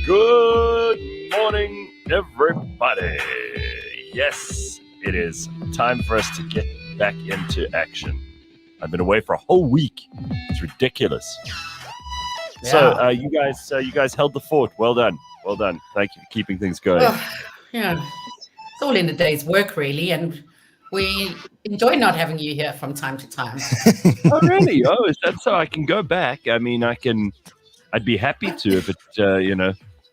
Good morning, everybody. Yes, it is time for us to get back into action. I've been away for a whole week. It's ridiculous. Yeah. So, you guys held the fort. Well done. Well done. Thank you for keeping things going. Yeah, it's all in the day's work, really, and we enjoy not having you here from time to time. Oh, really? Oh, is that so? I can go back. I mean, I'd be happy to if it,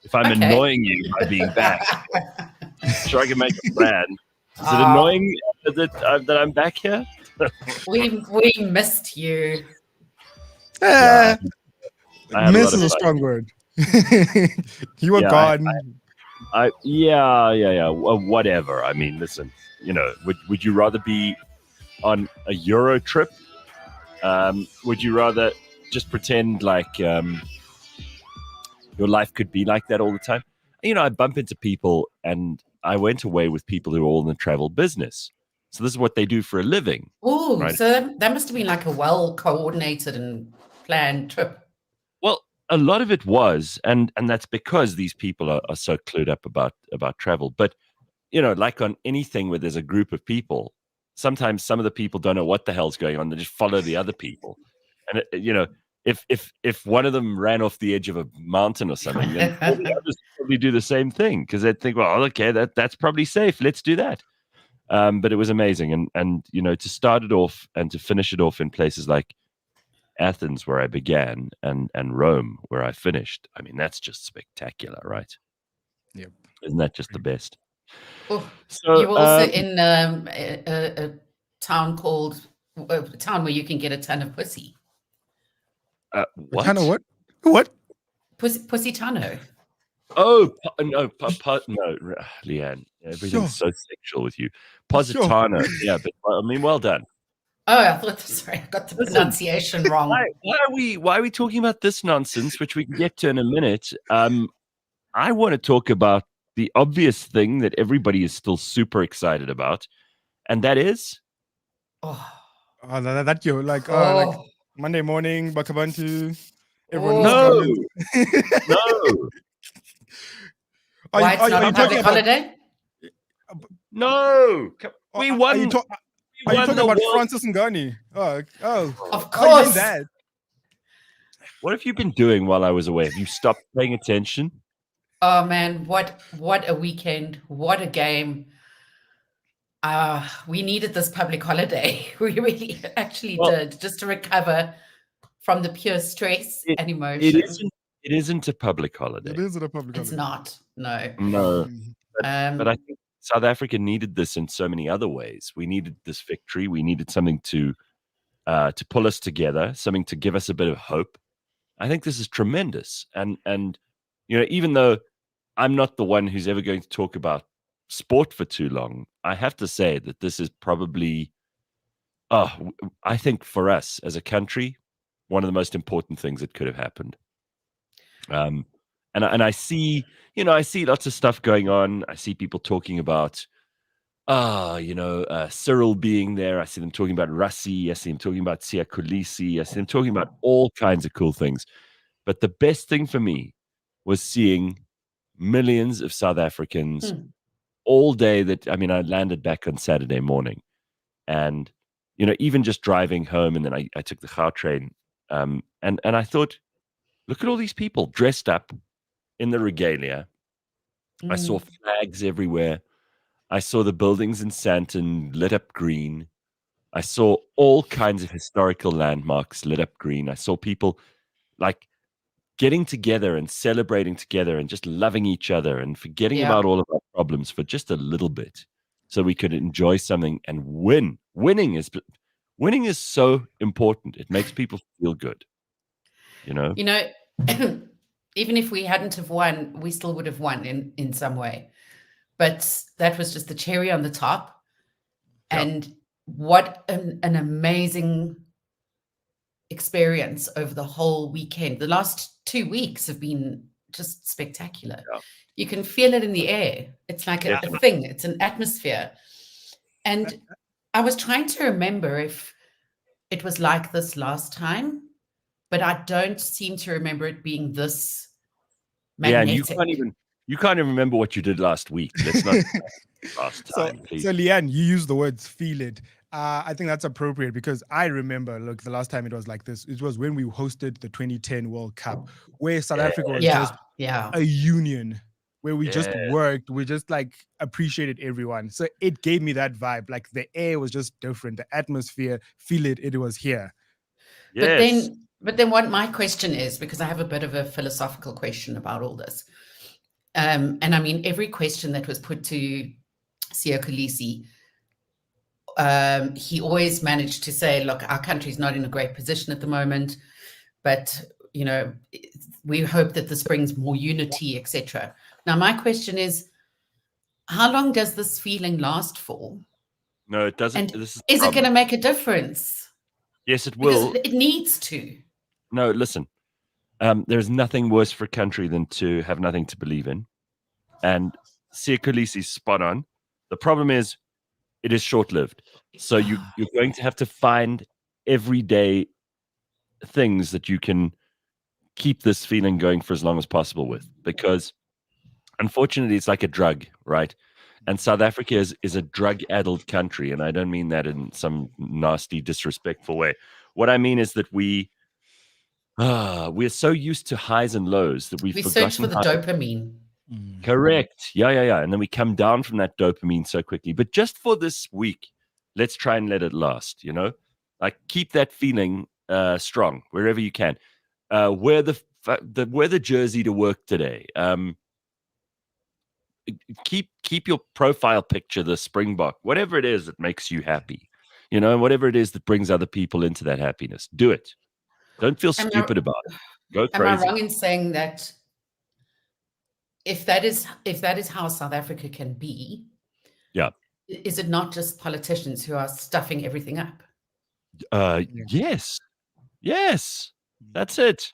if I'm Okay. annoying you by being back. Sure, I can make a plan. Is it annoying that I'm back here? We missed you. Yeah, I had Miss lot is of a fun. strong word. You were Yeah, gone. Yeah. Whatever. I mean, listen. Would you rather be on a Euro trip? Would you rather just pretend like your life could be like that all the time? I bump into people, and I went away with people who are all in the travel business. So this is what they do for a living. Oh, Right. so that must have been like a well-coordinated and planned trip. Well, a lot of it was, and that's because these people are so clued up about travel. But like on anything where there's a group of people, sometimes some of the people don't know what the hell's going on. They just follow the other people, and if one of them ran off the edge of a mountain or something, then all the others probably do the same thing because they'd think, well, okay, that's probably safe. Let's do that. But it was amazing, and to start it off and to finish it off in places like Athens, where I began, and Rome, where I finished. I mean, that's just spectacular, right? Yep. Isn't that just the best? Oh, So you were also in a town called a town where you can get a ton of pussy. what? Kind of what? What? Pussy Tano. Oh, no, Leigh-Ann, everything's Sure. so sexual with you. Positano, yeah, but I mean, well done. Oh, I thought. Sorry, I got the pronunciation wrong. Why are we talking about this nonsense, which we can get to in a minute? I want to talk about the obvious thing that everybody is still super excited about, and that is Oh, That you like oh, Monday morning, Bakh'abantu. Everyone No. is coming. no, why it's not a public holiday? no. We won. Are you talking about Francis Ngannou? Oh, Of oh, you course. mean that? What have you been doing while I was away? Have you stopped paying attention? Oh man, what a weekend! What a game! We needed this public holiday. We really actually did, just to recover from the pure stress and emotion. It isn't a public holiday. It is a public It's holiday. not. No. No. But I think South Africa needed this in so many other ways. We needed this victory. We needed something to pull us together, something to give us a bit of hope. I think this is tremendous. And even though I'm not the one who's ever going to talk about sport for too long, I have to say that this is probably, I think for us as a country, one of the most important things that could have happened. And I see, I see lots of stuff going on. I see people talking about, Cyril being there. I see them talking about Rassi. I see them talking about Siya Kolisi. I see them talking about all kinds of cool things. But the best thing for me was seeing millions of South Africans all day. I landed back on Saturday morning, and even just driving home, and then I took the Gautrain, and I thought, look at all these people dressed up in the regalia. I saw flags everywhere. I saw the buildings in Sandton lit up green. I saw all kinds of historical landmarks lit up green. I saw people like getting together and celebrating together and just loving each other and forgetting about all of our problems for just a little bit so we could enjoy something and win. Winning is so important. It makes people feel good. Even if we hadn't have won, we still would have won in some way. But that was just the cherry on the top. Yep. And what an amazing experience over the whole weekend. The last 2 weeks have been just spectacular. Yeah. You can feel it in the air. It's like a thing. It's an atmosphere. And I was trying to remember if it was like this last time, but I don't seem to remember it being this Leigh-Ann, magnetic. you can't even remember what you did last week. Let's not last time, please. So Leigh-Ann, you use the words "feel it." I think that's appropriate because I remember, look, the last time it was like this, it was when we hosted the 2010 World Cup, where South Africa was just a union, where we just worked, we just like appreciated everyone. So it gave me that vibe. Like the air was just different, the atmosphere, feel it, it was here. Yes. But then what my question is, because I have a bit of a philosophical question about all this. And I mean, every question that was put to Siya Kolisi, he always managed to say, look, our country's not in a great position at the moment, but, you know, we hope that this brings more unity, etc. Now, my question is, how long does this feeling last for? No, it doesn't. And This is it going to make a difference? Yes, it will. Because it needs to. No, listen. There's nothing worse for a country than to have nothing to believe in. And Siya Kolisi's spot on. The problem is, it is short-lived. So you're going to have to find everyday things that you can keep this feeling going for as long as possible with. Because unfortunately, it's like a drug, right? And South Africa is a drug-addled country. And I don't mean that in some nasty, disrespectful way. What I mean is that we're so used to highs and lows that we've forgotten search for the dopamine. Correct. Yeah. And then we come down from that dopamine so quickly. But just for this week, let's try and let it last, you know? Like keep that feeling strong wherever you can. Wear the jersey to work today. Keep your profile picture the Springbok, whatever it is that makes you happy. You know, whatever it is that brings other people into that happiness. Do it. Don't feel stupid about it. Go crazy. Am I wrong in saying that if that is how South Africa can be, is it not just politicians who are stuffing everything up? Yes, that's it.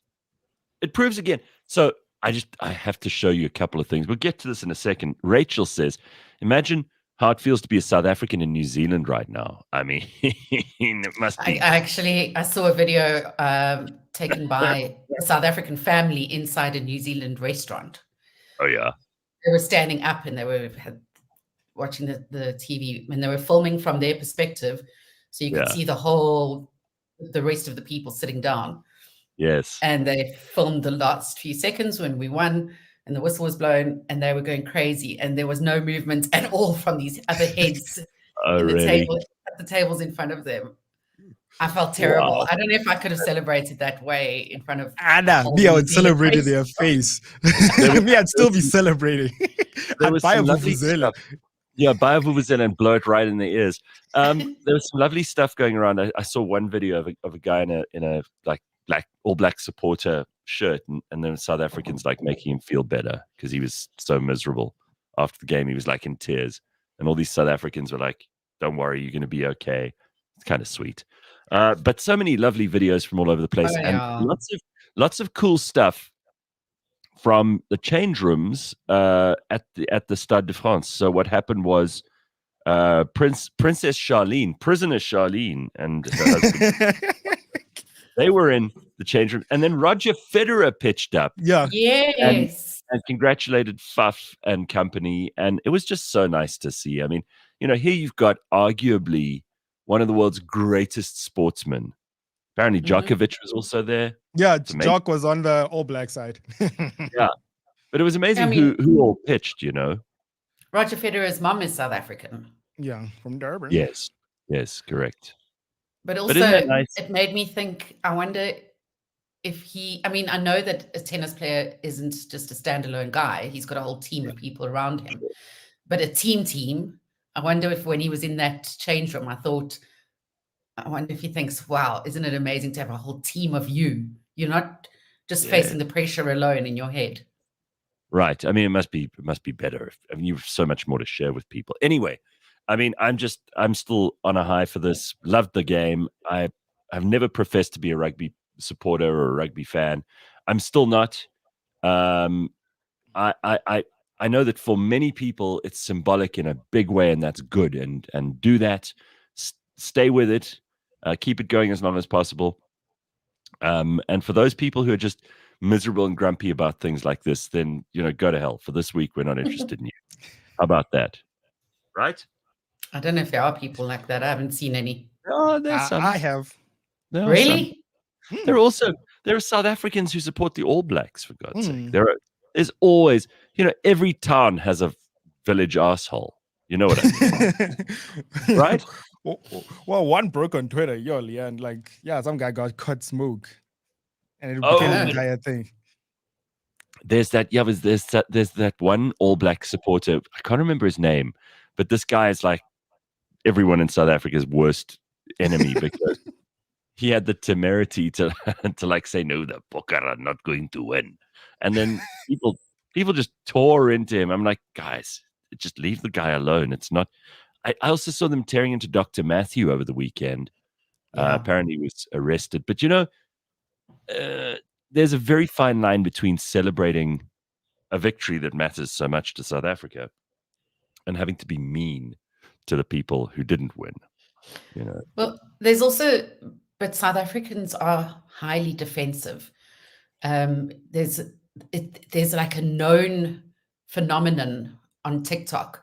It proves again. So I have to show you a couple of things. We'll get to this in a second. Rachel says, imagine how it feels to be a South African in New Zealand right now. I mean, it must be. I saw a video taken by a South African family inside a New Zealand restaurant. Oh, yeah. They were standing up and they were watching the TV, and they were filming from their perspective. So you could see the rest of the people sitting down. Yes. And they filmed the last few seconds when we won and the whistle was blown and they were going crazy. And there was no movement at all from these other heads at the tables in front of them. I felt terrible. Wow. I don't know if I could have celebrated that way in front of Anna. Me, I would celebrate in their face. Me, I'd still be celebrating. There was some lovely stuff. Yeah, buy a vuvuzela and blow it right in their ears. There was some lovely stuff going around. I saw one video of a guy in a like all black supporter shirt, and then South Africans like making him feel better because he was so miserable after the game. He was like in tears, and all these South Africans were like, "Don't worry, you're going to be okay." It's kind of sweet. But so many lovely videos from all over the place, and lots of cool stuff from the change rooms at the Stade de France. So what happened was Princess Charlene, prisoner Charlene, and her husband, they were in the change room, and then Roger Federer pitched up. Yeah, yes, and congratulated Faf and company, and it was just so nice to see. I mean, you know, here you've got arguably one of the world's greatest sportsmen. Apparently, Djokovic was also there. Yeah, Jock was on the All Black side. Yeah, but it was amazing who all pitched. You know, Roger Federer's mum is South African. Yeah, from Durban. Yes, correct. But also, it made me think. I wonder if I mean, I know that a tennis player isn't just a standalone guy. He's got a whole team of people around him. But a team. I wonder if when he was in that change room, I wonder if he thinks, wow, isn't it amazing to have a whole team of you? You're not just facing the pressure alone in your head. Right. I mean, it must be better. You have so much more to share with people. Anyway, I mean, I'm still on a high for this. Loved the game. I've never professed to be a rugby supporter or a rugby fan. I'm still not. I know that for many people, it's symbolic in a big way, and that's good. And do that. Stay with it. Keep it going as long as possible. And for those people who are just miserable and grumpy about things like this, then, go to hell. For this week, we're not interested in you. How about that? Right? I don't know if there are people like that. I haven't seen any. Oh, there's some. I have. Really? There are South Africans who support the All Blacks, for God's sake. There's always, every town has a village asshole. You know what I mean? Right? Well, one broke on Twitter, Leigh-Ann, some guy got caught smoke, and it became an entire thing. There's that one All Black supporter. I can't remember his name, but this guy is like everyone in South Africa's worst enemy because he had the temerity to say, no, the Bokker are not going to win. And then people just tore into him. I'm like, guys, just leave the guy alone. It's not. I also saw them tearing into Dr. Matthew over the weekend. Apparently he was arrested. But, there's a very fine line between celebrating a victory that matters so much to South Africa and having to be mean to the people who didn't win. Well, there's also, but South Africans are highly defensive. There's like a known phenomenon on TikTok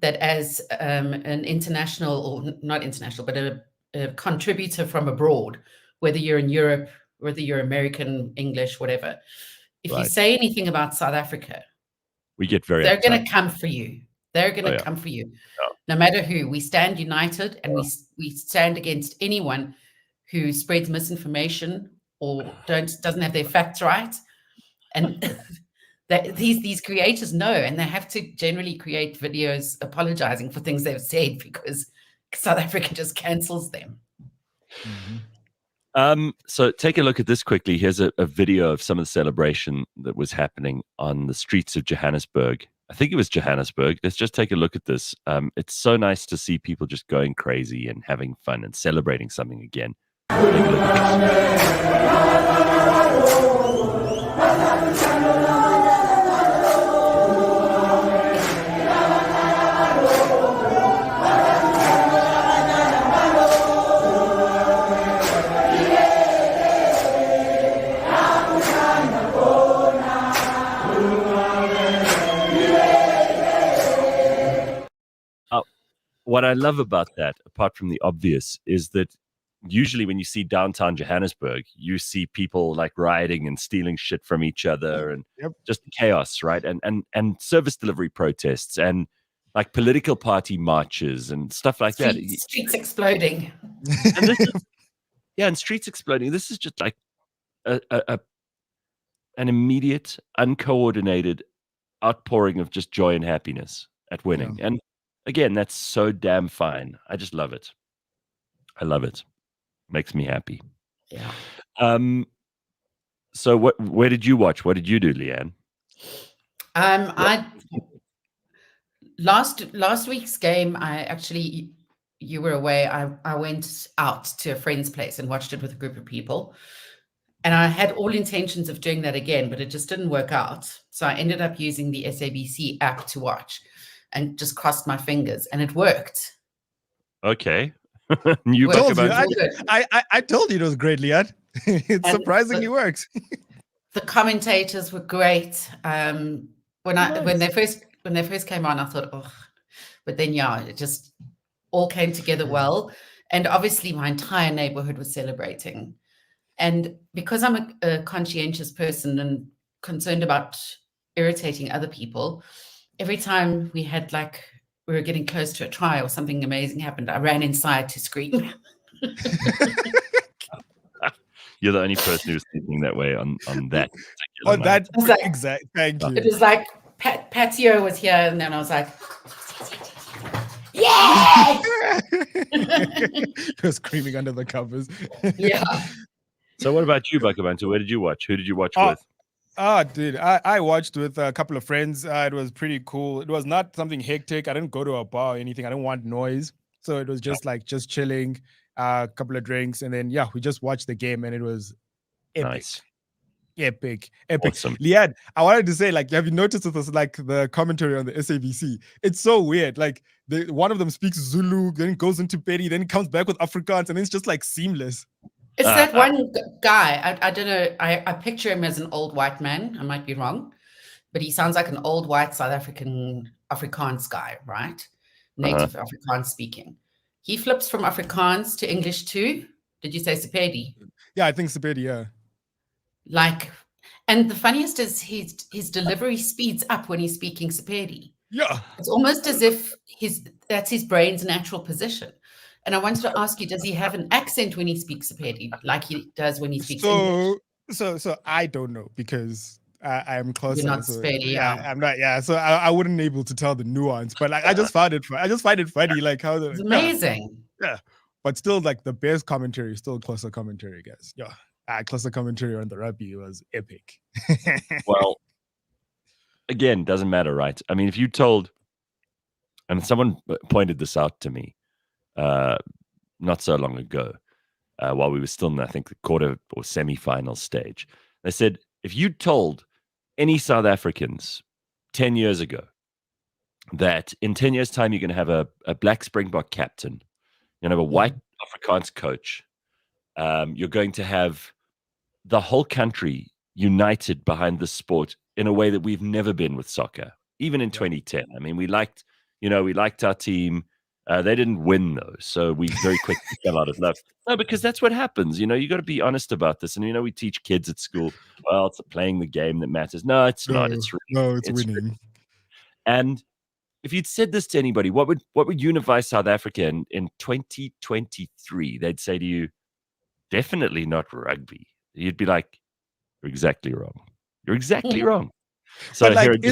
that as an international, or not international, but a contributor from abroad, whether you're in Europe, whether you're American, English, whatever, if you say anything about South Africa, we get they're going to come for you. They're going to come for you. No matter who. We stand united, and we stand against anyone who spreads misinformation or doesn't have their facts right. And these creators know, and they have to generally create videos apologizing for things they've said because South Africa just cancels them. So take a look at this quickly. Here's a video of some of the celebration that was happening on the streets of Johannesburg. I think it was Johannesburg. Let's just take a look at this. It's so nice to see people just going crazy and having fun and celebrating something again. Take a look at this. What I love about that, apart from the obvious, is that usually when you see downtown Johannesburg, you see people like rioting and stealing shit from each other and just chaos, right? And service delivery protests and like political party marches and stuff like that. Streets exploding. And streets exploding. This is just like an immediate, uncoordinated outpouring of just joy and happiness at winning. And again, that's so damn fine. I just love it. I love it. Makes me happy. Yeah. So where did you watch? What did you do, Leigh-Ann? Last week's game, you were away. I went out to a friend's place and watched it with a group of people. And I had all intentions of doing that again, but it just didn't work out. So I ended up using the SABC app to watch and just crossed my fingers, and it worked. Okay. I told you it was great, Leigh-Ann. It surprisingly works. The commentators were great. When they first came on, I thought, oh, but then it just all came together well. And obviously, my entire neighborhood was celebrating. And because I'm a conscientious person and concerned about irritating other people, every time we were getting close to a try or something amazing happened, I ran inside to scream. You're the only person who's thinking that way on that. On that exact. Thank you. It was like Patio was here, and then I was like, yeah! You're screaming under the covers. Yeah. So what about you, Bakh'abantu? Where did you watch? Who did you watch with? Dude, I watched with a couple of friends. It was pretty cool. It was not something hectic. I didn't go to a bar or anything. I didn't want noise. So it was just just chilling, a couple of drinks. And then, we just watched the game and it was epic. Nice. Epic. Awesome. Leigh-Ann, I wanted to say, have you noticed this, the commentary on the SABC? It's so weird. One of them speaks Zulu, then goes into Pedi, then comes back with Afrikaans, and it's just seamless. It's that one guy. I don't know. I picture him as an old white man. I might be wrong, but he sounds like an old white South African Afrikaans guy, right? Native Afrikaans speaking. He flips from Afrikaans to English too. Did you say Sepedi? Yeah, I think Sepedi, yeah. Like, and the funniest is his delivery speeds up when he's speaking Sepedi. Yeah. It's almost as if that's his brain's natural position. And I wanted to ask you, does he have an accent when he speaks Sepedi, like he does when he speaks English? So I don't know, because I am closer. You're not Sepedi, yeah. I'm not. Yeah, so I wouldn't be able to tell the nuance, but like I just find it funny, like how it's amazing. Yeah, but still, like the Bears commentary is still closer commentary, guys. Yeah, closer commentary on the rugby was epic. Well, again, doesn't matter, right? I mean, if you told, and someone pointed this out to me not so long ago, while we were still in, I think, the quarter or semi-final stage. They said, if you told any South Africans 10 years ago that in 10 years' time you're going to have a black Springbok captain, you're going to have a white Afrikaans coach, you're going to have the whole country united behind the sport in a way that we've never been with soccer, even in 2010. I mean, we liked our team. They didn't win though, so we very quickly fell out of love. No, because that's what happens. You got to be honest about this. And we teach kids at school, well, it's playing the game that matters. No, it's not. It's winning. Really. And if you'd said this to anybody, what would unify South Africa in 2023? They'd say to you, definitely not rugby. You'd be like, you're exactly wrong. You're exactly wrong. So but like,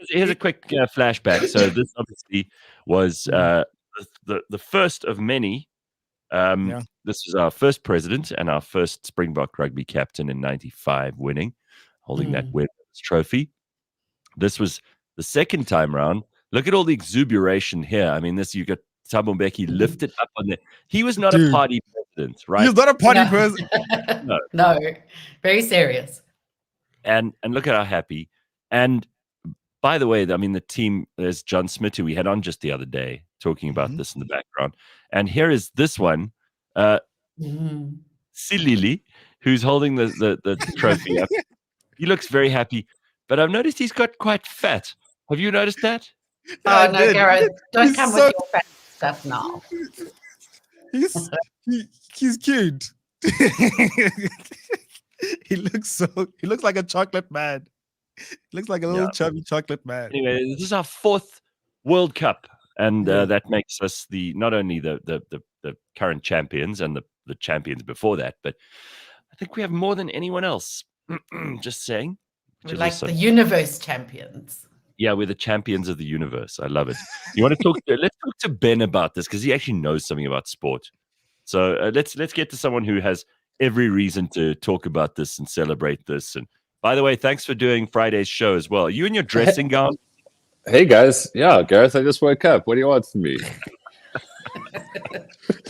here's a quick flashback. So this obviously was the first of many. This was our first president and our first Springbok rugby captain in '95, holding that Webber's trophy. This was the second time round. Look at all the exuberation here. I mean, you got Thabo Mbeki lifted up on there. He was not a party president, right? He's not a party president. No, very serious. And look at how happy. And by the way, I mean, the team, there's John Smith, who we had on just the other day, talking about this in the background. And here is this one, Silili, who's holding the trophy up. He looks very happy, but I've noticed he's got quite fat. Have you noticed that? Oh, no, Gareth, don't come with your fat stuff now. He's cute. He looks like a chocolate man. He looks like a little chubby chocolate man. Anyway, this is our 4th World Cup, and that makes us not only the current champions and the champions before that, but I think we have more than anyone else. Just saying. We're like the universe champions. Yeah, we're the champions of the universe. I love it. You want to talk? Let's talk to Ben about this, because he actually knows something about sport. So let's get to someone who has every reason to talk about this and celebrate this. And by the way, thanks for doing Friday's show as well. Are you in your dressing gown? Hey guys, yeah, Gareth, I just woke up. What do you want from me?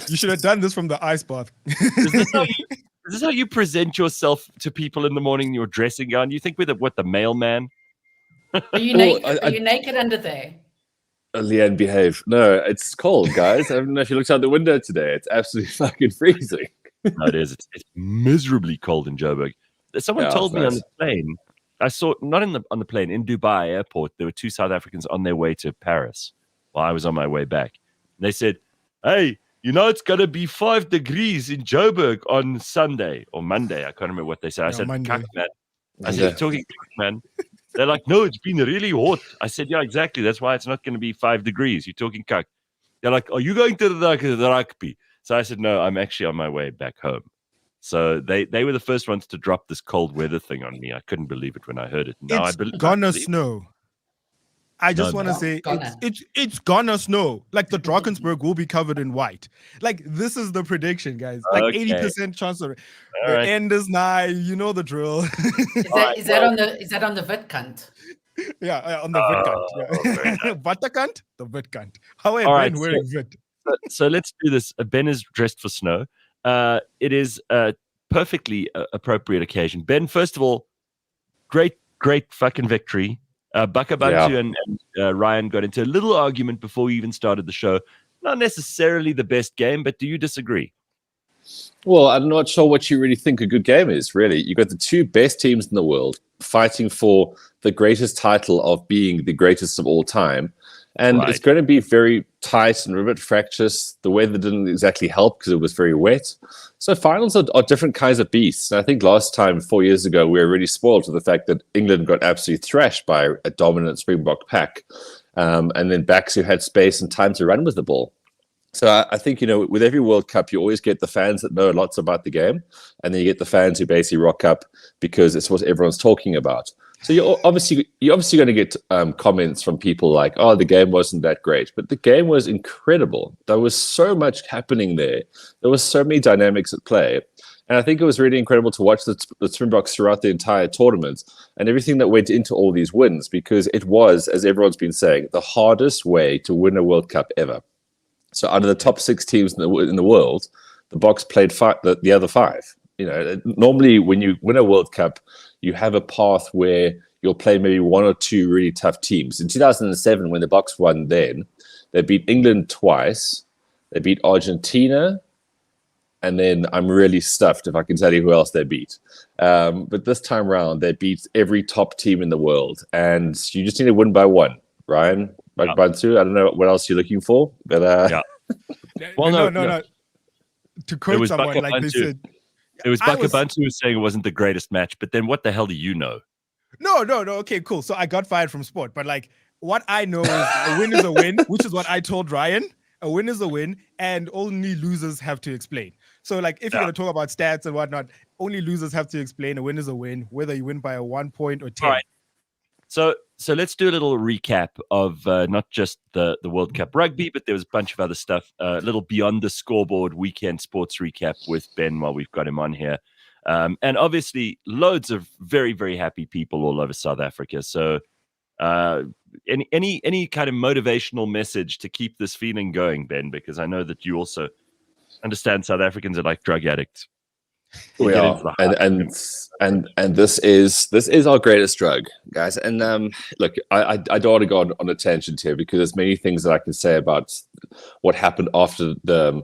You should have done this from the ice bath. Is this how you present yourself to people in the morning in your dressing gown? You think we're the mailman? Are you naked? Are you naked under there? Leigh-Ann, behave. No, it's cold, guys. I don't know if you looked out the window today. It's absolutely fucking freezing. No, it is. It's miserably cold in Joburg. Someone told me on the plane. I saw not on the plane in Dubai airport. There were 2 South Africans on their way to Paris while I was on my way back. And they said, "Hey, it's going to be 5 degrees in Joburg on Sunday or Monday." I can't remember what they said. I said, "Cuck, man." I said, "You're talking cuck, man." They're like, "No, it's been really hot." I said, "Yeah, exactly. That's why it's not going to be 5 degrees. You're talking cuck." They're like, "Are you going to the rugby?" So I said, "No, I'm actually on my way back home." So they were the first ones to drop this cold weather thing on me. I couldn't believe it when I heard it. Now it's gonna snow. I just want to say it's gonna snow. Like the Drakensberg will be covered in white. Like this is the prediction, guys. Like 80% chance of it. The end is nigh. You know the drill. Is that on the Witkant? Yeah, on the Witkant. Yeah. Waterkant, the Witkant. How am I wearing Wit? So let's do this. Ben is dressed for snow. It is a perfectly appropriate occasion. Ben, first of all, great fucking victory. Bakh'abantu and Ryan got into a little argument before we even started the show. Not necessarily the best game, but do you disagree? Well, I'm not sure what you really think a good game is, really. You've got the two best teams in the world fighting for the greatest title of being the greatest of all time. And it's going to be very tight and a bit fractious. The weather didn't exactly help because it was very wet. So finals are different kinds of beasts. And I think last time, 4 years ago, we were really spoiled with the fact that England got absolutely thrashed by a dominant Springbok pack. And then backs who had space and time to run with the ball. So I think, with every World Cup, you always get the fans that know lots about the game. And then you get the fans who basically rock up because it's what everyone's talking about. So you're obviously going to get comments from people like, oh, the game wasn't that great. But the game was incredible. There was so much happening there. There was so many dynamics at play. And I think it was really incredible to watch the Springboks throughout the entire tournament and everything that went into all these wins, because it was, as everyone's been saying, the hardest way to win a World Cup ever. So out of the top 6 teams in the world, the Boks played the other 5. Normally when you win a World Cup, you have a path where you'll play maybe 1 or 2 really tough teams. In 2007, when the Boks won then, they beat England twice, they beat Argentina, and then I'm really stuffed if I can tell you who else they beat. But this time around, they beat every top team in the world, and you just need to win by 1, Ryan. Bakh'abantu, I don't know what else you're looking for, but Well, no. To quote someone like this, it was Bakh'abantu who was saying it wasn't the greatest match, but then what the hell do you know? No. Okay, cool. So I got fired from sport, but what I know is a win is a win, which is what I told Ryan. A win is a win, and only losers have to explain. So if you're going to talk about stats and whatnot, only losers have to explain a win is a win, whether you win by a 1 point or 10. All right. So let's do a little recap of not just the World Cup rugby, but there was a bunch of other stuff, a little beyond the scoreboard weekend sports recap with Ben while we've got him on here. And obviously loads of very, very happy people all over South Africa. So any kind of motivational message to keep this feeling going, Ben, because I know that you also understand South Africans are like drug addicts. We are, and this is our greatest drug, guys. And look, I don't want to go on a tangent here because there's many things that I can say about what happened after the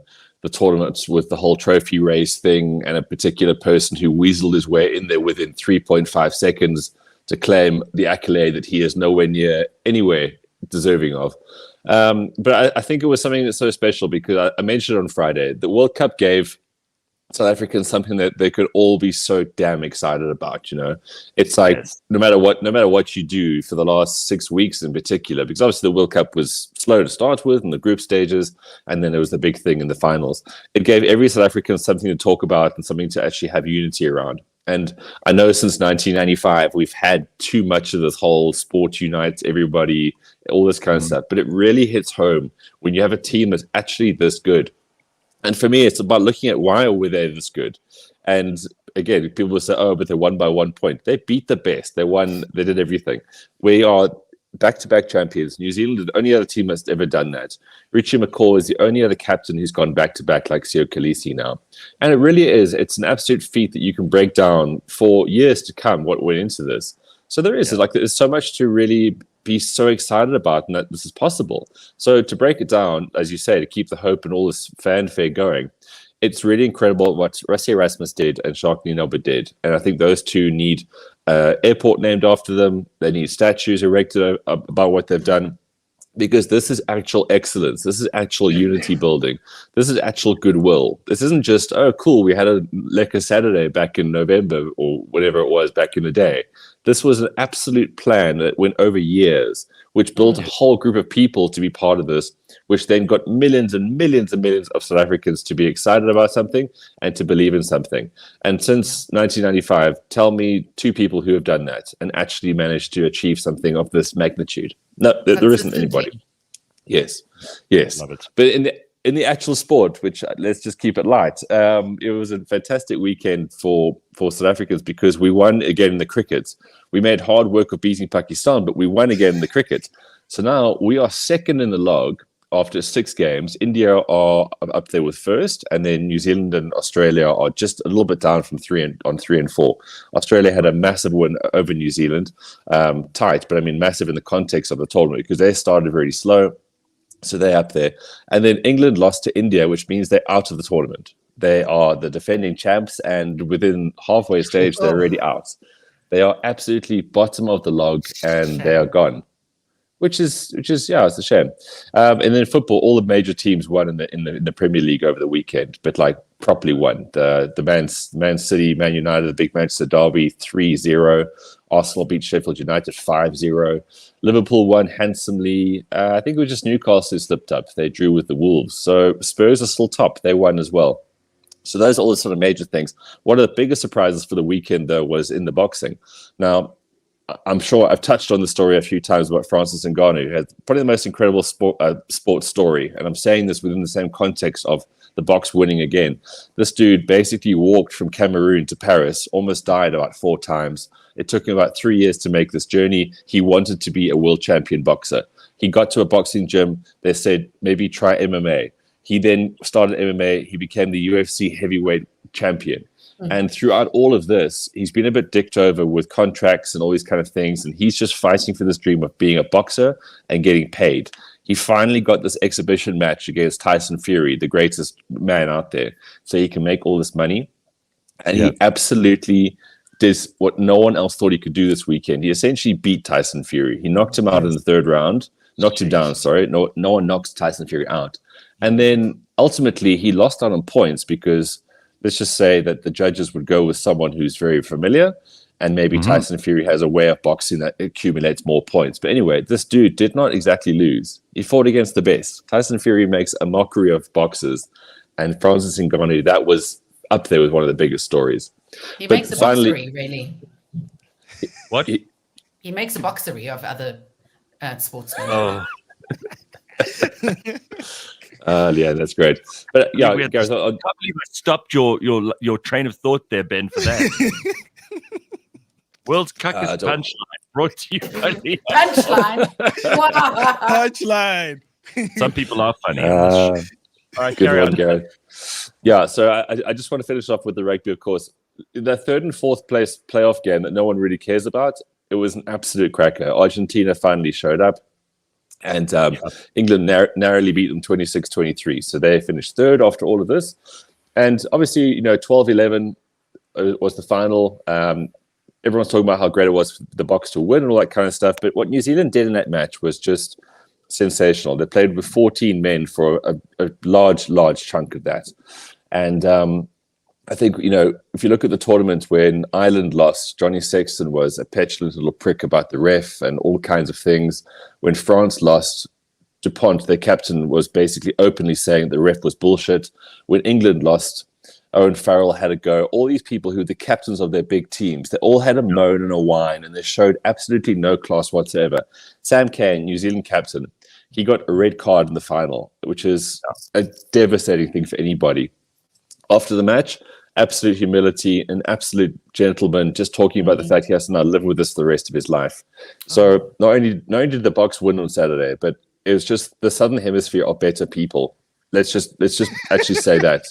tournament with the whole trophy race thing, and a particular person who weaseled his way in there within 3.5 seconds to claim the accolade that he is nowhere near anywhere deserving of. But I think it was something that's so special because I mentioned on Friday, the World Cup gave South Africans something that they could all be so damn excited about. It's like no matter what you do for the last 6 weeks in particular, because obviously the World Cup was slow to start with in the group stages, and then it was the big thing in the finals. It gave every South African something to talk about and something to actually have unity around. And I know since 1995 we've had too much of this whole sport unites everybody, all this kind of stuff, but it really hits home when you have a team that's actually this good. And for me, it's about looking at why were they this good. And again, people will say, oh, but they won by 1 point. They beat the best. They won. They did everything. We are back-to-back champions. New Zealand is the only other team that's ever done that. Richie McCaw is the only other captain who's gone back-to-back like Sio Khaleesi now. And it really is. It's an absolute feat that you can break down for years to come what went into this. So there's so much to really be so excited about, and that this is possible. So to break it down, as you say, to keep the hope and all this fanfare going, it's really incredible what Rassie Erasmus did and Sharkini Noba did. And I think those two need airport named after them. They need statues erected about what they've done, because this is actual excellence. This is actual unity building. This is actual goodwill. This isn't just, oh, cool, we had a Lekker Saturday back in November or whatever it was back in the day. This was an absolute plan that went over years, which built a whole group of people to be part of this, which then got millions and millions and millions of South Africans to be excited about something and to believe in something. And since 1995, tell me 2 people who have done that and actually managed to achieve something of this magnitude. No, there isn't anybody. Yes. Love it. But in the actual sport, which let's just keep it light, it was a fantastic weekend for South Africans because we won again in the cricket. We made hard work of beating Pakistan, but we won again in the cricket. So now we are second in the log after 6 games. India are up there with first, and then New Zealand and Australia are just a little bit down from 3 and 4. Australia had a massive win over New Zealand, tight, but I mean massive in the context of the tournament because they started very slow. So they're up there. And then England lost to India, which means they're out of the tournament. They are the defending champs, and within halfway stage, they're already out. They are absolutely bottom of the log, and they are gone. Which is it's a shame. And then football, all the major teams won in the Premier League over the weekend, but like properly won. The Man City, Man United, the big Manchester derby 3-0. Arsenal beat Sheffield United 5-0. Liverpool won handsomely. I think it was just Newcastle who slipped up. They drew with the Wolves. So Spurs are still top. They won as well. So those are all the sort of major things. One of the biggest surprises for the weekend, though, was in the boxing. Now, I'm sure I've touched on the story a few times about Francis Ngannou, who had probably the most incredible sports story. And I'm saying this within the same context of the box winning again. This dude basically walked from Cameroon to Paris, almost died about 4 times. It took him about 3 years to make this journey. He wanted to be a world champion boxer. He got to a boxing gym. They said, maybe try MMA. He then started MMA. He became the UFC heavyweight champion. And throughout all of this, he's been a bit dicked over with contracts and all these kind of things. And he's just fighting for this dream of being a boxer and getting paid. He finally got this exhibition match against Tyson Fury, the greatest man out there, so he can make all this money. And he absolutely did what no one else thought he could do this weekend. He essentially beat Tyson Fury. He knocked him out in the 3rd round. Knocked him down, sorry. No one knocks Tyson Fury out. And then ultimately he lost out on points because let's just say that the judges would go with someone who's very familiar, and maybe Tyson Fury has a way of boxing that accumulates more points. But anyway, this dude did not exactly lose. He fought against the best. Tyson Fury makes a mockery of boxers, and Francis Ngannou, that was up there with one of the biggest stories. He makes a boxery, really. What? He makes a boxery of other sportsmen. Oh. Yeah, that's great. But yeah, guys, I can't believe I stopped your train of thought there, Ben, for that. World's cuckest punchline brought to you by Leigh-Ann. Punchline. Wow. Punchline. Some people are funny. All right, good one, Gareth. Yeah, so I just want to finish off with the rugby, of course. The 3rd and 4th place playoff game that no one really cares about, it was an absolute cracker. Argentina finally showed up. And England narrowly beat them 26-23. So they finished 3rd after all of this. And obviously, 12-11 was the final. Everyone's talking about how great it was for the Box to win and all that kind of stuff. But what New Zealand did in that match was just sensational. They played with 14 men for a large chunk of that. And I think, if you look at the tournament when Ireland lost, Johnny Sexton was a petulant little prick about the ref and all kinds of things. When France lost, DuPont, their captain, was basically openly saying the ref was bullshit. When England lost, Owen Farrell had a go. All these people who were the captains of their big teams, they all had a moan and a whine, and they showed absolutely no class whatsoever. Sam Cane, New Zealand captain, he got a red card in the final, which is a devastating thing for anybody. After the match, absolute humility, an absolute gentleman, just talking about the fact he has to now live with this for the rest of his life. So not only did the Box win on Saturday, but it was just the Southern Hemisphere are better people. Let's just actually say that.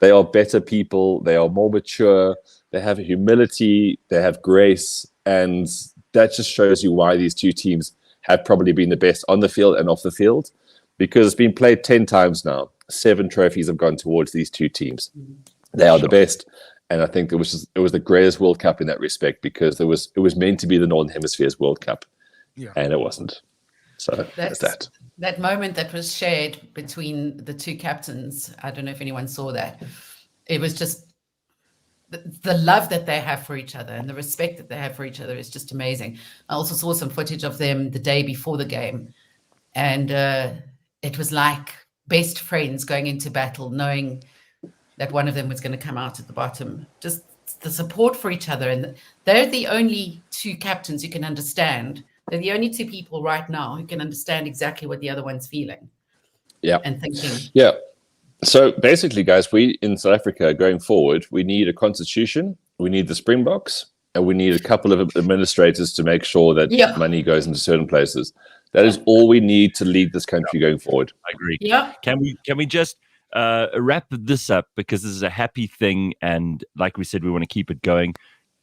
They are better people. They are more mature. They have humility. They have grace. And that just shows you why these two teams have probably been the best on the field and off the field, because it's been played 10 times now. 7 trophies have gone towards these two teams. They are the best, and I think it was the greatest World Cup in that respect, because it was meant to be the Northern Hemisphere's World Cup, and it wasn't. So that's that. That moment that was shared between the two captains, I don't know if anyone saw that. It was just the love that they have for each other and the respect that they have for each other is just amazing. I also saw some footage of them the day before the game, and it was like best friends going into battle, knowing that one of them was going to come out at the bottom. Just the support for each other. And they're the only 2 captains who can understand. They're the only 2 people right now who can understand exactly what the other one's feeling. Yeah. And thinking. Yeah. So basically, guys, we in South Africa going forward, we need a constitution, we need the Springboks, and we need a couple of administrators to make sure that money goes into certain places. That is all we need to lead this country going forward. I agree. Yeah. Can we just wrap this up, because this is a happy thing, and like we said, we want to keep it going.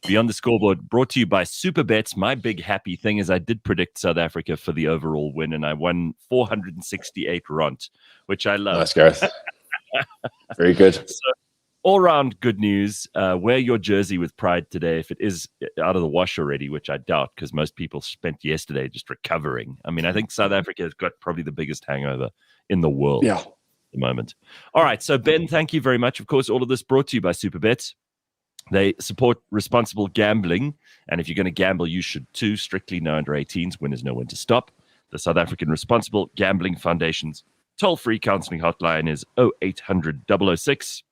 Beyond the Scoreboard, brought to you by Super Bets. My big happy thing is I did predict South Africa for the overall win, and I won 468 rand, which I love. Nice, Gareth. Very good. all round good news. Wear your jersey with pride today. If it is out of the wash already, which I doubt, because most people spent yesterday just recovering. I mean, I think South Africa has got probably the biggest hangover in the world at the moment. All right. So, Ben, thank you very much. Of course, all of this brought to you by Superbet. They support responsible gambling. And if you're going to gamble, you should too. Strictly no under 18s. Winners know when to stop. The South African Responsible Gambling Foundation's toll-free counseling hotline is 0800 006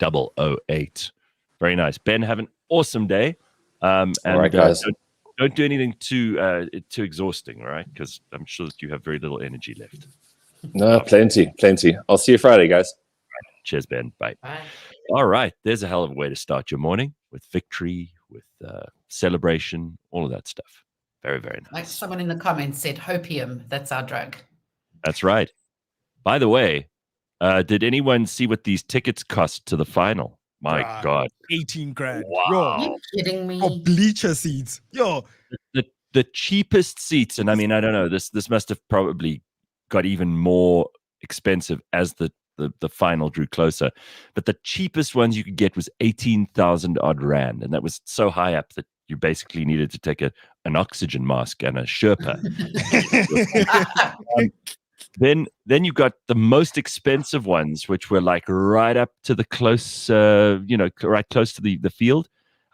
008. Very nice. Ben, have an awesome day. And all right, guys. Don't do anything too exhausting, all right? Because I'm sure that you have very little energy left. No, plenty. I'll see you Friday, guys. Cheers, Ben. Bye. Bye. All right. There's a hell of a way to start your morning, with victory, with celebration, all of that stuff. Very, very nice. Like someone in the comments said, hopium, that's our drug. That's right. By the way, did anyone see what these tickets cost to the final? My God. 18 grand. Wow. Yo, Are you kidding me? for bleacher seats. Yo. The cheapest seats, and I mean, I don't know, this must have probably got even more expensive as the final drew closer. But the cheapest ones you could get was 18,000 odd rand. And that was so high up that you basically needed to take an oxygen mask and a Sherpa. Then you got the most expensive ones, which were like right up to the close, right close to the field.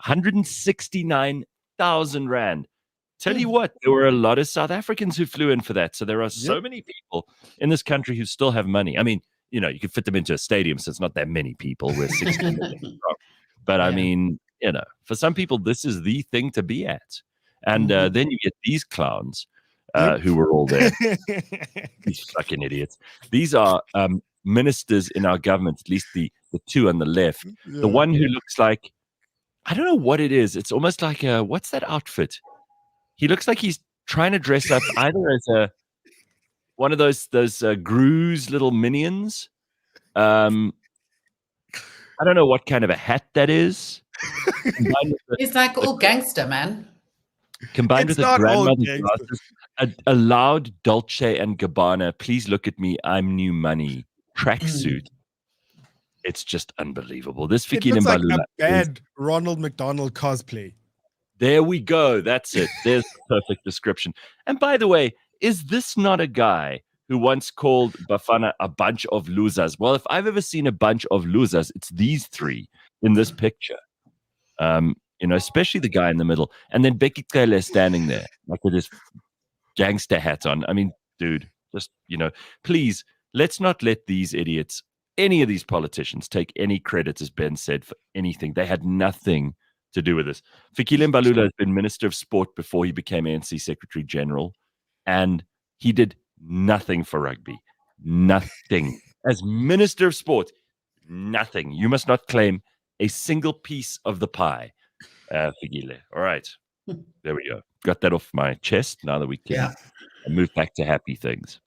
169,000 rand. Tell you what, there were a lot of South Africans who flew in for that. So there are so many people in this country who still have money. I mean, you could fit them into a stadium, so it's not that many people. We're 60 million. But I mean, for some people, this is the thing to be at. And then you get these clowns who were all there. These fucking idiots. These are ministers in our government, at least the two on the left. Yeah. The one who looks like, I don't know what it is. It's almost like what's that outfit? He looks like he's trying to dress up either as one of those Gru's little minions. I don't know what kind of a hat that is. He's like all gangster, man. Combined with a grandmother's glasses, a loud Dolce and Gabbana, please look at me, I'm new money tracksuit. It's just unbelievable. This Fikile Mbalula like a bad Ronald McDonald cosplay. There we go. That's it. There's the perfect description. And by the way, is this not a guy who once called Bafana a bunch of losers? Well, if I've ever seen a bunch of losers, it's these three in this picture. Especially the guy in the middle. And then Becky Cele standing there, like with his gangster hat on. I mean, dude, just, please, let's not let these idiots, any of these politicians, take any credit, as Ben said, for anything. They had nothing to do with this. Fikile Mbalula has been Minister of Sport before he became ANC Secretary General, and he did nothing for rugby. Nothing. As Minister of Sport, nothing. You must not claim a single piece of the pie, Fikile. All right. There we go. Got that off my chest. Now that we can move back to happy things.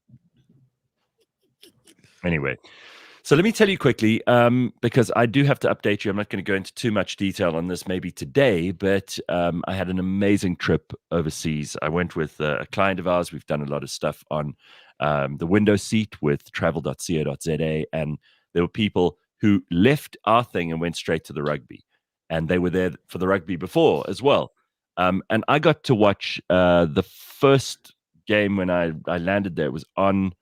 Anyway, so let me tell you quickly, because I do have to update you. I'm not going to go into too much detail on this maybe today, but I had an amazing trip overseas. I went with a client of ours. We've done a lot of stuff on the window seat with travel.co.za, and there were people who left our thing and went straight to the rugby. And they were there for the rugby before as well. And I got to watch the first game when I landed there. It was on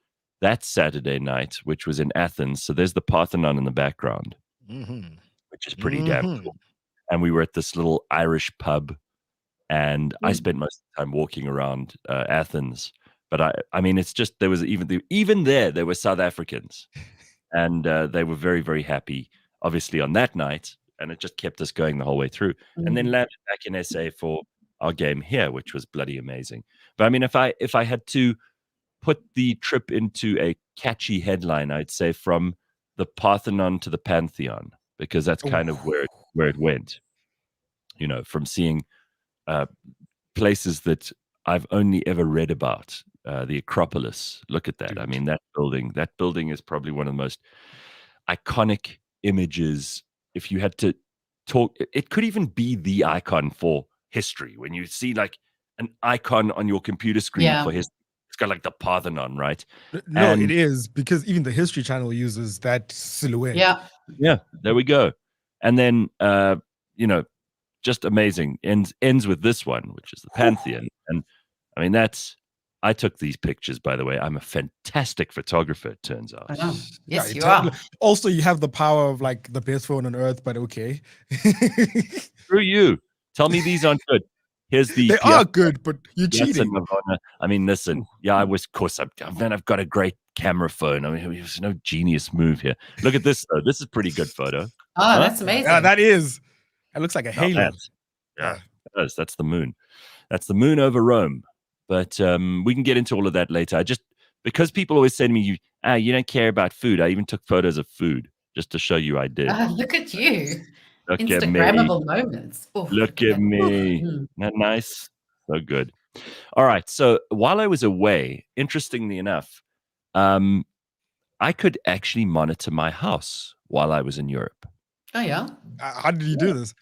that Saturday night, which was in Athens. So there's the Parthenon in the background, which is pretty damn cool. And we were at this little Irish pub, and I spent most of the time walking around Athens. But I mean, it's just, there was even there were South Africans, and they were very, very happy, obviously, on that night. And it just kept us going the whole way through. And then landed back in SA for our game here, which was bloody amazing. But I mean, if I had to put the trip into a catchy headline, I'd say from the Parthenon to the Pantheon, because that's kind of where it went. From seeing places that I've only ever read about, the Acropolis. Look at that. Dude. I mean, that building is probably one of the most iconic images. If you had to talk, it could even be the icon for history. When you see like an icon on your computer screen for history, it's got like the Parthenon, right? No, it is, because even the History Channel uses that silhouette. Yeah, there we go. And then just amazing. Ends with this one, which is the Pantheon. And I mean, I took these pictures, by the way. I'm a fantastic photographer, it turns out. I know. Yes, you are. are. Also, you have the power of like the best phone on earth, but okay. Screw you. Tell me these aren't good. Here's the. They are good, but you're cheating. I mean, listen. Yeah, of course, I've got a great camera phone. I mean, there's no genius move here. Look at this, though. This is a pretty good photo. Oh, that's amazing. Yeah, that is. It looks like a halo. That's the moon. That's the moon over Rome. But we can get into all of that later. Because people always say to me, you don't care about food. I even took photos of food just to show you I did. Look at you. Look Instagrammable moments. Oof. Look at me. Isn't that nice? So good. All right. So while I was away, interestingly enough, I could actually monitor my house while I was in Europe. Oh, yeah? How did you do this?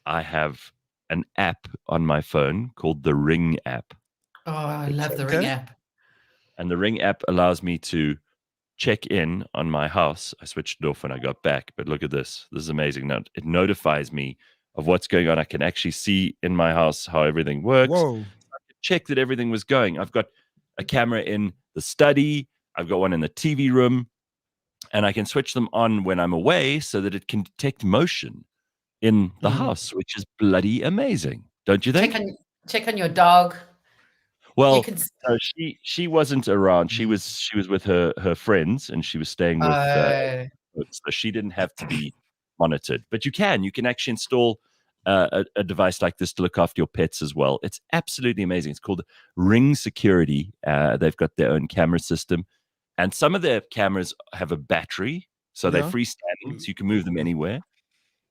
I have an app on my phone called the Ring app. Oh, I love the Ring app. And the Ring app allows me to check in on my house. I switched it off when I got back, but look at this. This is amazing. Now it notifies me of what's going on. I can actually see in my house how everything works. Whoa. I can check that everything was going. I've got a camera in the study. I've got one in the TV room, and I can switch them on when I'm away so that it can detect motion in the house, which is bloody amazing. Don't you think? Check on your dog. Well, she wasn't around. She was with her friends, and she was staying with so she didn't have to be monitored. But you can actually install a device like this to look after your pets as well. It's absolutely amazing. It's called Ring Security. They've got their own camera system, and some of their cameras have a battery, so they're freestanding, so you can move them anywhere.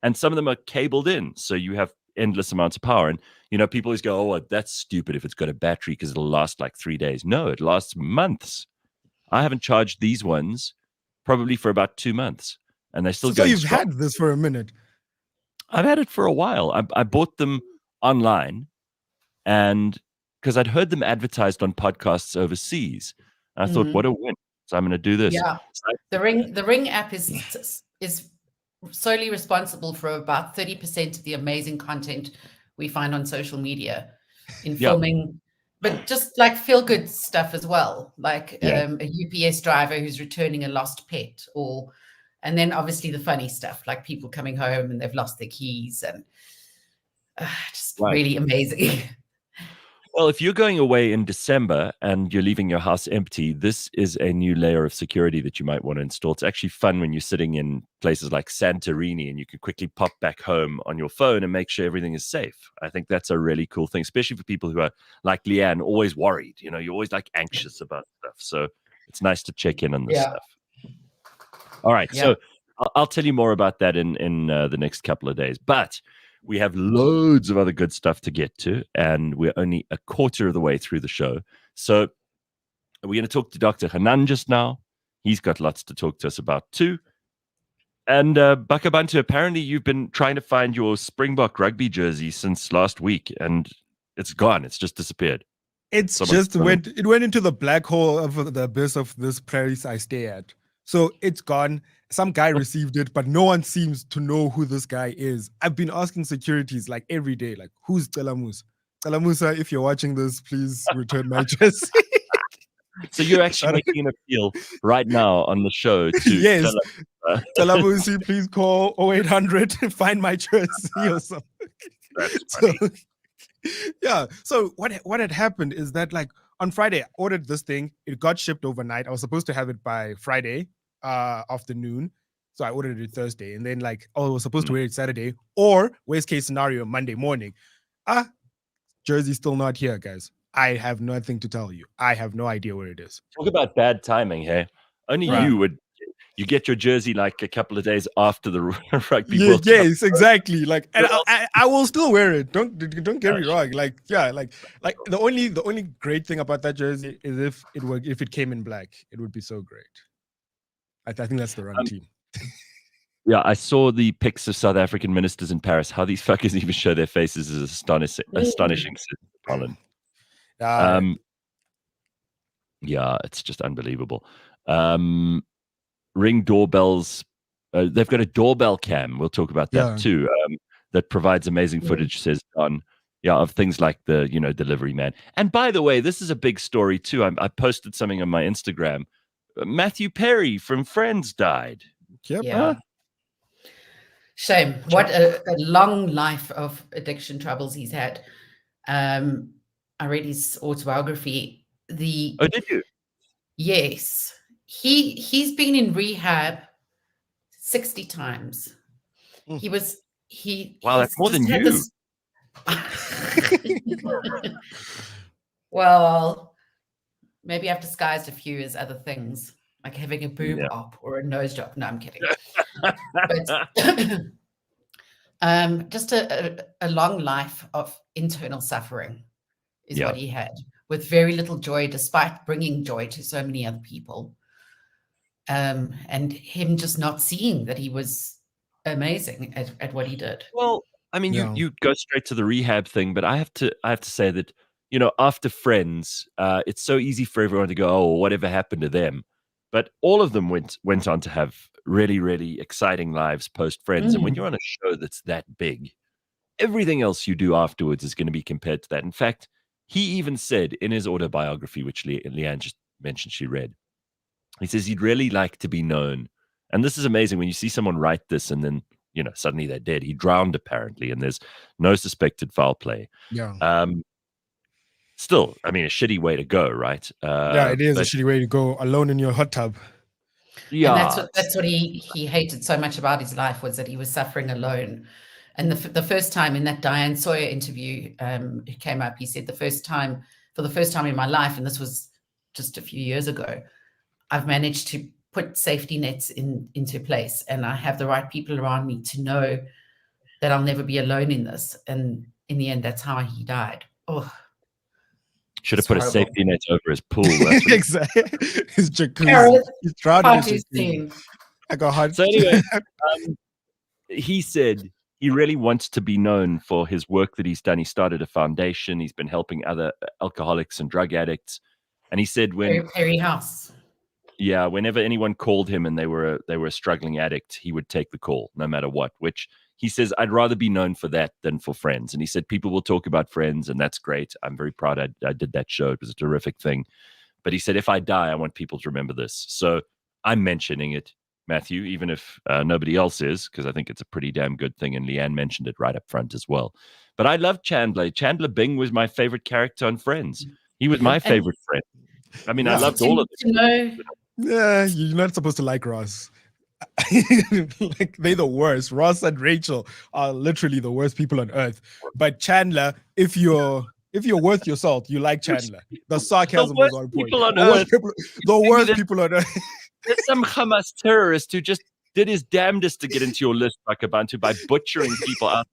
And some of them are cabled in, so you have endless amounts of power. And people always go, "Oh, that's stupid if it's got a battery because it'll last like 3 days." No, it lasts months. I haven't charged these ones probably for about 2 months, and they're still going. So you've had this for a minute? I've had it for a while. I bought them online, and because I'd heard them advertised on podcasts overseas, I thought, what a win! So I'm going to do this. Yeah, the Ring app is solely responsible for about 30% of the amazing content we find on social media in filming, but just like feel good stuff as well, like a UPS driver who's returning a lost pet, and then obviously the funny stuff like people coming home and they've lost their keys, and just really amazing. Well, if you're going away in December and you're leaving your house empty, this is a new layer of security that you might want to install. It's actually fun when you're sitting in places like Santorini and you can quickly pop back home on your phone and make sure everything is safe. I think that's a really cool thing, especially for people who are like Leigh-Ann, always worried. You're always like anxious about stuff. So it's nice to check in on this stuff. All right. So I'll tell you more about that in the next couple of days. But we have loads of other good stuff to get to, and we're only a quarter of the way through the show. So we're going to talk to Dr. Hanan just now. He's got lots to talk to us about too. And Bakh'abantu, apparently you've been trying to find your Springbok rugby jersey since last week, and it's gone. It's just disappeared. It went into the black hole of the abyss of this place I stay at. So it's gone. Some guy received it, but no one seems to know who this guy is. I've been asking securities like every day, like, who's Telamus? Telamusa, if you're watching this, please return my jersey. So you're actually making an appeal right now on the show to yes. Telamusi, please call 0800 to find my jersey or something. That's funny. So what had happened is that like on Friday, I ordered this thing. It got shipped overnight. I was supposed to have it by Friday afternoon. So I ordered it Thursday. And then I was supposed to wear it Saturday, or worst case scenario, Monday morning. Jersey's still not here, guys. I have nothing to tell you. I have no idea where it is. Talk about bad timing, hey? Only you get your jersey like a couple of days after the Rugby World Cup. Yes, exactly. And I will still wear it. Don't get me wrong. The only great thing about that jersey is if it came in black, it would be so great. I think that's the wrong team. Yeah, I saw the pics of South African ministers in Paris. How these fuckers even show their faces is astonishing, Colin. Yeah, it's just unbelievable. Ring doorbells. They've got a doorbell cam. We'll talk about that too. That provides amazing footage, says Don. Yeah, of things like the, delivery man. And by the way, this is a big story too. I posted something on my Instagram. Matthew Perry from Friends died. Yep. Yeah. Shame. What a long life of addiction troubles he's had. I read his autobiography. Oh, did you? Yes. He's been in rehab 60 times. Wow, that's more than you. Well, maybe I've disguised a few as other things, like having a boob op or a nose job. No, I'm kidding. But just a long life of internal suffering is what he had, with very little joy, despite bringing joy to so many other people. And him just not seeing that he was amazing at what he did. Well, I mean, you go straight to the rehab thing, but I have to say that, after Friends, it's so easy for everyone to go, oh, whatever happened to them? But all of them went on to have really, really exciting lives post Friends. And when you're on a show that's that big, everything else you do afterwards is going to be compared to that. In fact, he even said in his autobiography, which Leigh-Ann just mentioned she read, he says he'd really like to be known. And this is amazing when you see someone write this and then, suddenly they're dead. He drowned apparently, and there's no suspected foul play. Yeah. Still, I mean, a shitty way to go, right? Yeah, it is a shitty way to go, alone in your hot tub. Yeah, and that's what he hated so much about his life, was that he was suffering alone. And the first time in that Diane Sawyer interview, it came up, he said, for the first time in my life, and this was just a few years ago, I've managed to put safety nets into place, and I have the right people around me to know that I'll never be alone in this. And in the end, that's how he died. Oh, should have put a safety net over his pool. Exactly. His jacuzzi. He's drowning in his jacuzzi. I got hot. So anyway, he said he really wants to be known for his work that he's done. He started a foundation. He's been helping other alcoholics and drug addicts. And he said Perry House. Yeah, whenever anyone called him and they were a struggling addict, he would take the call no matter what, which he says, I'd rather be known for that than for Friends. And he said, people will talk about Friends, and that's great. I'm very proud I did that show. It was a terrific thing. But he said, if I die, I want people to remember this. So I'm mentioning it, Matthew, even if nobody else is, because I think it's a pretty damn good thing. And Leigh-Ann mentioned it right up front as well. But I love Chandler. Chandler Bing was my favorite character on Friends. He was my favorite friend. I mean, I loved all of them. Yeah, you're not supposed to like Ross. Like, they're the worst. Ross and Rachel are literally the worst people on earth. But Chandler, if you're worth your salt, you like Chandler. The sarcasm was on point. The worst people on earth. There's some Hamas terrorist who just did his damnedest to get into your list, Bakh'abantu, by butchering people out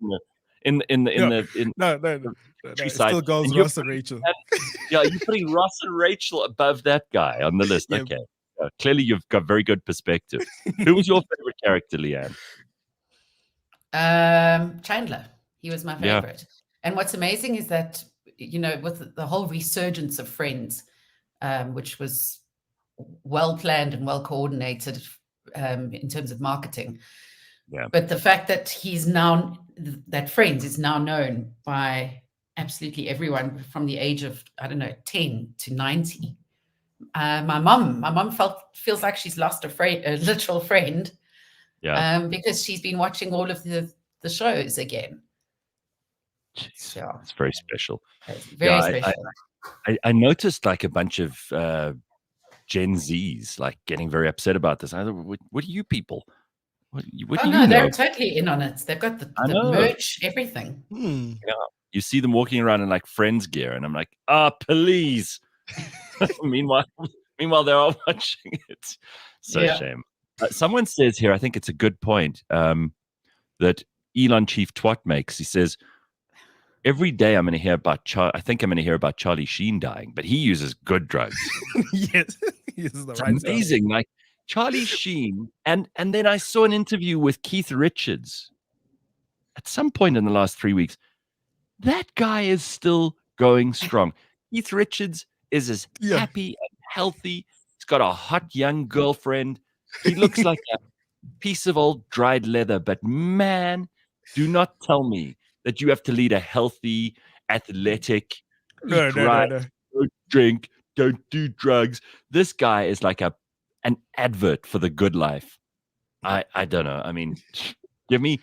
in the it still goes Ross and Rachel. You're putting Ross and Rachel above that guy on the list. Okay. Clearly, you've got very good perspective. Who was your favorite character, Leigh-Ann? Chandler. He was my favorite. Yeah. And what's amazing is that, with the whole resurgence of Friends, which was well planned and well coordinated in terms of marketing. Yeah. But the fact that Friends is now known by absolutely everyone from the age of, 10 to 90. My mom feels like she's lost a literal friend, because she's been watching all of the shows again. So it's very special. It's very special. I noticed like a bunch of Gen Zs like getting very upset about this. I thought, what are you people? What do you know? They're totally in on it. They've got the merch, everything. Yeah, you see them walking around in like Friends gear, and I'm like, please. Meanwhile, they're all watching it. Shame. Someone says here, I think it's a good point, that Elon Chief Twat makes. He says, every day I'm going to hear about Charlie Sheen dying, but he uses good drugs. Yes, it's amazing. Like Charlie Sheen, and then I saw an interview with Keith Richards at some point in the last 3 weeks. That guy is still going strong. Keith Richards is as happy and healthy. He's got a hot young girlfriend. He looks like a piece of old dried leather. But man, do not tell me that you have to lead a healthy, athletic, eat right, don't drink, don't do drugs. This guy is like an advert for the good life. I don't know. I mean, give me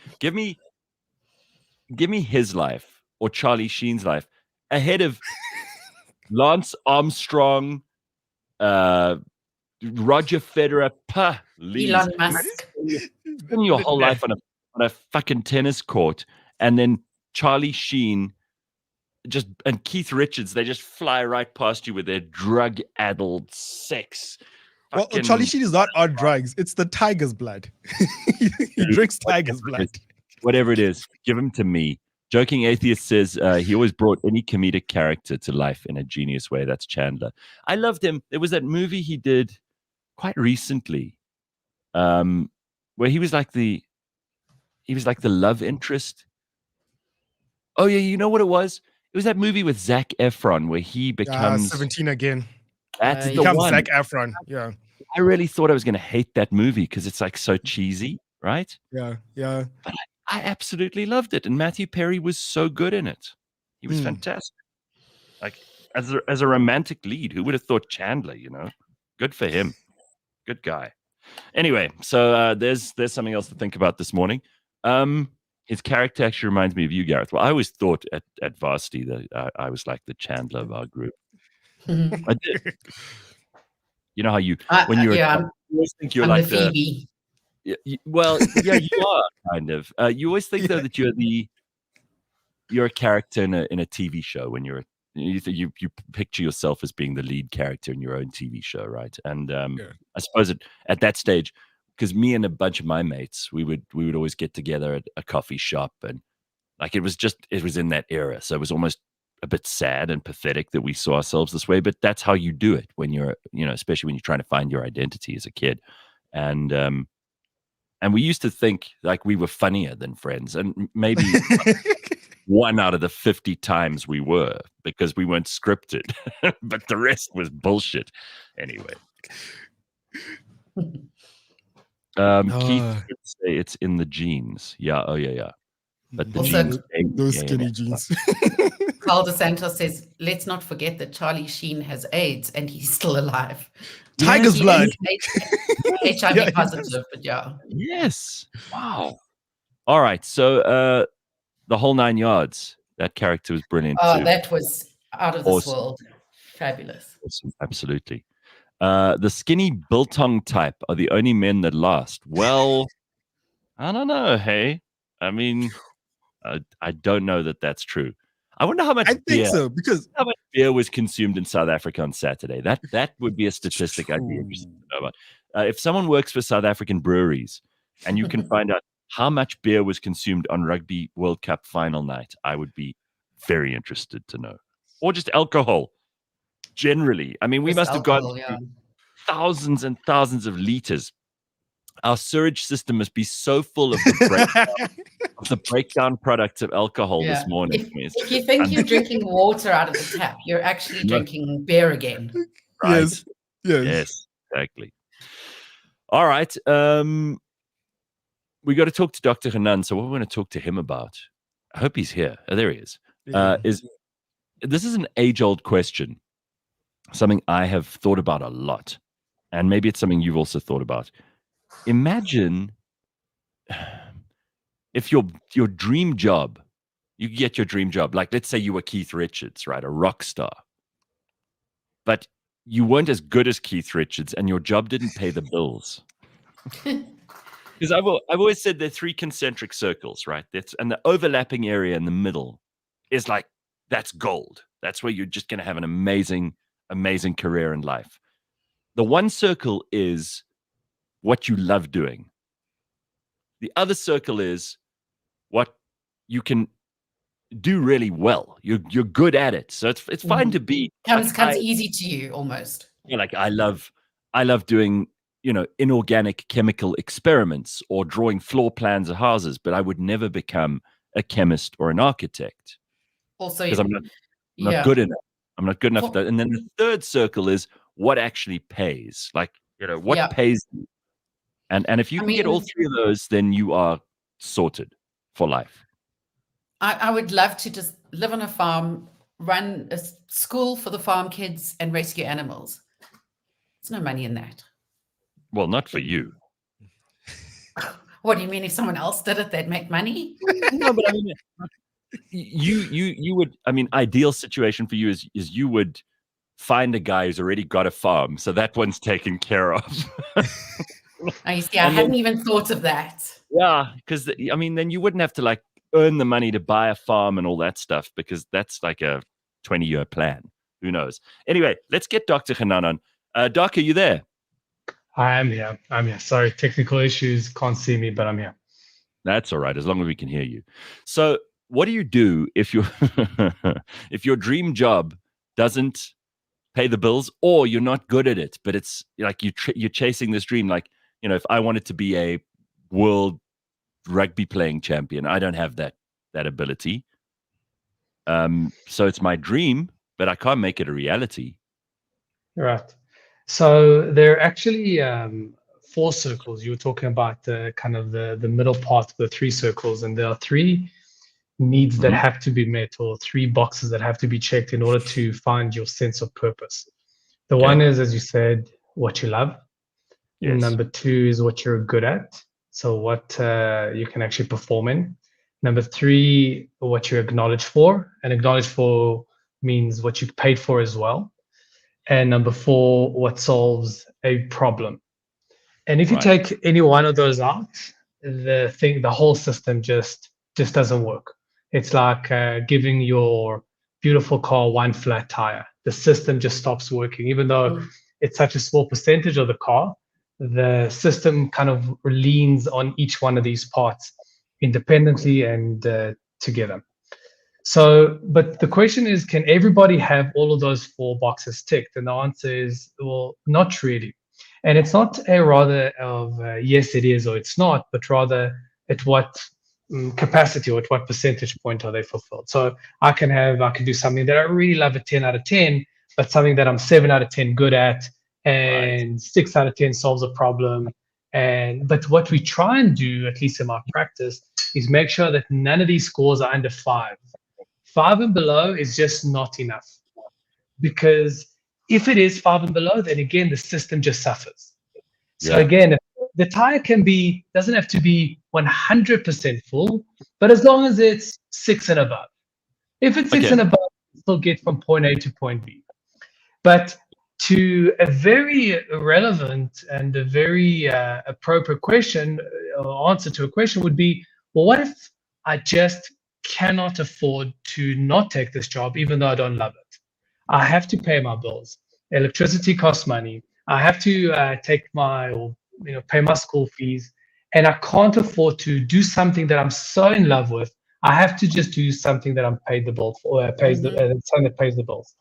his life or Charlie Sheen's life ahead of Lance Armstrong, Roger Federer, Elon Musk. Spend your whole life on a fucking tennis court, and then Charlie Sheen and Keith Richards, they just fly right past you with their drug-addled sex. Well, Charlie Sheen is not on drugs. It's the tiger's blood. He drinks tiger's blood. Whatever it is, give him to me. Joking Atheist says he always brought any comedic character to life in a genius way. That's Chandler. I loved him. There was that movie he did quite recently, where he was like the love interest. Oh yeah, you know what it was? It was that movie with Zac Efron where he becomes 17 again. That's the becomes one. Zac Efron. Yeah. I really thought I was going to hate that movie because it's like so cheesy, right? Yeah. But I absolutely loved it, and Matthew Perry was so good in it. He was fantastic. Like as a romantic lead, who would have thought Chandler? You know, good for him. Good guy. Anyway, so there's something else to think about this morning. His character actually reminds me of you, Gareth. Well, I always thought at varsity that I was like the Chandler of our group. I did. You know how you when you're you always think you're like the Phoebe. Well, yeah, you are kind of. You always think though that you're a character in a TV show when you picture yourself as being the lead character in your own TV show, right? And I suppose at that stage, because me and a bunch of my mates, we would always get together at a coffee shop, and like it was in that era, so it was almost a bit sad and pathetic that we saw ourselves this way. But that's how you do it when you're, especially when you're trying to find your identity as a kid, and we used to think like we were funnier than Friends, and maybe one out of the 50 times we were, because we weren't scripted, but the rest was bullshit. Anyway, Keith would say it's in the genes. Yeah. Oh yeah. But the also, genes, those skinny jeans. Carl DeSantos says, let's not forget that Charlie Sheen has AIDS and he's still alive. Tiger's blood. HIV positive, but yeah. Yes. Wow. All right. So the whole 9 yards. That character was brilliant. Oh, too. that was out of this world. Fabulous. Awesome. Absolutely. The skinny biltong type are the only men that last. Well, I don't know. Hey, I mean, I don't know that that's true. I wonder how much how much beer was consumed in South Africa on Saturday. That would be a statistic I'd be interested to know about. If someone works for South African breweries and you can find out how much beer was consumed on Rugby World Cup final night, I would be very interested to know. Or just alcohol, generally. I mean, we must have gone thousands and thousands of liters. Our sewage system must be so full of the breakdown products of alcohol this morning. If you think you're drinking water out of the tap, you're actually drinking beer again. Right? Yes, exactly. All right. We got to talk to Dr. Hanan. So what we're going to talk to him about, I hope he's here. Oh, there he is. This is an age-old question, something I have thought about a lot. And maybe it's something you've also thought about. Imagine if your dream job, you get your dream job, like let's say you were Keith Richards, right? A rock star. But you weren't as good as Keith Richards and your job didn't pay the bills. Because I've always said there are 3 concentric circles, right? And the overlapping area in the middle is like, that's gold. That's where you're just going to have an amazing, amazing career in life. The one circle is what you love doing. The other circle is what you can do really well. You're good at it. So it's fine to be comes easy to you almost. Like I love doing, inorganic chemical experiments or drawing floor plans of houses, but I would never become a chemist or an architect. Also, because I'm not good enough. I'm not good enough. And then the third circle is what actually pays. Like, what pays you. And if you can get all three of those, then you are sorted for life. I would love to just live on a farm, run a school for the farm kids, and rescue animals. There's no money in that. Well, not for you. What do you mean? If someone else did it, they'd make money? No, but I mean, you would. I mean, ideal situation for you is you would find a guy who's already got a farm, so that one's taken care of. I see. I hadn't even thought of that. Yeah, because I mean, then you wouldn't have to like earn the money to buy a farm and all that stuff, because that's like a 20-year plan. Who knows? Anyway, let's get Dr. Hanan on. Doc, are you there? I am here. I'm here. Sorry, technical issues. Can't see me, but I'm here. That's all right, as long as we can hear you. So, what do you do if you if your dream job doesn't pay the bills, or you're not good at it, but it's like you're chasing this dream? Like, if I wanted to be a world rugby playing champion, I don't have that ability. So it's my dream, but I can't make it a reality. Right. So there are actually 4 circles. You were talking about the kind of the middle part of the 3 circles, and there are 3 needs that have to be met, or 3 boxes that have to be checked in order to find your sense of purpose. The one is, as you said, what you love. Yes. Number 2 is what you're good at, so what you can actually perform in. Number 3, what you're acknowledged for, and acknowledged for means what you paid for as well. And number 4, what solves a problem. And if you take any one of those out, the whole system just doesn't work. It's like giving your beautiful car one flat tire. The system just stops working, even though it's such a small percentage of the car. The system kind of leans on each one of these parts independently and together. So, but the question is, can everybody have all of those 4 boxes ticked? And the answer is, well, not really. And it's not a rather of yes, it is, or it's not, but rather at what capacity or at what percentage point are they fulfilled. So I can do something that I really love at 10 out of 10, but something that I'm 7 out of 10 good at, and 6 out of 10 solves a problem. But what we try and do, at least in my practice, is make sure that none of these scores are under 5. 5 and below is just not enough, because if it is 5 and below, then again the system just suffers. So again, the tire doesn't have to be 100% full, but as long as it's 6 and above. If it's 6 and above, you still get from point A to point B. But to a very relevant and a very appropriate question, or answer to a question would be, well, what if I just cannot afford to not take this job, even though I don't love it? I have to pay my bills. Electricity costs money. I have to pay my school fees, and I can't afford to do something that I'm so in love with. I have to just do something that I'm paid the bill for, something that pays the bills.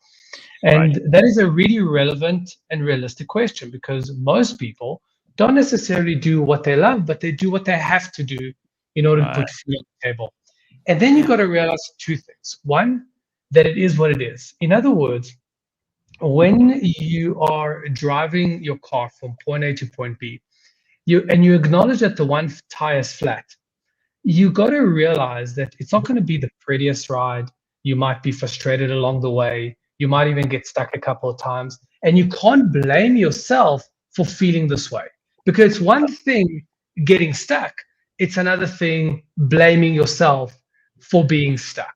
And that is a really relevant and realistic question, because most people don't necessarily do what they love, but they do what they have to do in order to put food on the table. And then you've got to realize 2 things. One, that it is what it is. In other words, when you are driving your car from point A to point B, you acknowledge that the one tire is flat, you got to realize that it's not going to be the prettiest ride. You might be frustrated along the way. You might even get stuck a couple of times. And you can't blame yourself for feeling this way, because it's one thing getting stuck. It's another thing blaming yourself for being stuck.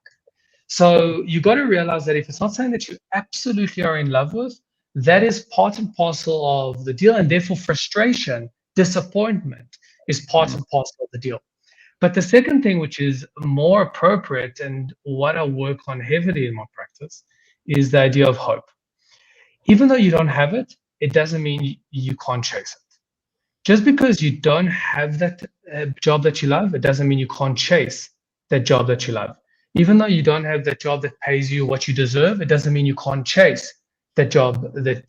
So you got to realize that if it's not something that you absolutely are in love with, that is part and parcel of the deal, and therefore frustration, disappointment is part and parcel of the deal. But the second thing, which is more appropriate and what I work on heavily in my practice, is the idea of hope. Even though you don't have it, it doesn't mean you can't chase it. Just because you don't have that job that you love, it doesn't mean you can't chase that job that you love. Even though you don't have that job that pays you what you deserve, it doesn't mean you can't chase that job that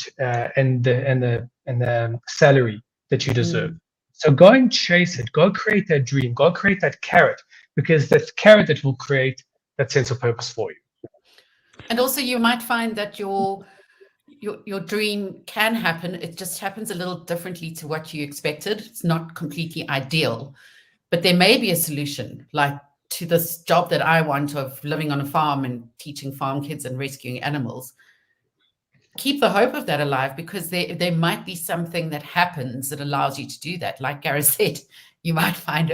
and the salary that you deserve. So go and chase it. Go create that dream. Go create that carrot, because that's carrot that will create that sense of purpose for you. And also, you might find that your your dream can happen. It just happens a little differently to what you expected. It's not completely ideal, but there may be a solution, like to this job that I want of living on a farm and teaching farm kids and rescuing animals. Keep the hope of that alive, because there might be something that happens that allows you to do that. Like Gareth said, you might find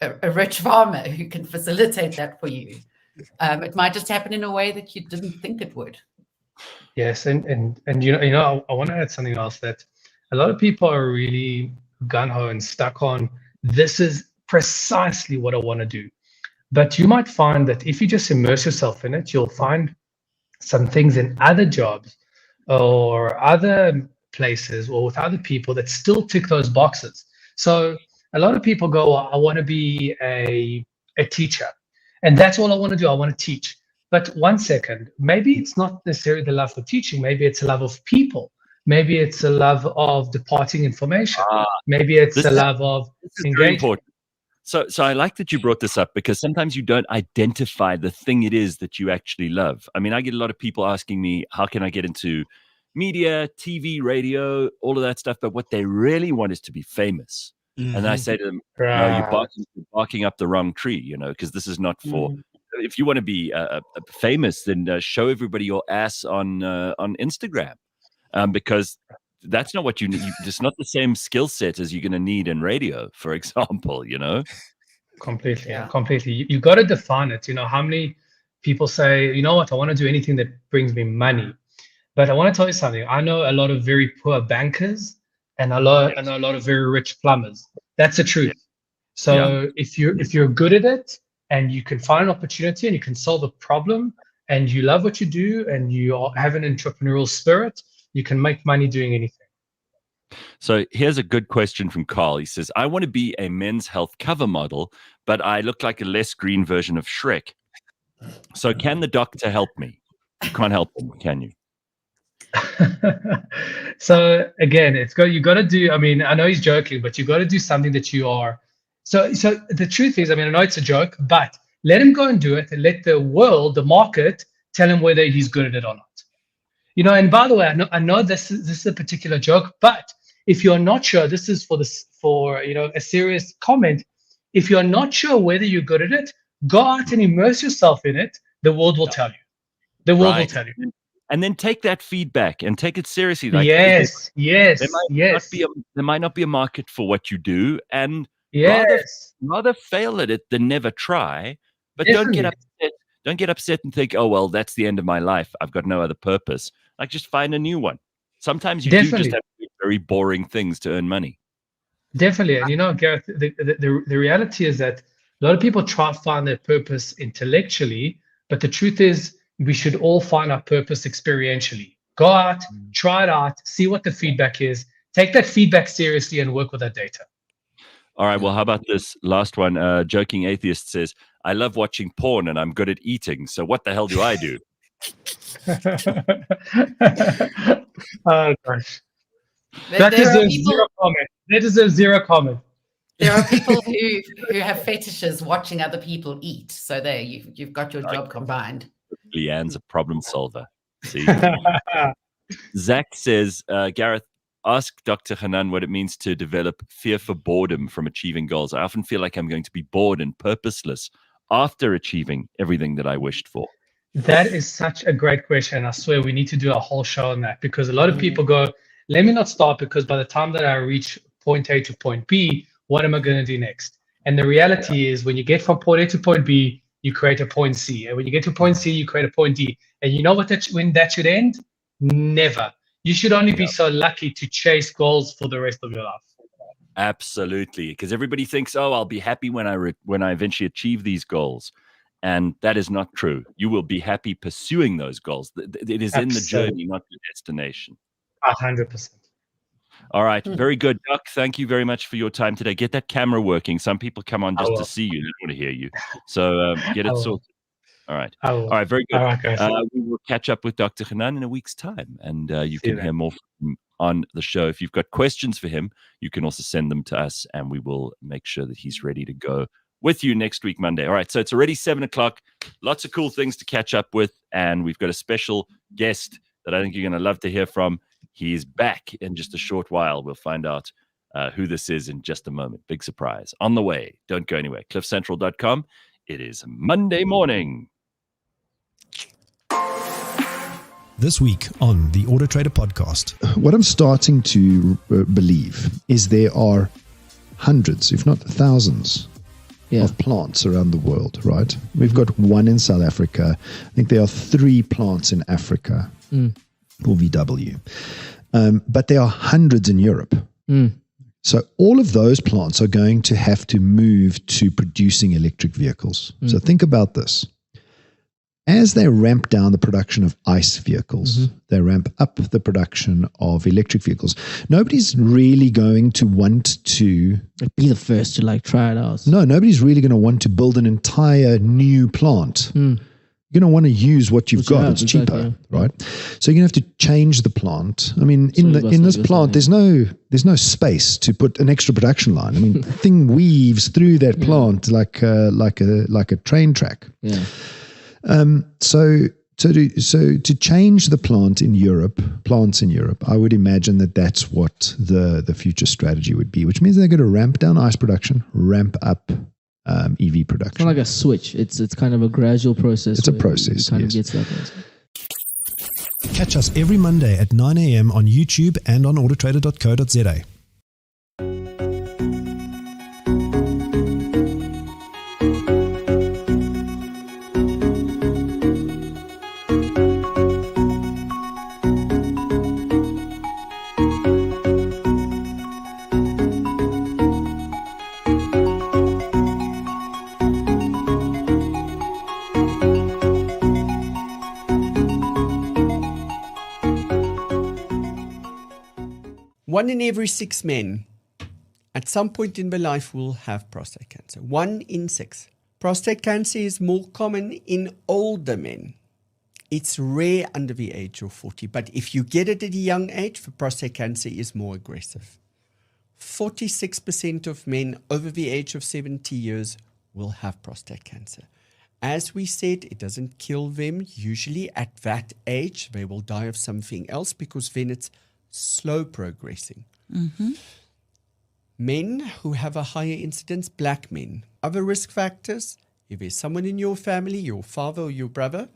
a rich farmer who can facilitate that for you. It might just happen in a way that you didn't think it would. Yes, and I want to add something else, that a lot of people are really gung-ho and stuck on, this is precisely what I want to do. But you might find that if you just immerse yourself in it, you'll find some things in other jobs or other places or with other people that still tick those boxes. So a lot of people go, I want to be a teacher, and that's all I want to do. I want to teach. But one second, maybe it's not necessarily the love for teaching. Maybe it's a love of people. Maybe it's a love of departing information. Maybe it's a love of engagement. So I like that you brought this up, because sometimes you don't identify the thing it is that you actually love. I mean, I get a lot of people asking me, how can I get into media, TV, radio, all of that stuff? But what they really want is to be famous. And I say to them, no, you're barking up the wrong tree, because this is not for... If you want to be famous, then show everybody your ass on Instagram, because that's not what you need. It's not the same skill set as you're going to need in radio, for example. Completely. You got to define it. How many people say, you know what, I want to do anything that brings me money. But I want to tell you something. I know a lot of very poor bankers, and I know a lot of very rich plumbers. That's the truth. So if you're good at it, and you can find an opportunity and you can solve a problem, and you love what you do, and you have an entrepreneurial spirit, you can make money doing anything. So here's a good question from Carl. He says, I want to be a men's health cover model, but I look like a less green version of Shrek. So can the doctor help me? You can't help him, can you? So again, you got to do, I mean, I know he's joking, but you got to do something that you are. So the truth is, I mean, I know it's a joke, but let him go and do it, and let the world, the market, tell him whether he's good at it or not. And by the way, I know this is a particular joke, but if you're not sure, this is for a serious comment. If you're not sure whether you're good at it, go out and immerse yourself in it. The world will tell you. The world will tell you. And then take that feedback and take it seriously. Like, yes. There might not be a market for what you do, and rather fail at it than never try. But don't get upset. Don't get upset and think, oh, well, that's the end of my life. I've got no other purpose. Like, just find a new one. Sometimes you do just have to do very boring things to earn money. Definitely. And Gareth, the reality is that a lot of people try to find their purpose intellectually, but the truth is we should all find our purpose experientially. Go out, try it out, see what the feedback is, take that feedback seriously, and work with that data. All right, well, how about this last one? Joking Atheist says, I love watching porn and I'm good at eating, so what the hell do I do? Oh, gosh. That deserves zero comment. That deserves zero comment. There are people who have fetishes watching other people eat. So there, you've got your job combined. Leigh-Ann's a problem solver. See? Zach says, Gareth, ask Dr. Hanan what it means to develop fear for boredom from achieving goals. I often feel like I'm going to be bored and purposeless after achieving everything that I wished for. That is such a great question. I swear we need to do a whole show on that, because a lot of people go, let me not start, because by the time that I reach point A to point B, what am I going to do next? And the reality is, when you get from point A to point B, you create a point C. And when you get to point C, you create a point D. And you know when that should end? Never. You should only be so lucky to chase goals for the rest of your life. Absolutely. Because everybody thinks, oh, I'll be happy when I eventually achieve these goals. And that is not true. You will be happy pursuing those goals. It is in the journey, not the destination. 100%. All right. Very good, Doc. Thank you very much for your time today. Get that camera working. Some people come on just to see you. They don't want to hear you. So get it sorted. All right. All right. Very good. All right, guys. We will catch up with Dr. Hanan in a week's time, and you can hear more from him on the show. If you've got questions for him, you can also send them to us, and we will make sure that he's ready to go with you next week, Monday. All right. So it's already 7:00. Lots of cool things to catch up with, and we've got a special guest that I think you're going to love to hear from. He's back in just a short while. We'll find out who this is in just a moment. Big surprise. On the way. Don't go anywhere. CliffCentral.com. It is Monday morning. This week on the AutoTrader podcast. What I'm starting to believe is there are hundreds, if not thousands, of plants around the world, right? We've got one in South Africa. I think there are 3 plants in Africa, or VW. But there are hundreds in Europe. So all of those plants are going to have to move to producing electric vehicles. So think about this. As they ramp down the production of ICE vehicles, they ramp up the production of electric vehicles. Nobody's really going to want to be the first to try it out. No, nobody's really going to want to build an entire new plant. You're going to want to use what you've got. It's cheaper, right? So you're going to have to change the plant. I mean, in this plant, there's no space to put an extra production line. I mean, the thing weaves through that plant like a train track. Yeah. So to change the plants in Europe, I would imagine that's what the future strategy would be, which means they're going to ramp down ICE production, ramp up EV production. It's not like a switch. It's kind of a gradual process. It's a process. Kind of gets that. Catch us every Monday at 9 a.m. on YouTube and on autotrader.co.za. One in every 6 men at some point in their life will have prostate cancer. 1 in 6. Prostate cancer is more common in older men. It's rare under the age of 40, but if you get it at a young age, the prostate cancer is more aggressive. 46% of men over the age of 70 years will have prostate cancer. As we said, it doesn't kill them. Usually at that age, they will die of something else because then it's slow progressing. Men who have a higher incidence, black men. Other risk factors, if there's someone in your family, your father or your brother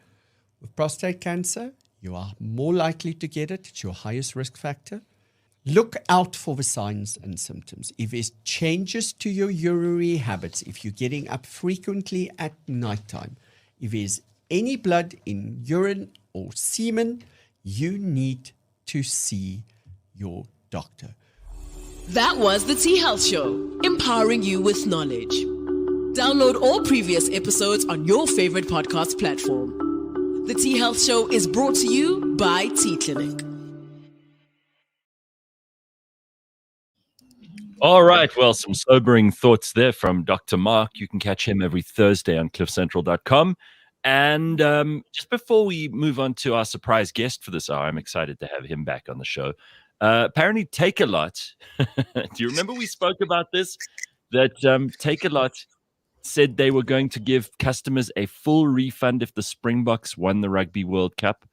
with prostate cancer, you are more likely to get it. It's your highest risk factor. Look out for the signs and symptoms. If there's changes to your urinary habits, if you're getting up frequently at nighttime, if there's any blood in urine or semen, you need to see your doctor. That was the Tea Health Show, empowering you with knowledge. Download all previous episodes on your favorite podcast platform. The Tea Health Show is brought to you by Tea Clinic. All right. Well, some sobering thoughts there from Dr. Mark. You can catch him every Thursday on cliffcentral.com. And just before we move on to our surprise guest for this hour, I'm excited to have him back on the show. Apparently, Take-A-Lot. Do you remember we spoke about this? That Take-A-Lot said they were going to give customers a full refund if the Springboks won the Rugby World Cup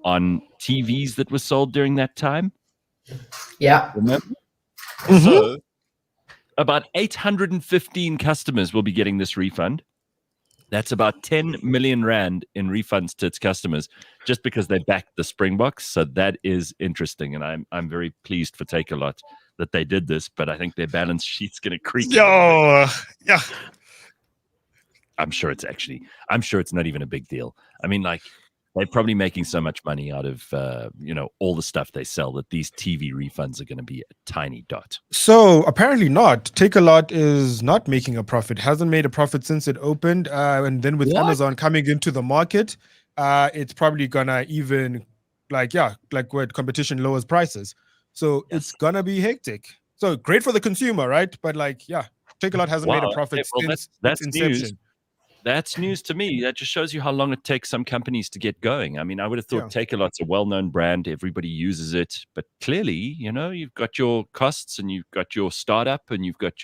on TVs that were sold during that time. Yeah. Remember? So, about 815 customers will be getting this refund. That's about 10 million rand in refunds to its customers just because they backed the Springboks. So that is interesting. And I'm very pleased for Take-A-Lot that they did this, but I think their balance sheet's going to creak. Yeah. I'm sure it's not even a big deal. I mean, they're probably making so much money out of, all the stuff they sell that these TV refunds are going to be a tiny dot. So apparently not. Take-A-Lot is not making a profit. Hasn't made a profit since it opened. And then with Amazon coming into the market, it's probably gonna even when competition lowers prices. So it's gonna be hectic. So great for the consumer, right? But Take-A-Lot hasn't made a profit since its inception. News. That's news to me. That just shows you how long it takes some companies to get going. I mean, I would have thought Take-A-Lot's a well-known brand. Everybody uses it. But clearly, you've got your costs and you've got your startup and you've got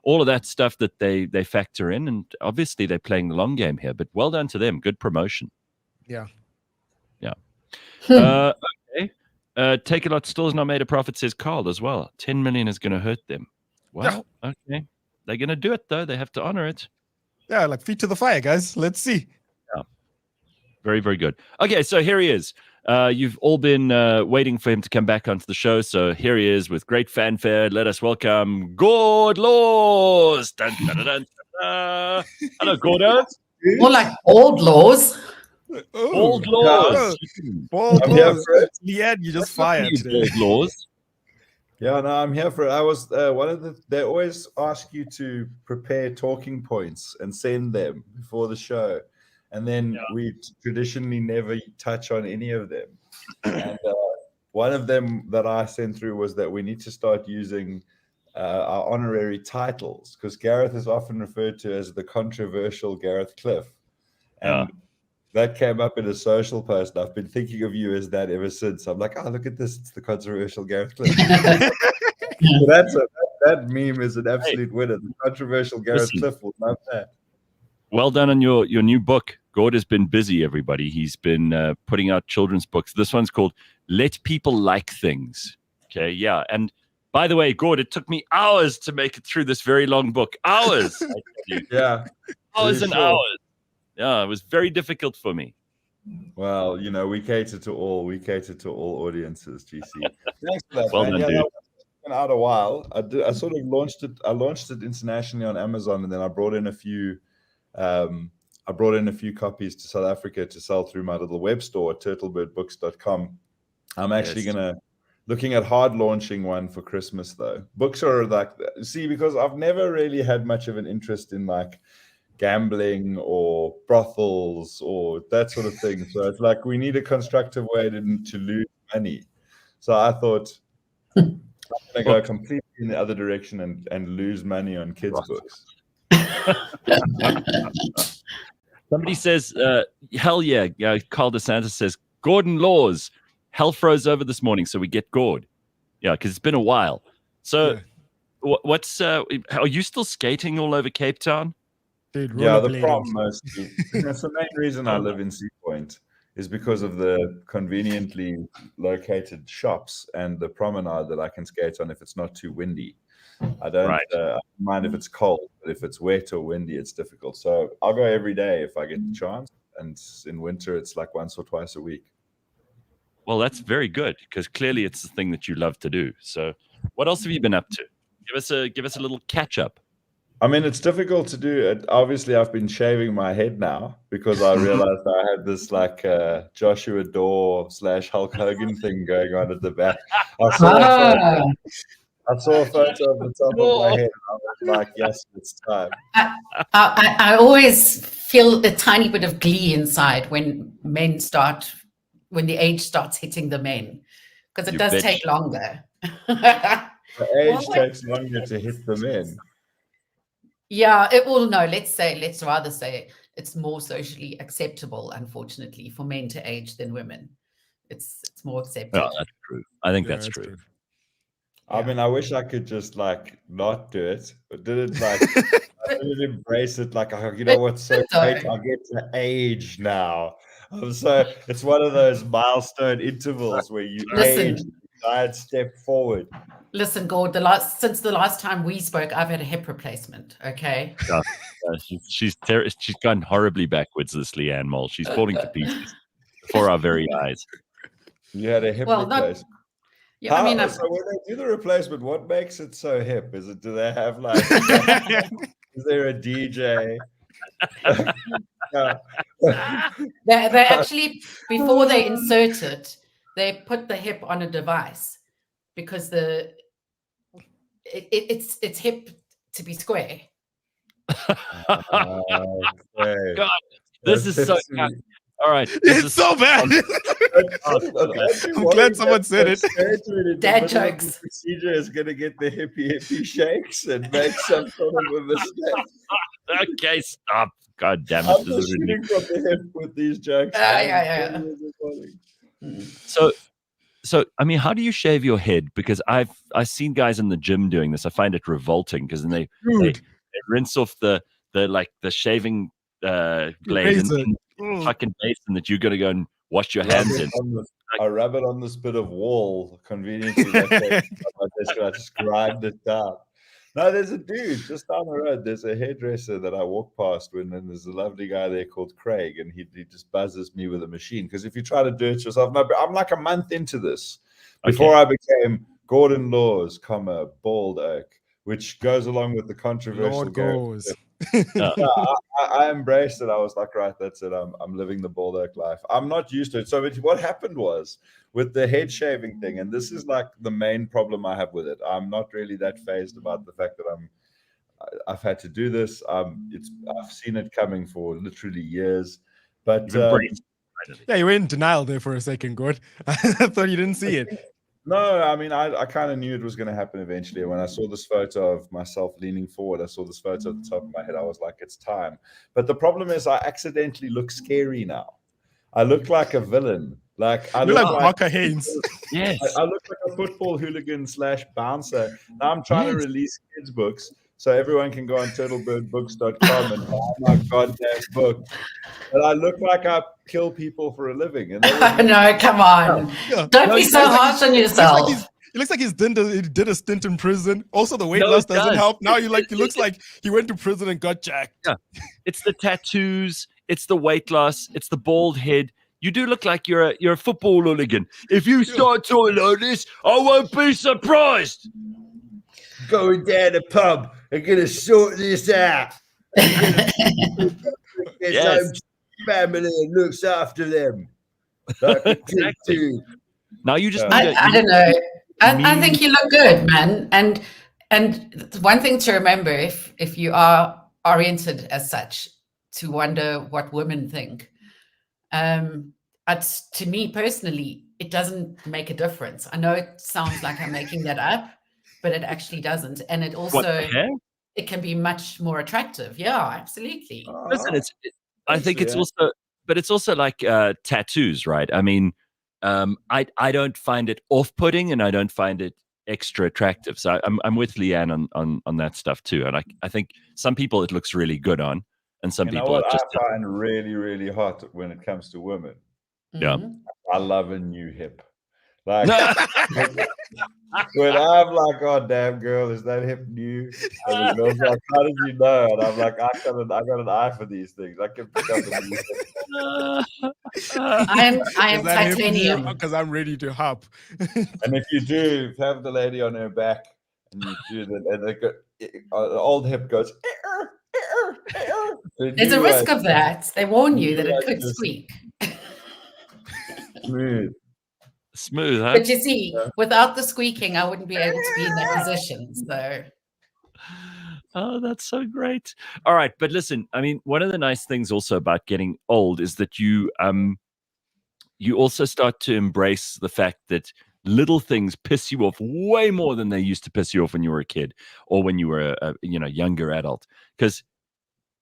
all of that stuff that they factor in. And obviously, they're playing the long game here. But well done to them. Good promotion. Yeah. Yeah. Okay. Take a lot still has not made a profit, says Carl as well. 10 million is going to hurt them. Well, okay. They're going to do it, though. They have to honor it. Yeah, like feet to the fire, guys. Let's see. Yeah. Very, very good. Okay, so here he is. You've all been waiting for him to come back onto the show, so here he is with great fanfare. Let us welcome Gord Laws. Dun, dun, dun, dun, dun. Hello, Gordon. More like old laws. Old Laws. Old Laws. Leigh-Ann, you just fired. Old Laws. Yeah, no, I'm here for it. I was they always ask you to prepare talking points and send them before the show. And then we traditionally never touch on any of them. And one of them that I sent through was that we need to start using our honorary titles, because Gareth is often referred to as the controversial Gareth Cliff. And that came up in a social post. I've been thinking of you as that ever since. I'm like, oh, look at this. It's the controversial Gareth Cliff. So that meme is an absolute winner. The controversial Gareth Cliff will love that. Well done on your new book. Gord has been busy, everybody. He's been putting out children's books. This one's called Let People Like Things. Okay, yeah. And by the way, Gord, it took me hours to make it through this very long book. Hours. I tell you. Yeah. Hours and hours. Yeah, it was very difficult for me. Well, you know, we cater to all audiences, GC. Thanks for that, well man. done, yeah, dude. It's been out a while. I sort of launched it internationally on Amazon, and then I brought in a few copies to South Africa to sell through my little web store, turtlebirdbooks.com. I'm actually looking at hard launching one for Christmas, though. Books are like, see, because I've never really had much of an interest in like gambling or brothels or that sort of thing. So it's like we need a constructive way to lose money. So I thought I'm going to go completely in the other direction and lose money on kids' books. Somebody says, hell yeah. Carl DeSantis says, Gordon Laws, hell froze over this morning, so we get Gord. Yeah, because it's been a while. So what's are you still skating all over Cape Town? Dude, yeah, the problem mostly. That's the main reason I live in Sea Point, is because of the conveniently located shops and the promenade that I can skate on if it's not too windy. I don't mind if it's cold, but if it's wet or windy, it's difficult. So I'll go every day if I get the chance. And in winter, it's like once or twice a week. Well, that's very good, because clearly it's the thing that you love to do. So what else have you been up to? Give us a little catch up. I mean, it's difficult to do. Obviously, I've been shaving my head now because I realized I had this like Joshua Doore / Hulk Hogan thing going on at the back. I saw a photo of the top of my head, and I was like, yes, it's time. I always feel a tiny bit of glee inside when the age starts hitting the men, because it does take longer. The age takes longer to hit the men. Yeah, it will. No, let's rather say it's more socially acceptable, unfortunately, for men to age than women. It's more accepted. Oh, that's true. I think that's true. I mean, I wish I could just like not do it, but did it like I didn't embrace it like, you know what's so great? I get to age now. So it's one of those milestone intervals where you age, giant step forward. Listen, Gord, since the last time we spoke, I've had a hip replacement. Okay. She's gone horribly backwards, this Leigh-Ann Mole. She's falling to pieces before our very eyes. You had a hip replacement. Yeah, I mean, so when they do the replacement, what makes it so hip? Do they have like? Is there a DJ? They actually, before they insert it, they put the hip on a device, because it's hip to be square. God, this is so bad. All right, it's so bad. I'm glad someone said it. Dad jokes. The procedure is going to get the hippie shakes and make some sort of a mistake. Okay, stop. God damn it. I'm just shooting from the hip with these jokes. Yeah. So, I mean, how do you shave your head? Because I've seen guys in the gym doing this. I find it revolting, because then they rinse off the shaving blade and fucking basin that you're going to go and wash your hands in. I rub it on this bit of wall conveniently. I just grind it down. No, there's a dude just down the road. There's a hairdresser that I walk past and there's a lovely guy there called Craig, and he just buzzes me with a machine. Because if you try to do it yourself, no, but I'm like a month into this. Before I became Gord Laws, bald oak, which goes along with the controversial. I embraced it. I was like, right, that's it. I'm living the bald oak life. I'm not used to it. So what happened was with the head shaving thing, and this is like the main problem I have with it. I'm not really that fazed about the fact that I've had to do this. I've seen it coming for literally years, but yeah, you were in denial there for a second, Gord. I thought you didn't see it. No, I mean, I kind of knew it was going to happen eventually. And when I saw this photo of myself leaning forward, I saw this photo at the top of my head. I was like, it's time. But the problem is I accidentally look scary now. I look like a villain. Like I look like Haynes. Yes. I look like a football hooligan / bouncer. Now I'm trying to release kids' books so everyone can go on turtlebirdbooks.com and buy my goddamn book. But I look like I kill people for a living. And no, come on. Don't be so harsh on yourself. It looks like he did a stint in prison. Also, the weight loss doesn't help. Now he looks like he went to prison and got jacked. Yeah. It's the tattoos. It's the weight loss. It's the bald head. You do look like you're a football hooligan. If you start talking like this, I won't be surprised. Going down the pub and gonna sort this out. Yes. Family and looks after them. Exactly. Now you just I don't know. I think you look good, man. And one thing to remember, if you are oriented as such, to wonder what women think. To me personally, it doesn't make a difference. I know it sounds like I'm making that up, but it actually doesn't. And it also it can be much more attractive. Yeah, absolutely. Listen, I think it's also, but it's also like tattoos, right? I mean, I don't find it off-putting, and I don't find it extra attractive. So I'm with Leigh-Ann on that stuff too. And I think some people it looks really good on, and some people it just I find really, really hot when it comes to women. Yeah, I love a new hip. Like when I'm like, "Oh, damn girl, is that hip new?" And the girl's like, "How did you know?" And I'm like, "I got an eye for these things. I can pick up a new hip." I am titanium because I'm ready to hop. And if you do have the lady on her back, and you do that, and the old hip goes. There's a risk of that. They warn you that it could squeak. Smooth, huh? But you see, without the squeaking, I wouldn't be able to be in that position. So, oh, that's so great. All right, but listen, I mean, one of the nice things also about getting old is that you also start to embrace the fact that little things piss you off way more than they used to piss you off when you were a kid or when you were a younger adult. Because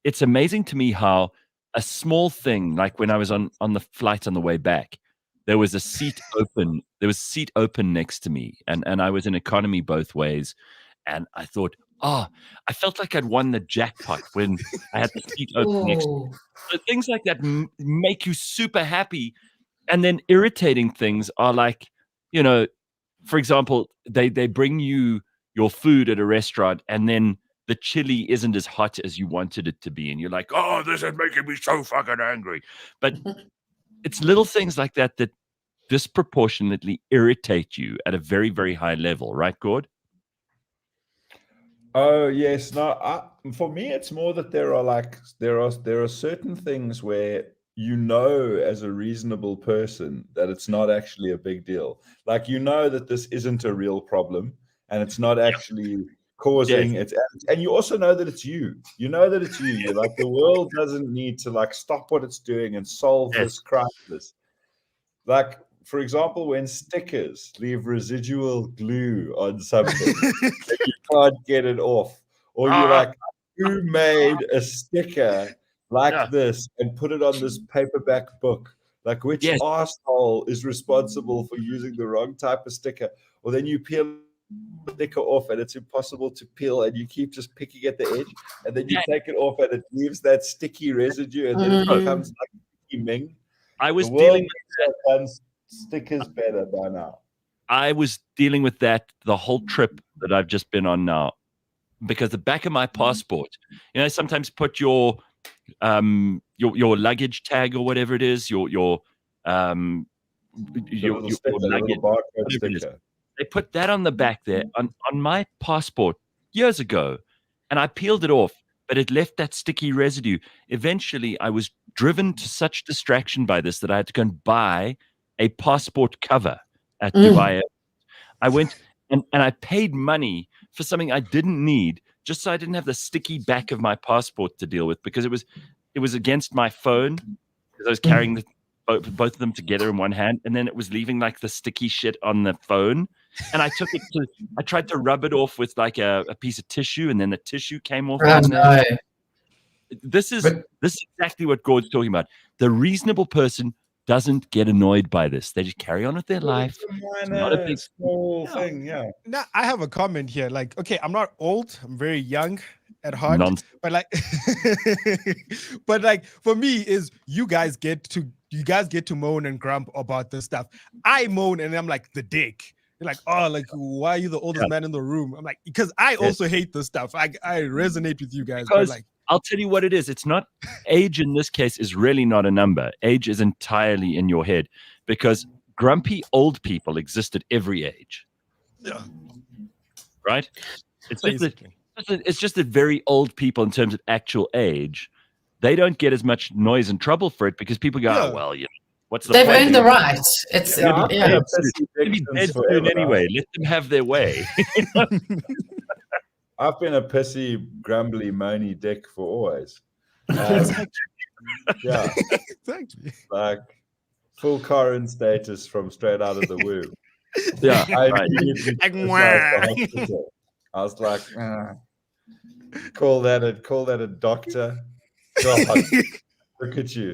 it's amazing to me how a small thing, like when I was on the flight on the way back, there was a seat open. There was a seat open next to me, and I was in economy both ways. And I thought, I felt like I'd won the jackpot when I had the seat open next to me. So things like that make you super happy. And then irritating things are like, for example, they bring you your food at a restaurant, and then the chili isn't as hot as you wanted it to be. And you're like, oh, this is making me so fucking angry. But it's little things like that that disproportionately irritate you at a very, very high level. Right, Gord? Oh, yes. No, for me, it's more that there are certain things where as a reasonable person that it's not actually a big deal. Like, that this isn't a real problem and it's not actually causing it. And you also know that it's you. You know that it's you. You're like, the world doesn't need to stop what it's doing and solve this crisis. Like, for example, when stickers leave residual glue on something and you can't get it off, or you're like, who made a sticker like this and put it on this paperback book? Like, which arsehole is responsible for using the wrong type of sticker? Or then you peel the sticker off and it's impossible to peel, and you keep just picking at the edge, and then you take it off and it leaves that sticky residue, and then it becomes like sticky ming. I was The world dealing with has done stickers better by now. I was dealing with that the whole trip that I've just been on now, because the back of my passport, sometimes put your luggage tag or whatever it is, your luggage, sticker. They put that on the back there on my passport years ago, and I peeled it off, but it left that sticky residue. Eventually, I was driven to such distraction by this that I had to go and buy a passport cover at Dubai. I went and I paid money for something I didn't need, just so I didn't have the sticky back of my passport to deal with, because it was against my phone, because I was carrying both of them together in one hand, and then it was leaving like the sticky shit on the phone. And I tried to rub it off with like a piece of tissue, and then the tissue came off. This is exactly what Gord's talking about. The reasonable person doesn't get annoyed by this. They just carry on with their life. It's not a big small thing. Yeah. Now I have a comment here. Like, okay, I'm not old. I'm very young at heart. But like, for me, is you guys get to moan and grump about this stuff. I moan and I'm like the dick. You're like, oh, like, why are you the oldest man in the room? I'm like, because I also hate this stuff. I resonate with you guys. Because but like, I'll tell you what it is. It's not age in this case is really not a number. Age is entirely in your head, because grumpy old people exist at every age. Yeah. Right? It's just that very old people, in terms of actual age, they don't get as much noise and trouble for it, because people go, oh, well, what's the They've point? earned the right. It's anyway. Let them have their way. I've been a pissy, grumbly, moany dick for always. Yeah, exactly. Like full Corin status from straight out of the womb. Yeah, I was like, call that a doctor. God, look at you.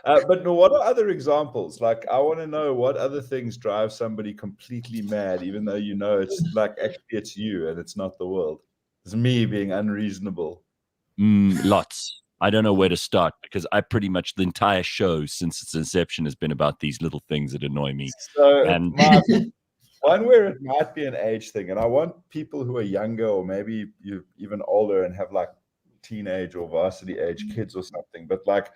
But what are other examples? Like, I want to know what other things drive somebody completely mad, even though it's like actually it's you and it's not the world. It's me being unreasonable. Lots. I don't know where to start, because I pretty much, the entire show since its inception has been about these little things that annoy me. So and one where it might be an age thing, and I want people who are younger, or maybe you're even older and have like teenage or varsity age kids or something, but like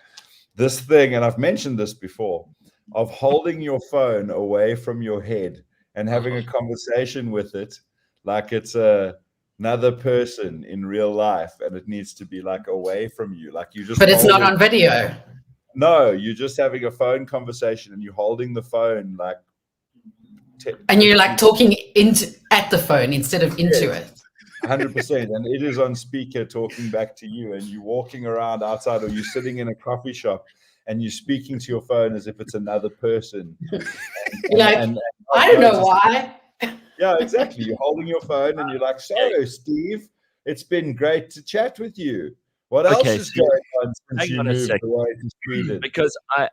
this thing, and I've mentioned this before, of holding your phone away from your head and having a conversation with it like it's another person in real life, and it needs to be like away from you, like you just. But it's not on video. No, you're just having a phone conversation, and you're holding the phone like. And you're like talking at the phone instead of into it. 100%, and it is on speaker talking back to you, and you're walking around outside, or you're sitting in a coffee shop and you're speaking to your phone as if it's another person. And I don't know why. Yeah, exactly. You're holding your phone and you're like, so Steve, it's been great to chat with you. What else is going on since you moved away to Sweden? Because I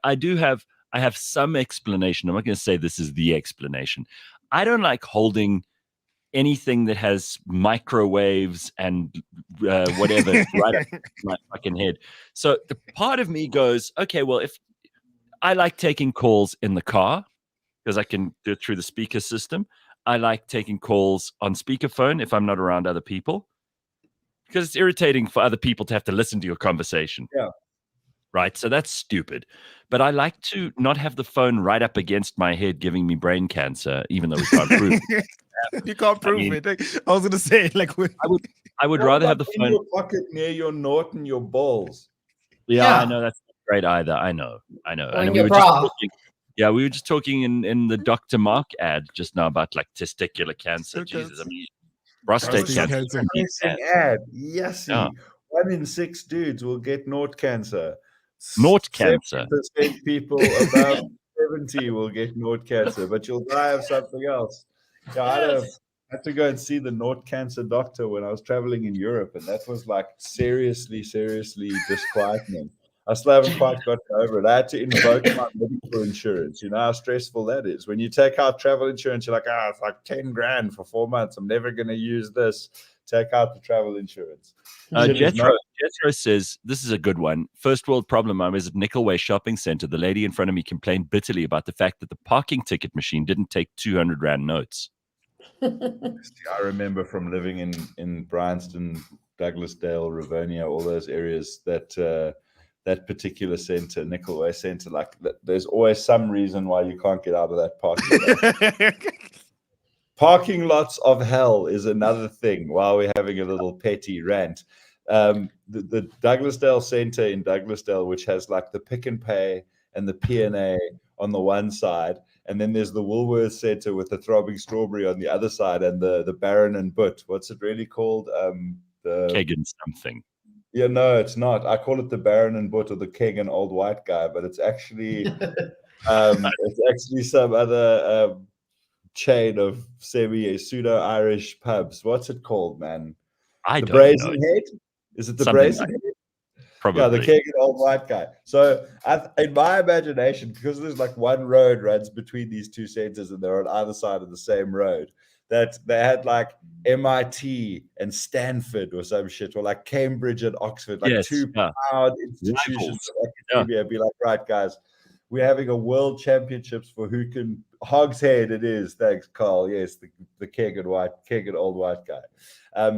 have some explanation. I'm not going to say this is the explanation. I don't like holding anything that has microwaves and whatever right up my fucking head. So the part of me goes, okay, well, if I like taking calls in the car, because I can do it through the speaker system. I like taking calls on speakerphone if I'm not around other people, because it's irritating for other people to have to listen to your conversation. Yeah. Right. So that's stupid. But I like to not have the phone right up against my head giving me brain cancer, even though we can't prove it. You can't prove it. I was going to say, like, I would rather have the phone in your pocket near your knot and your balls. Yeah, I know that's not great either. I know. And we were just talking in the Dr. Mark ad just now about like testicular cancer. Jesus, I mean, prostate cancer. Ad. Yes. Yeah. 1 in 6 dudes will get knot cancer. Knot cancer. 70% people above 70 will get knot cancer, but you'll die of something else. Yeah, I had to go and see the knot cancer doctor when I was traveling in Europe, and that was like seriously disquieting. I still haven't quite gotten over it. I had to invoke my medical insurance. You know how stressful that is. When you take out travel insurance, you're like, it's like 10 grand for 4 months. I'm never going to use this. Take out the travel insurance. Jethro says, this is a good one. First world problem. I was at Nickelway Shopping Center. The lady in front of me complained bitterly about the fact that the parking ticket machine didn't take 200 Rand notes. I remember from living in Bryanston, Douglasdale, Rivonia, all those areas, that particular center, Nickelway Center, like there's always some reason why you can't get out of that parking lot. Parking lots of hell is another thing. While we're having a little petty rant, the Douglasdale Center in Douglasdale, which has like the Pick and Pay and the P&A on the one side, and then there's the Woolworths Center with the Throbbing Strawberry on the other side, and the Baron and Butt. What's it really called? The Kegan something. Yeah, no, it's not. I call it the Baron and Butt or the Kegan Old White Guy, but it's actually some other chain of pseudo-Irish pubs. What's it called, man? The Brazen Head? Is it the Brazen Head? Probably. Yeah, the Kegan Old White Guy. So in my imagination, because there's like one road runs between these two centers and they're on either side of the same road, that they had like MIT and Stanford or some shit, or like Cambridge and Oxford, like two proud institutions of academia. Be like, right, guys, we're having a world championships for who can Hogshead. It is, thanks, Carl. Yes, the Kegan Old White Guy.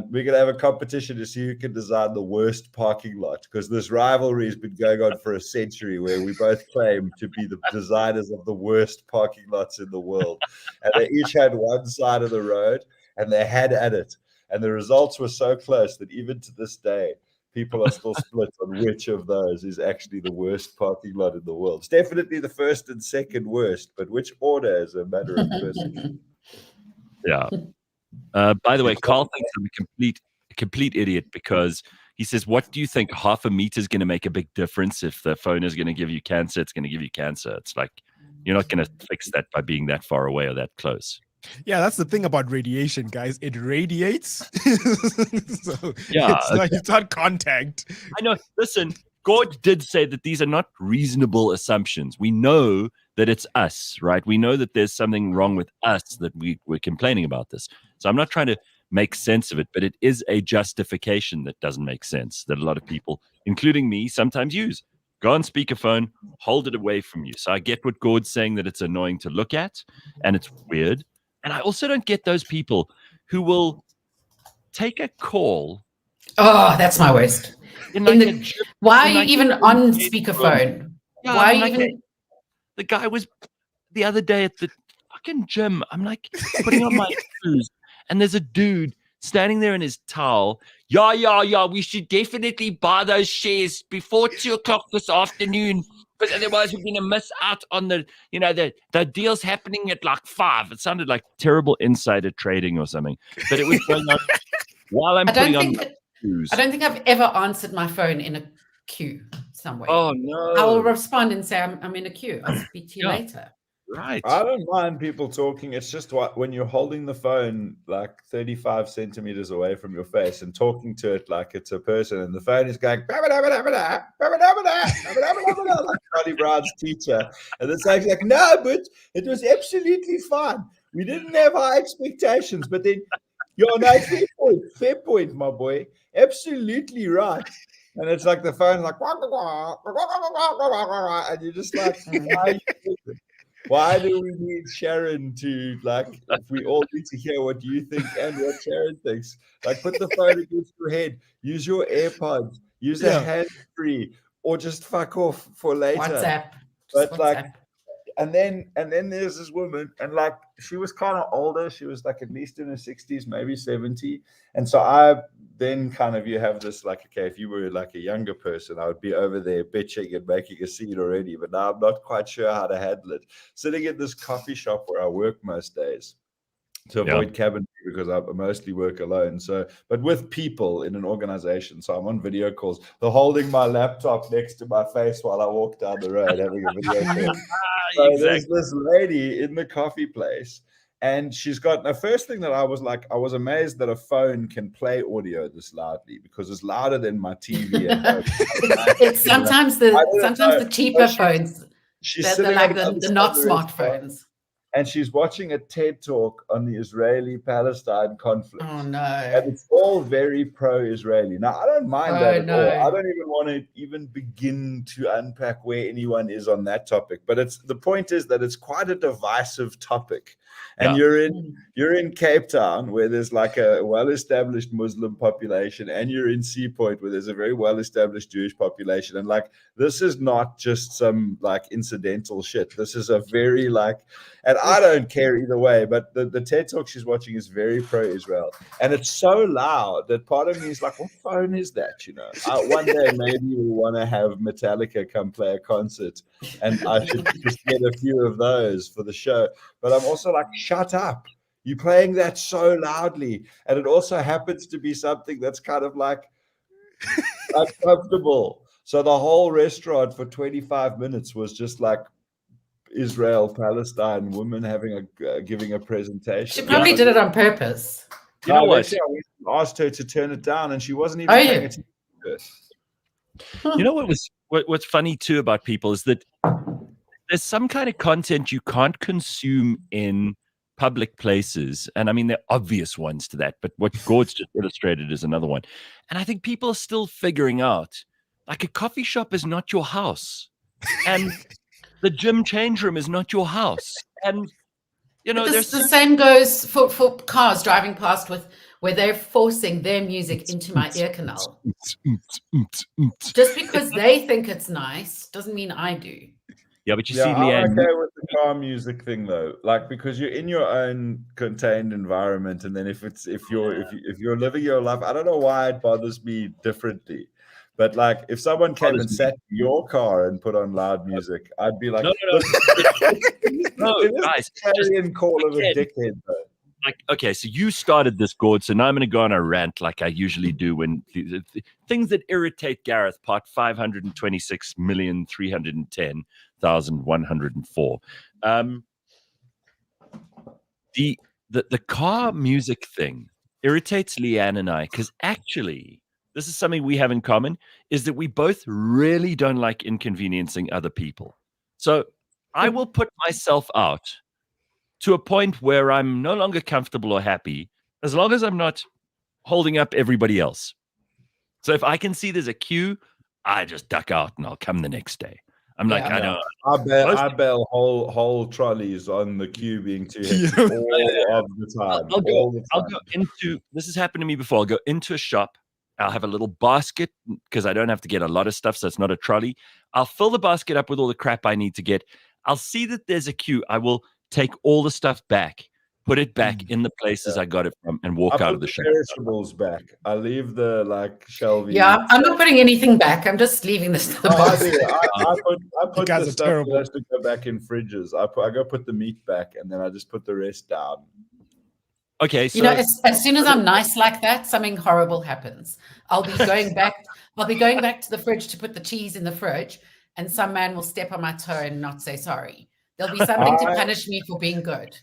We're gonna have a competition to see who can design the worst parking lot, because this rivalry has been going on for a century, where we both claim to be the designers of the worst parking lots in the world, and they each had one side of the road, and they had at it, and the results were so close that even to this day, people are still split on which of those is actually the worst parking lot in the world. It's definitely the first and second worst, but which order is a matter of perception. Yeah. By the way, Carl thinks I'm a complete idiot, because he says, what do you think? Half a meter is going to make a big difference? If the phone is going to give you cancer, it's going to give you cancer. It's like, you're not going to fix that by being that far away or that close. Yeah, that's the thing about radiation, guys. It radiates. So yeah, it's not contact. I know. Listen, Gord did say that these are not reasonable assumptions. We know that it's us, right? We know that there's something wrong with us, that we're complaining about this. So I'm not trying to make sense of it, but it is a justification that doesn't make sense, that a lot of people, including me, sometimes use. Go on speakerphone, hold it away from you. So I get what Gord's saying, that it's annoying to look at and it's weird. And I also don't get those people who will take a call. Oh, that's my worst. Why are you even on speakerphone? Yeah, why are you even? The guy was the other day at the fucking gym. I'm like putting on my shoes, and there's a dude standing there in his towel. Yeah. We should definitely buy those shares before 2:00 this afternoon. But otherwise, we're going to miss out on the deals happening at like 5. It sounded like terrible insider trading or something. But it was going on while I'm putting on my shoes. I don't think I've ever answered my phone in a queue somewhere. Oh, no. I will respond and say, I'm in a queue. I'll speak to you later. Right. I don't mind people talking. It's just when you're holding the phone like 35 centimeters away from your face and talking to it like it's a person, and the phone is going like Charlie Brown's teacher, and it's like, no, but it was absolutely fine. We didn't have high expectations, but then fair point, my boy, absolutely right. And it's like the phone like, and you're just like, why do we need Sharon to, like, if we all need to hear what you think and what Sharon thinks? Like, put the phone against your head, use your AirPods, use a hand-free, or just fuck off for later. WhatsApp. But like, and then there's this woman, and like, she was kind of older. She was like at least in her 60s, maybe 70. And so you have this like, okay, if you were like a younger person, I would be over there bitching and making a scene already. But now I'm not quite sure how to handle it. Sitting in this coffee shop where I work most days to avoid cabin, because I mostly work alone. So, but with people in an organization. So I'm on video calls. They're holding my laptop next to my face while I walk down the road having a video call. So there's this lady in the coffee place, and she's got the first thing that I was amazed that a phone can play audio this loudly, because it's louder than my TV at home. It's sometimes the cheaper phones. They're like the not smartphones. and she's watching a TED talk on the Israeli-Palestine conflict. Oh no! And it's all very pro-Israeli. Now I don't mind that at all. I don't even want to even begin to unpack where anyone is on that topic. But the point is that it's quite a divisive topic. And you're in Cape Town, where there's like a well-established Muslim population, and you're in Sea Point, where there's a very well-established Jewish population. And like, this is not just some like incidental shit. This is a very like, and I don't care either way, but the TED Talk she's watching is very pro-Israel. And it's so loud that part of me is like, what phone is that? You know, one day maybe we want to have Metallica come play a concert, and I should just get a few of those for the show. But I'm also like, shut up. You're playing that so loudly. And it also happens to be something that's kind of like uncomfortable. So the whole restaurant for 25 minutes was just like Israel, Palestine, women giving a presentation. She probably did it on purpose. You know what? I asked her to turn it down, and she wasn't even paying attention to it. You know what's funny too about people is that there's some kind of content you can't consume in public places. And I mean, there are obvious ones to that, but what Gord's just illustrated is another one. And I think people are still figuring out, like, a coffee shop is not your house. And the gym change room is not your house. And, you know, the same goes for cars driving past where they're forcing their music into my ear canal. Just because they think it's nice doesn't mean I do. Yeah, but you see, Leigh-Ann, I'm okay with the car music thing though, like, because you're in your own contained environment, and then if you're living your life, I don't know why it bothers me differently, but like if someone came and sat in your car and put on loud music, I'd be like, no, guys, carrying call of a dickhead though. Like, okay, so you started this, Gord, so now I'm going to go on a rant like I usually do when things that irritate Gareth, part 526,310,104. The car music thing irritates Leigh-Ann and I, because actually, this is something we have in common, is that we both really don't like inconveniencing other people. So I will put myself out to a point where I'm no longer comfortable or happy, as long as I'm not holding up everybody else. So if I can see there's a queue, I just duck out and I'll come the next day. I'm like, I know. I bail whole trolleys on the queue being too hectic all of the time. I'll go into, this has happened to me before, I'll go into a shop, I'll have a little basket because I don't have to get a lot of stuff, so it's not a trolley. I'll fill the basket up with all the crap I need to get. I'll see that there's a queue. I will take all the stuff back, put it back in the places I got it from, and walk out of the shop. Perishables back. I leave the shelving. Yeah, I'm not putting anything back. I'm just leaving this to the box. I put the stuff that has to go back in fridges. I go put the meat back, and then I just put the rest down. Okay, so you know, as soon as I'm nice like that, something horrible happens. I'll be going back to the fridge to put the cheese in the fridge, and some man will step on my toe and not say sorry. There'll be something to punish me for being good.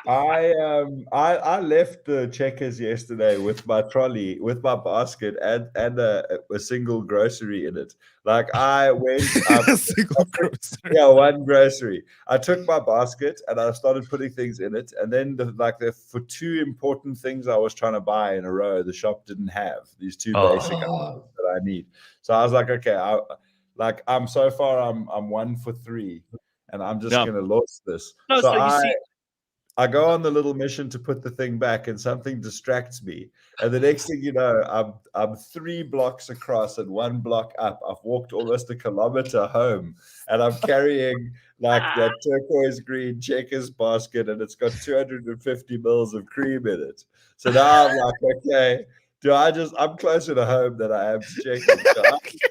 I left the Checkers yesterday with my trolley, with my basket, and a single grocery in it. Like, I went a single grocery. Yeah, one grocery. I took my basket and I started putting things in it, and then for two important things I was trying to buy in a row, the shop didn't have these two basic items that I need. So I was like, okay, I'm so far I'm 1 for 3. And I'm just going to lose this. No, so I go on the little mission to put the thing back, and something distracts me. And the next thing you know, I'm 3 blocks across and 1 block up. I've walked almost a kilometer home, and I'm carrying like that turquoise green Checkers basket, and it's got 250 mils of cream in it. So now I'm like, okay, I'm closer to home than I am to Checkers. So I keep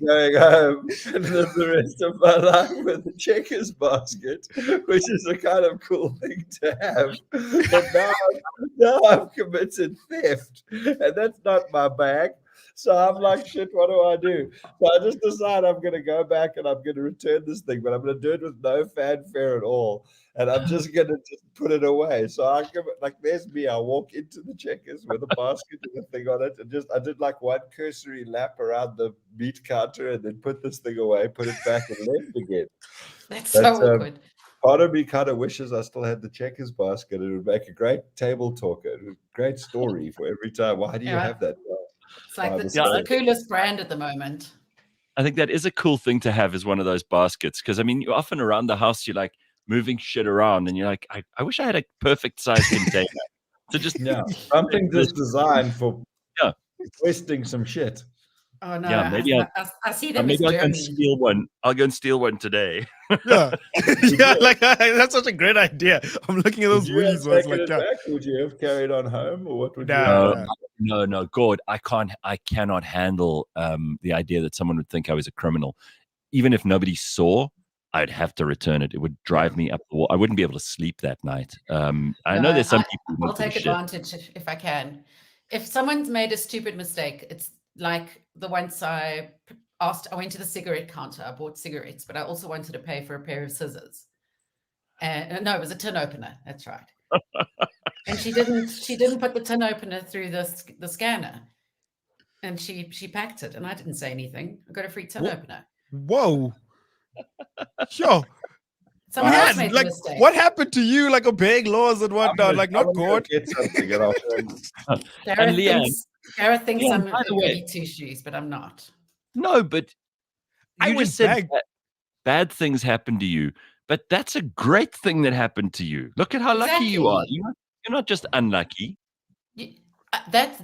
going home and live the rest of my life with the Checkers basket, which is a kind of cool thing to have. But now I've committed theft, and that's not my bag. So I'm like, shit, what do I do? So I just decide I'm going to go back and I'm going to return this thing, but I'm going to do it with no fanfare at all. And I'm just going to just put it away. So there's me. I walk into the Checkers with a basket and a thing on it. And I did like one cursory lap around the meat counter and then put this thing away, put it back and left again. That's so awkward. part of me kind of wishes I still had the checkers basket. It would make a great table talker, a great story for every time. Why do you have that? It's like it's the coolest brand at the moment. I think that is a cool thing to have, is one of those baskets, because I mean, you're often around the house, you're like moving shit around, and you're like, I wish I had a perfect size container to just something just designed for wasting some shit. Oh no! Yeah, maybe I see them. Maybe I'll go and steal one. I'll go and steal one today. Yeah, like that's such a great idea. I'm looking at those wheelies. Would you have carried on home, or what would No, Gord, I cannot handle the idea that someone would think I was a criminal. Even if nobody saw, I'd have to return it. It would drive me up the wall. I wouldn't be able to sleep that night. I know there's some people. I'll take advantage if I can. If someone's made a stupid mistake, it's like the once I went to the cigarette counter, I bought cigarettes, but I also wanted to pay for a pair of scissors. And no, it was a tin opener. That's right. And she didn't put the tin opener through the scanner. And she packed it, and I didn't say anything. I got a free tin opener. Whoa. Sure. Someone else made a mistake. What happened to you? Like obeying laws and whatnot? Like not Gord. Gareth thinks I'm really two shoes, but I'm not. No, but you just said bad things happen to you, but that's a great thing that happened to you. Look at how lucky you are. You're not just unlucky. That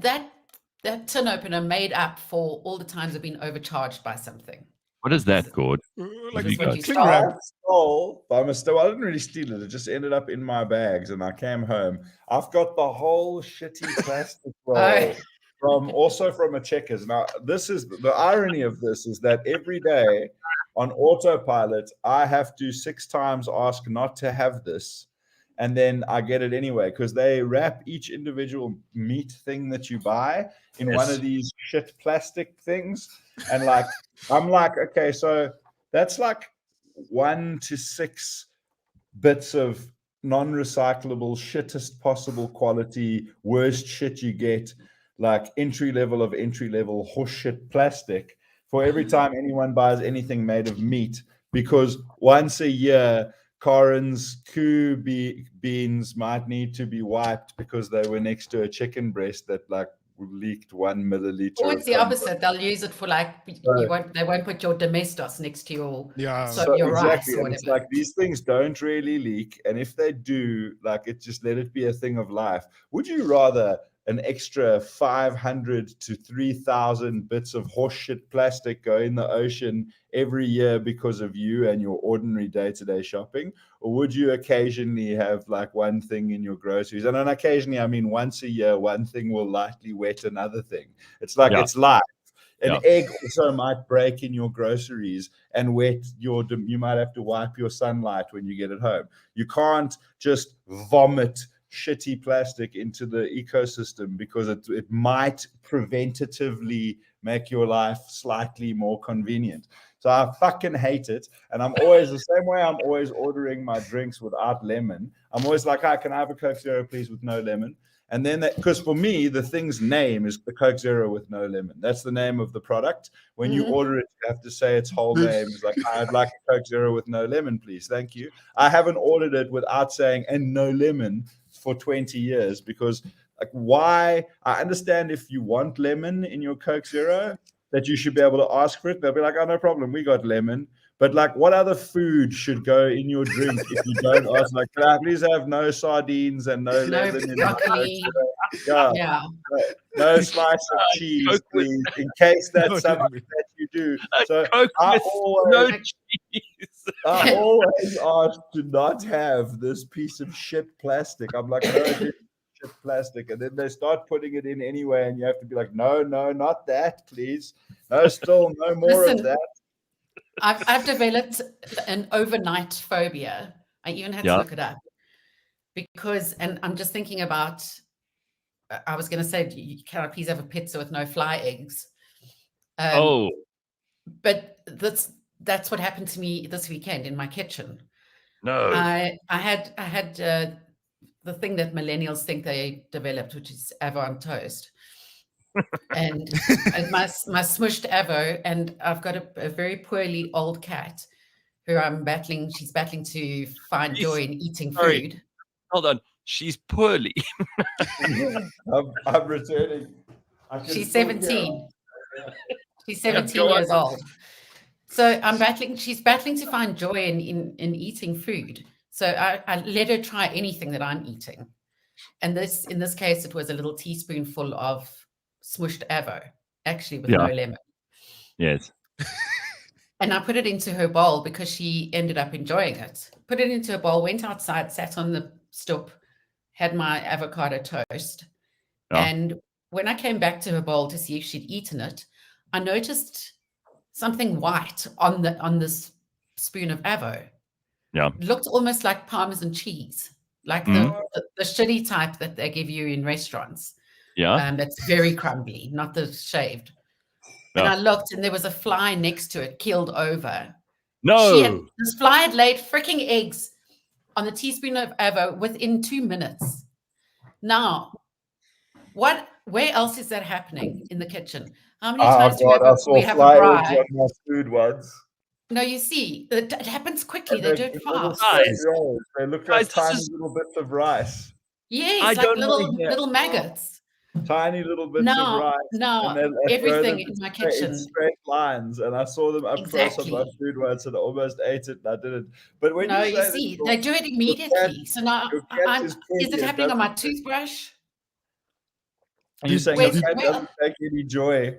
tin opener made up for all the times I've been overcharged by something. What is that, Gord? Like I stole by mistake. I didn't really steal it. It just ended up in my bags, and I came home. I've got the whole shitty plastic roll from a Checkers. Now, this is the irony of this is that every day on autopilot, I have to 6 times ask not to have this. And then I get it anyway, because they wrap each individual meat thing that you buy in one of these shit plastic things. And like, I'm like, okay, so that's like 1 to 6 bits of non-recyclable, shittest possible quality, worst shit you get, like entry level of entry level horseshit plastic for every time anyone buys anything made of meat, because once a year, Corin's beans might need to be wiped because they were next to a chicken breast that like leaked 1 milliliter. Or it's the opposite. They'll use it for like they won't put your domestos next to your your rice or whatever. It's like these things don't really leak, and if they do, like it just let it be a thing of life. Would you rather an extra 500 to 3,000 bits of horseshit plastic go in the ocean every year because of you and your ordinary day-to-day shopping? Or would you occasionally have like one thing in your groceries? And on occasionally, I mean once a year, one thing will lightly wet another thing. It's like it's life. An egg also might break in your groceries and wet you might have to wipe your sunlight when you get it home. You can't just vomit shitty plastic into the ecosystem because it might preventatively make your life slightly more convenient. So I fucking hate it. And I'm always the same way. I'm always ordering my drinks without lemon. I'm always like, hi, can I have a Coke Zero, please, with no lemon? And then because for me, the thing's name is the Coke Zero with no lemon. That's the name of the product. When you order it, you have to say its whole name. It's like, I'd like a Coke Zero with no lemon, please. Thank you. I haven't ordered it without saying, and no lemon for 20 years, because like why? I understand if you want lemon in your Coke Zero, that you should be able to ask for it. They'll be like, oh, no problem, we got lemon. But like, what other food should go in your drink if you don't ask? Like, can I please have no sardines and no lemon in my Coke? No slice of cheese, please, in case that's something that you do. So I always ask to not have this piece of shit plastic. I'm like, no, shit plastic. And then they start putting it in anyway, and you have to be like, no, not that, please. No, still no more of that. I've developed an overnight phobia. I even had to look it up because, and I'm just thinking about, I was going to say, can I please have a pizza with no fly eggs? But that's what happened to me this weekend in my kitchen. No, I had the thing that millennials think they developed, which is Avo toast. and my smushed Avo, and I've got a very poorly old cat who I'm battling. She's battling to find joy in eating food. Hold on. She's poorly. I'm returning. She's 17. She's 17 years old. So she's battling to find joy in eating food. So I let her try anything that I'm eating. And in this case, it was a little teaspoonful of smushed avo, actually with no lemon. Yes. And I put it into her bowl because she ended up enjoying it. Put it into a bowl, went outside, sat on the stoop, had my avocado toast. Yeah. And when I came back to her bowl to see if she'd eaten it, I noticed something white on this spoon of avo. Yeah. It looked almost like Parmesan cheese, like the shitty type that they give you in restaurants. Yeah. That's very crumbly, not the shaved. Yeah. And I looked, and there was a fly next to it, keeled over. No. This fly had laid freaking eggs on the teaspoon of avo within 2 minutes. Now, where else is that happening in the kitchen? How many times do we have a fry? On my food once. No, you see, it happens quickly. They do it fast. They look like tiny little bits of rice. Yes, like little maggots. Tiny little bits of rice. No, everything in my kitchen. Straight lines, and I saw them up close on my food once, and I almost ate it, and I didn't. But when you see, they do it immediately. So now, is it happening on my toothbrush? And you're saying your cat doesn't take any joy.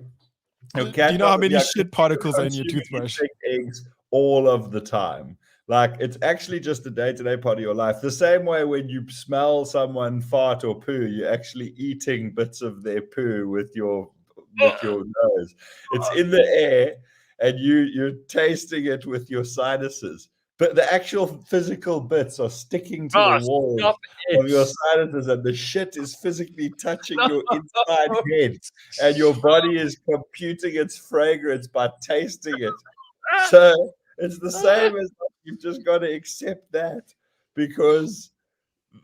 Do you know how many shit particles are in your toothbrush? Eggs all of the time. Like, it's actually just a day-to-day part of your life. The same way when you smell someone fart or poo, you're actually eating bits of their poo with your nose. It's in the air, and you're tasting it with your sinuses. But the actual physical bits are sticking to the walls of your sinuses, and the shit is physically touching your inside head, and your body is computing its fragrance by tasting it. So it's the same as you've just got to accept that, because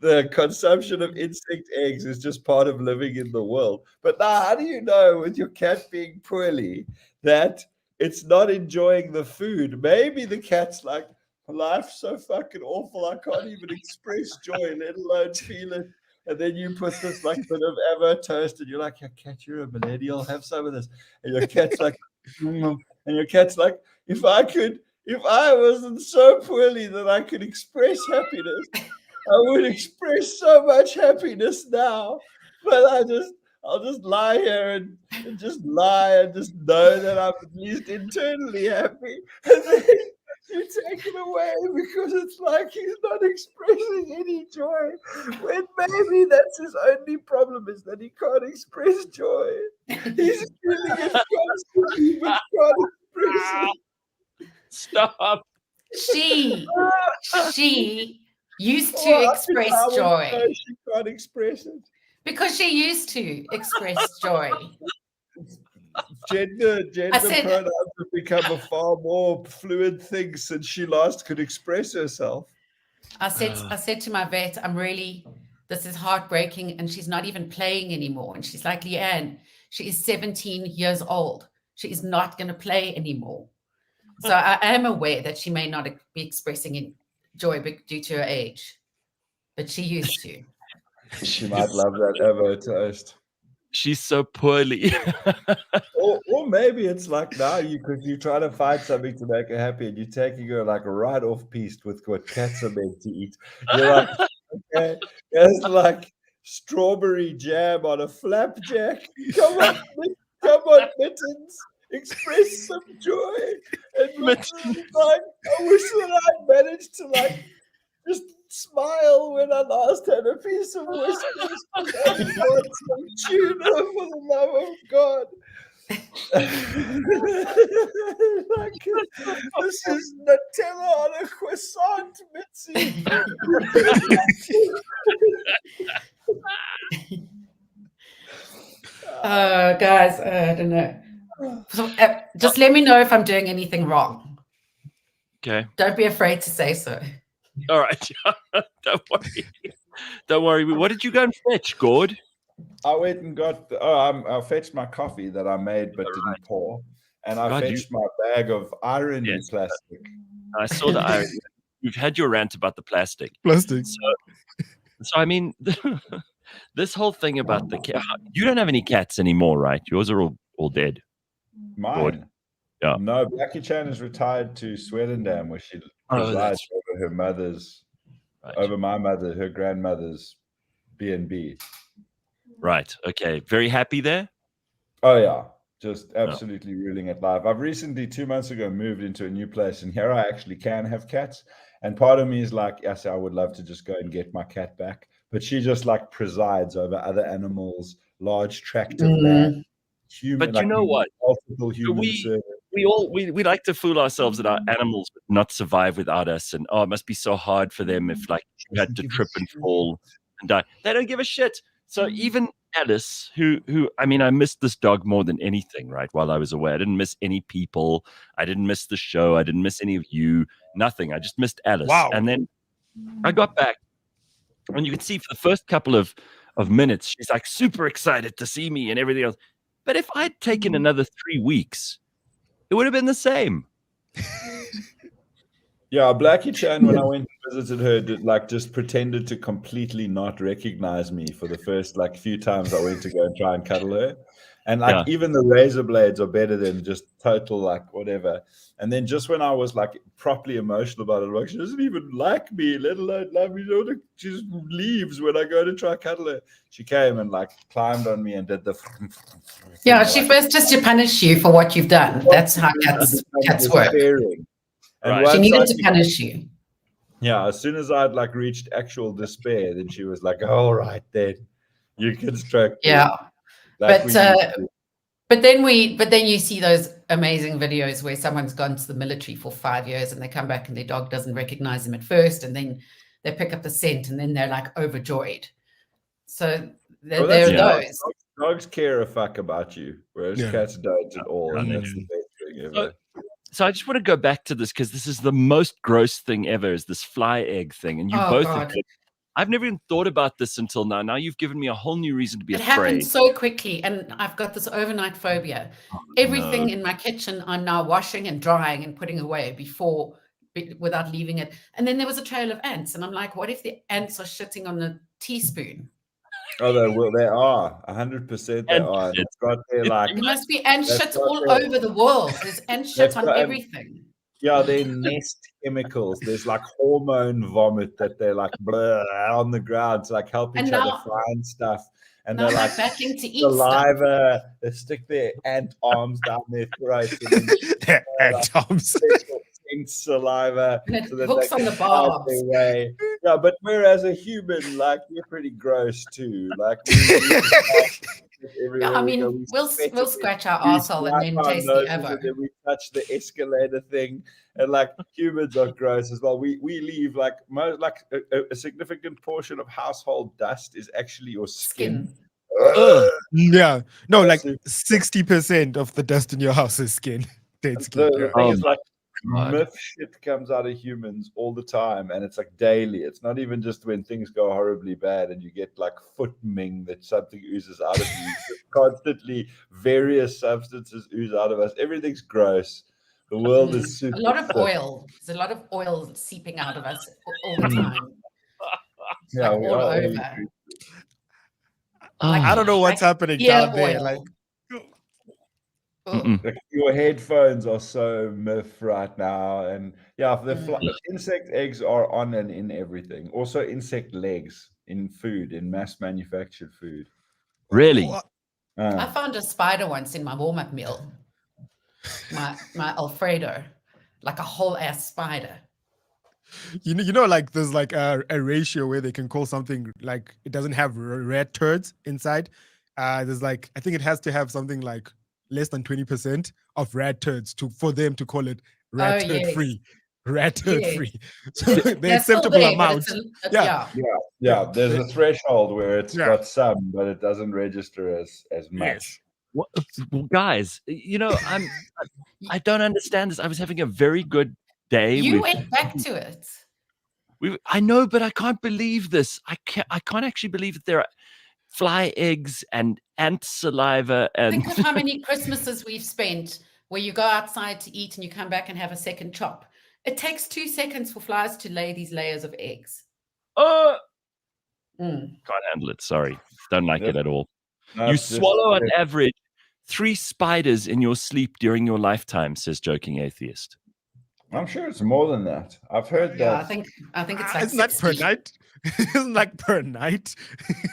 the consumption of insect eggs is just part of living in the world. But now, how do you know with your cat being poorly that it's not enjoying the food? Maybe the cat's like, life's so fucking awful, I can't even express joy, let alone feel it. And then you put this like bit of avo toast, and you're like, your cat, you're a millennial, have some of this. And your cat's like, and your cat's like, if I wasn't so poorly that I could express happiness, I would express so much happiness now. But I'll just lie here and just lie and just know that I'm at least internally happy. And then you take it away because it's like he's not expressing any joy, when maybe that's his only problem, is that he can't express joy. He's feeling it constantly, but can't express it. Stop. She used to express joy. She can't express it. Because she used to express joy. Gender pronouns have become a far more fluid thing since she last could express herself. I said to my vet, this is heartbreaking, and she's not even playing anymore. And she's like, Leigh-Ann, she is 17 years old. She is not going to play anymore. So I am aware that she may not be expressing joy due to her age, but she used to. She might love that avo toast. She's so poorly. or maybe it's like now because you try to find something to make her happy, and you're taking her like right off piste with what cats are meant to eat. You're like, okay, it's like strawberry jam on a flapjack. Come on, Mittens. Express some joy. And Mittens like, I wish that I'd managed to like just smile when I last had a piece of whiskey. Some tuna, for the love of God. Like, this is Nutella on a croissant, Mitzi. Guys, I don't know. So, just let me know if I'm doing anything wrong. Okay. Don't be afraid to say so. All right. Don't worry. What did you go and fetch, Gord? I went and got. I fetched my coffee that I made but didn't pour, and I fetched my bag of irony plastic. I saw that. You've had your rant about the plastic. So I mean, this whole thing about the cat. You don't have any cats anymore, right? Yours are all dead. Mine. Gord. Yeah. No, Blackie Chan is retired to Swellendam, where she presides over her mother's, over my mother, her grandmother's B&B. Right. Okay. Very happy there? Oh, yeah. Just absolutely ruling it live. I've recently, 2 months ago, moved into a new place, and here I actually can have cats. And part of me is like, yes, I would love to just go and get my cat back. But she just like presides over other animals, large tract of land. But you know what? Multiple human we like to fool ourselves that our animals would not survive without us, and it must be so hard for them if like you had to trip and fall and die. They don't give a shit. So even Alice, who I mean, I missed this dog more than anything, right? While I was away, I didn't miss any people. I didn't miss the show. I didn't miss any of you. Nothing. I just missed Alice. Wow. And then I got back, and you could see for the first couple of minutes, she's like super excited to see me and everything else. But if I'd taken another 3 weeks, it would have been the same. Yeah, Blackie Chan, when I went and visited her, just pretended to completely not recognize me for the first few times I went to go and try and cuddle her. And even the razor blades are better than just total whatever. And then just when I was properly emotional about it, she doesn't even like me, let alone love me. She just leaves when I go to try cuddle her. She came and climbed on me and did the. Yeah, she first just to punish you for what you've done. That's how cats work. And she needed to punish you. Yeah, as soon as I'd reached actual despair, then she was like, "All right, then you can stroke." Yeah, but then you see those amazing videos where someone's gone to the military for 5 years and they come back and their dog doesn't recognize them at first, and then they pick up the scent and then they're overjoyed. So there are those. Dogs care a fuck about you, whereas cats don't at all, and that's the best thing ever. So I just want to go back to this because this is the most gross thing ever, is this fly egg thing. And you both have, I've never even thought about this until now. Now you've given me a whole new reason to be afraid. It happened so quickly, and I've got this overnight phobia. Everything in my kitchen I'm now washing and drying and putting away without leaving it. And then there was a trail of ants, and I'm like, what if the ants are shitting on the teaspoon? Oh, they are 100%. They are. It's got their there must be ant shit all over the world. There's ant shit on everything. Yeah, they're nest chemicals. There's hormone vomit that they're on the ground, to help each other find stuff. And they're backing to eat saliva. They stick their ant arms down their throats. Their ant arms. Saliva, and it hooks on the barbs. Yeah, but whereas a human, we're pretty gross too. I mean, we'll scratch our arsehole and then taste the other. And then we touch the escalator thing, and humans are gross as well. We leave a significant portion of household dust is actually your skin. Yeah, no, 60% of the dust in your house is skin. Dead skin. The thing is myth shit comes out of humans all the time, and it's daily. It's not even just when things go horribly bad and you get foot ming that something oozes out of you. Constantly various substances ooze out of us. Everything's gross. The world is super a lot of oil. There's a lot of oil seeping out of us all the time. Yeah, all over. I don't know what's happening down there. Your headphones are so myth right now, and the insect eggs are on and in everything. Also, insect legs in food, in mass manufactured food. Really? I found a spider once in my warm-up meal. My Alfredo, a whole ass spider. You know, there's a ratio where they can call something it doesn't have rat turds inside. There's I think it has to have something less than 20% of rat turds for them to call it rat turd free. Rat turd free. So the acceptable amount. Yeah. There's a threshold where it's got some, but it doesn't register as much. Well, guys, I don't understand this. I was having a very good day. You went back to it. I know, but I can't believe this. I can't actually believe that there are fly eggs and ant saliva. And think of how many Christmases we've spent where you go outside to eat and you come back and have a second chop. It takes 2 seconds for flies to lay these layers of eggs. Can't handle it. Sorry. Don't like it at all. No, you swallow on average 3 spiders in your sleep during your lifetime, says Joking Atheist. I'm sure it's more than that. I've heard that. I think it's like isn't that per night? Isn't like per night?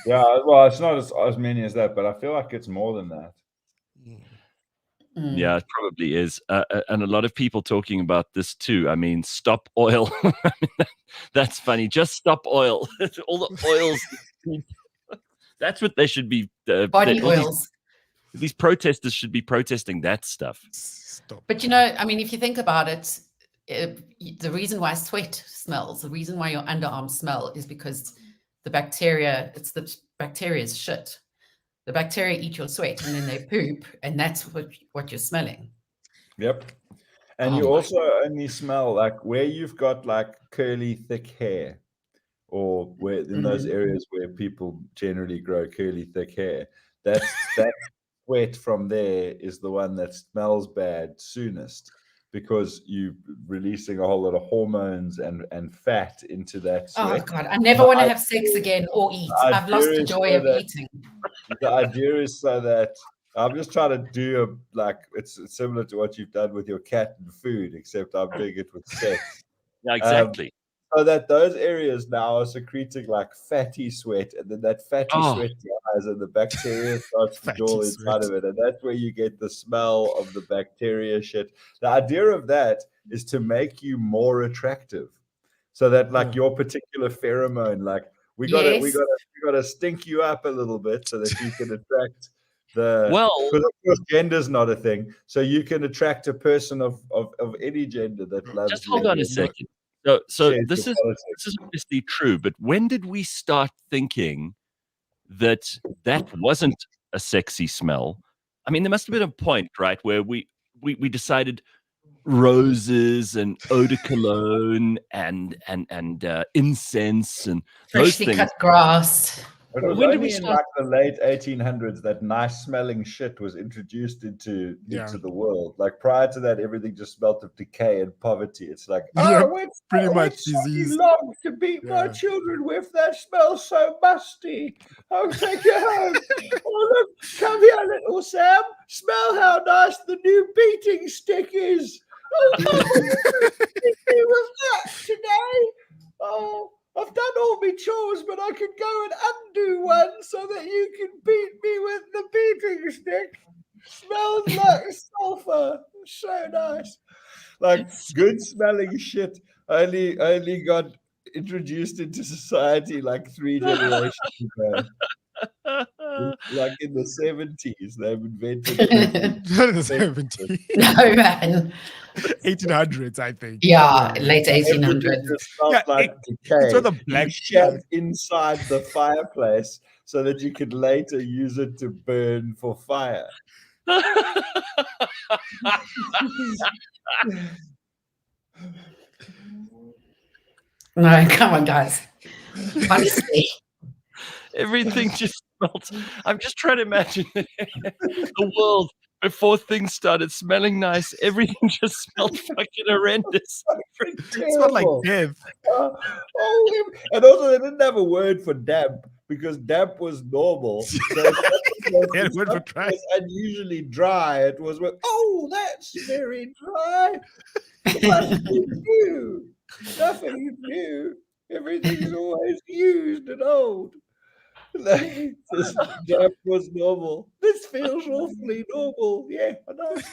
Yeah, well, it's not as many as that, but I feel like it's more than that. Yeah, it probably is. And a lot of people talking about this too. I mean, stop oil. That's funny. Just stop oil. All the oils. That's what they should be. Body oils. These protesters should be protesting that stuff. Stop. But you know, I mean, if you think about it, the reason why sweat smells, the reason why your underarms smell is because the bacteria's shit. The bacteria eat your sweat and then they poop, and that's what you're smelling. Yep. And you also only smell like where you've got like curly, thick hair, or where in those areas where people generally grow curly, thick hair. That sweat from there is the one that smells bad soonest, because you're releasing a whole lot of hormones and fat into that sweat. Oh God, I never want to have sex again or eat. I've lost the joy of eating. The idea is so that I'm just trying to do it's similar to what you've done with your cat and food, except I'm doing it with sex. Yeah, exactly. So that those areas now are secreting like fatty sweat, and then that fatty sweat dries and the bacteria starts to draw inside of it. And that's where you get the smell of the bacteria shit. The idea of that is to make you more attractive. So that like your particular pheromone, like we gotta stink you up a little bit so that you can attract because of course gender's not a thing. So you can attract a person of any gender that loves just hold on a second. So this is obviously true, but when did we start thinking that wasn't a sexy smell? I mean, there must have been a point, right, where we decided roses and eau de cologne and incense and freshly cut grass. It was only in like the late 1800s that nice smelling shit was introduced into the world. Like prior to that, everything just smelled of decay and poverty. It's like, it's pretty much disease. Long to beat my children with. That smells so musty. I'll take it home. Oh look, come here, little Sam. Smell how nice the new beating stick is. Oh, it was that today. Oh. I've done all my chores, but I can go and undo one so that you can beat me with the beating stick. Smells like sulfur. So nice. Like good smelling shit only got introduced into society like 3 generations ago. Like in the 70s, they've invented it. Not in the 70s. No, man. 1800s, I think. Yeah, late 1800s. Like it's with a black shoved inside the fireplace so that you could later use it to burn for fire. No, come on, guys. Honestly. Everything just smelled. I'm just trying to imagine the world before things started smelling nice. Everything just smelled fucking horrendous. It smelled like death. And also, they didn't have a word for damp because damp was normal. So it was unusually dry. It was, that's very dry. Nothing new. Nothing new. Everything's always used and old. Like, this damp was normal. This feels awfully normal. Yeah, I know it's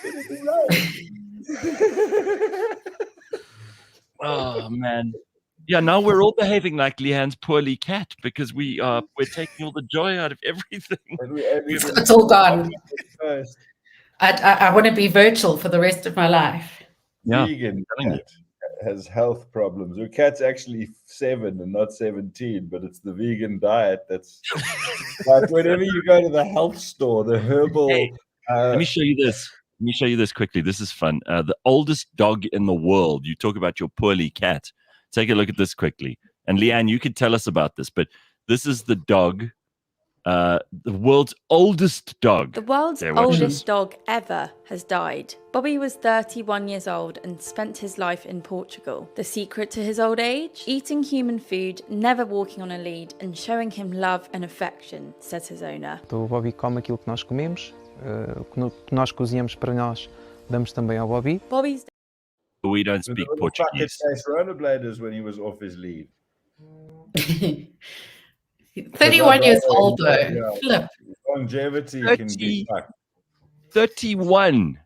right. Oh man. Yeah, now we're all behaving like Leigh-Ann's poorly cat because we're taking all the joy out of everything. It's all gone. I want to be virtual for the rest of my life. Yeah. Vegan has health problems. Your cat's actually 7 and not 17, but it's the vegan diet that's like whenever you go to the health store, the herbal. Hey, let me show you this. Let me show you this quickly. This is fun. The oldest dog in the world. You talk about your poorly cat. Take a look at this quickly. And Leigh-Ann, you could tell us about this, but this is the dog the world's oldest dog. The world's oldest dog ever has died. Bobby was 31 years old and spent his life in Portugal. The secret to his old age? Eating human food, never walking on a lead, and showing him love and affection, says his owner. O Bobby come aquilo que nós comemos, o que nós cozinhamos para nós, damos também ao Bobby. Bobby's... We don't speak Portuguese. Rollerbladers when he was off his lead. 31 years old though. Yeah. Flip. Longevity 30, can be 31.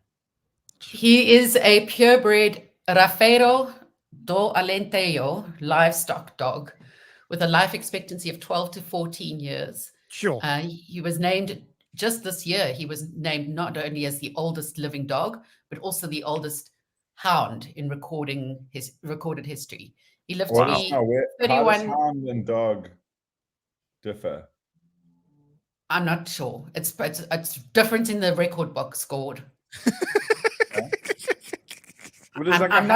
He is a purebred Rafeiro do Alentejo livestock dog with a life expectancy of 12 to 14 years. Sure. He was named just this year. He was named not only as the oldest living dog, but also the oldest hound in recorded history. He lived to be 31. How does hound and dog differ? I'm not sure. It's different in the record book scored. I'm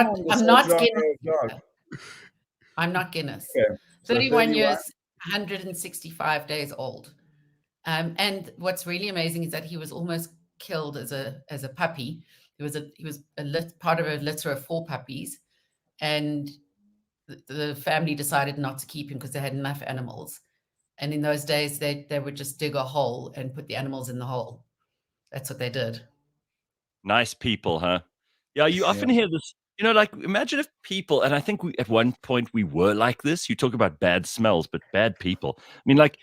not Guinness. Okay. So 31 years, 165 days old. And what's really amazing is that he was almost killed as a puppy. He was part of a litter of 4 puppies, and the family decided not to keep him because they had enough animals. And in those days, they would just dig a hole and put the animals in the hole. That's what they did. Nice people, huh? Yeah, you often hear this, like imagine if people, and I think at one point we were like this. You talk about bad smells, but bad people. I mean, like,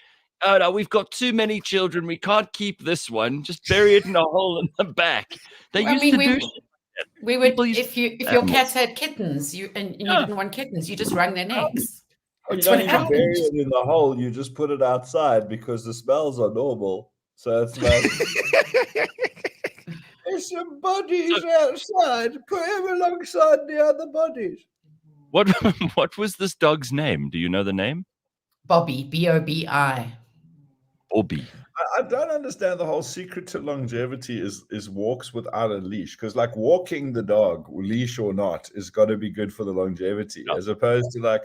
oh no, we've got too many children. We can't keep this one. Just bury it in a hole in the back. We would, if your cats had kittens, you didn't want kittens, you just wrung their necks. You don't even bury it in the hole. You just put it outside because the smells are normal. So it's like there's some bodies outside. Put him alongside the other bodies. What was this dog's name? Do you know the name? Bobby. B-O-B-I. Bobby. I don't understand the whole secret to longevity is walks without a leash, because like walking the dog, leash or not, is got to be good for the longevity, as opposed to like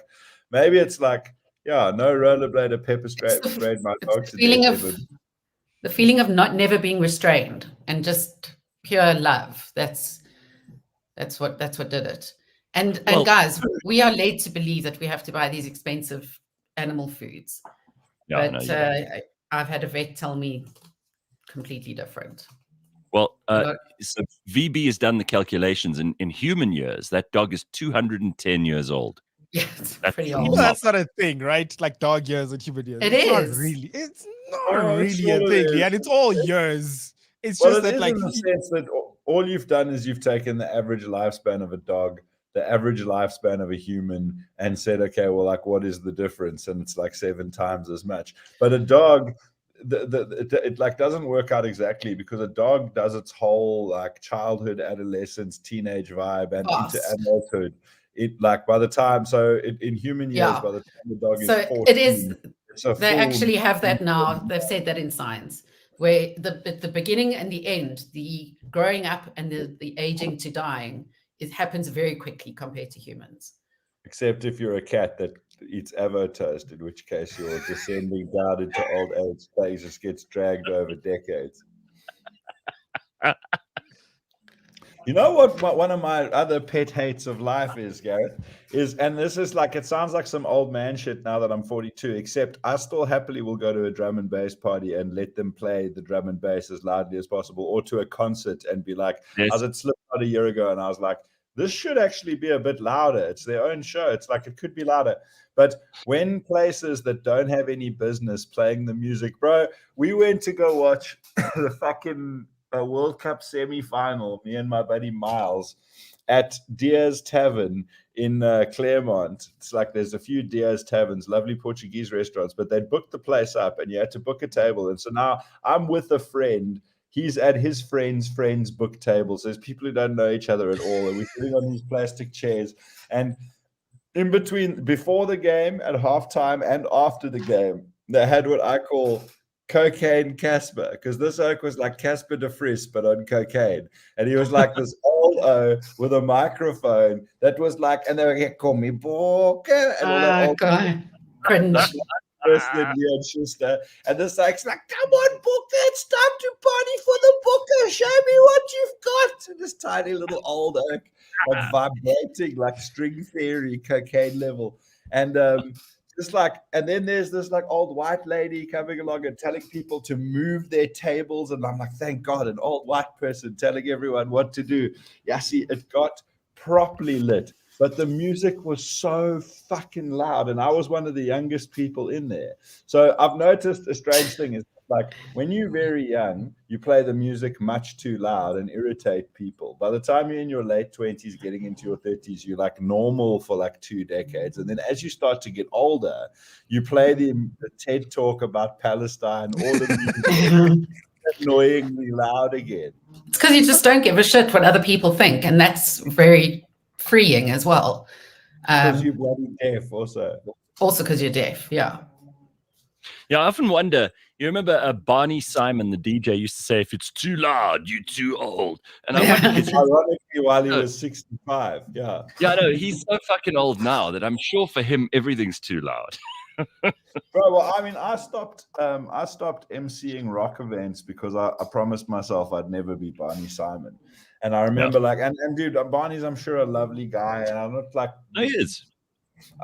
maybe it's like no rollerblader pepper sprayed my dog to death. The feeling of never being restrained and just pure love. That's what did it. And guys, we are led to believe that we have to buy these expensive animal foods, but I've had a vet tell me completely different. Well, so VB has done the calculations. In human years, that dog is 210 years old. Yeah, that's pretty old. That's not a thing, right? Like dog years and human years. It's not really a thing, and it's all years. It's just that, like, in the sense that all you've done is you've taken the average lifespan of a dog, the average lifespan of a human, and said, okay, well, like, what is the difference? And it's like 7 times as much. But a dog, it like doesn't work out exactly, because a dog does its whole like childhood, adolescence, teenage vibe and into adulthood. It like by the time, in human years, by the time the dog is 14, they actually have that now. They've said that in science, where the beginning and the end, the growing up and the aging to dying, it happens very quickly compared to humans. Except if you're a cat that eats avo toast, in which case you're descending down into old age stages, gets dragged over decades. You know what one of my other pet hates of life is, Gareth, and this is like, it sounds like some old man shit now that I'm 42, except I still happily will go to a drum and bass party and let them play the drum and bass as loudly as possible, or to a concert and be like, I was at Slipknot a year ago and I was like, this should actually be a bit louder. It's their own show. It's like, it could be louder. But when places that don't have any business playing the music, bro, we went to go watch the fucking World Cup semi-final, me and my buddy Miles, at Diaz Tavern in Claremont. It's like there's a few Diaz Taverns, lovely Portuguese restaurants, but they booked the place up and you had to book a table. And so now I'm with a friend. He's at his friend's book table. So there's people who don't know each other at all. And we're sitting on these plastic chairs. And in between, before the game, at halftime, and after the game, they had what I call cocaine Casper, because this oak was like Casper de Vries, but on cocaine. And he was like this old O with a microphone that was like, and they were like, call me Borka. And all that cringe. worse than Leon Schuster. And the psych's like, come on, Booker, it's time to party for the Booker. Show me what you've got. And this tiny little old oak, like vibrating, like string theory, cocaine level. And just like, and then there's this like old white lady coming along and telling people to move their tables. And I'm like, thank God, an old white person telling everyone what to do. Yeah, see, it got properly lit. But the music was so fucking loud, and I was one of the youngest people in there. So I've noticed a strange thing is like when you're very young, you play the music much too loud and irritate people. By the time you're in your late 20s, getting into your 30s, you're like normal for like 2 decades. And then as you start to get older, you play the TED talk about Palestine, all the music annoyingly loud again. It's because you just don't give a shit what other people think, and that's very freeing as well. Because you're bloody deaf also. Also because you're deaf, yeah. Yeah, I often wonder, you remember Barney Simon, the DJ, used to say, if it's too loud, you're too old. And I wonder, ironically, while he was 65, yeah. Yeah, I know, he's so fucking old now that I'm sure for him, everything's too loud. Bro, well, I mean, I stopped emceeing rock events because I promised myself I'd never be Barney Simon. And I remember and dude, Barney's, I'm sure, a lovely guy. And I'm not like... No, he is.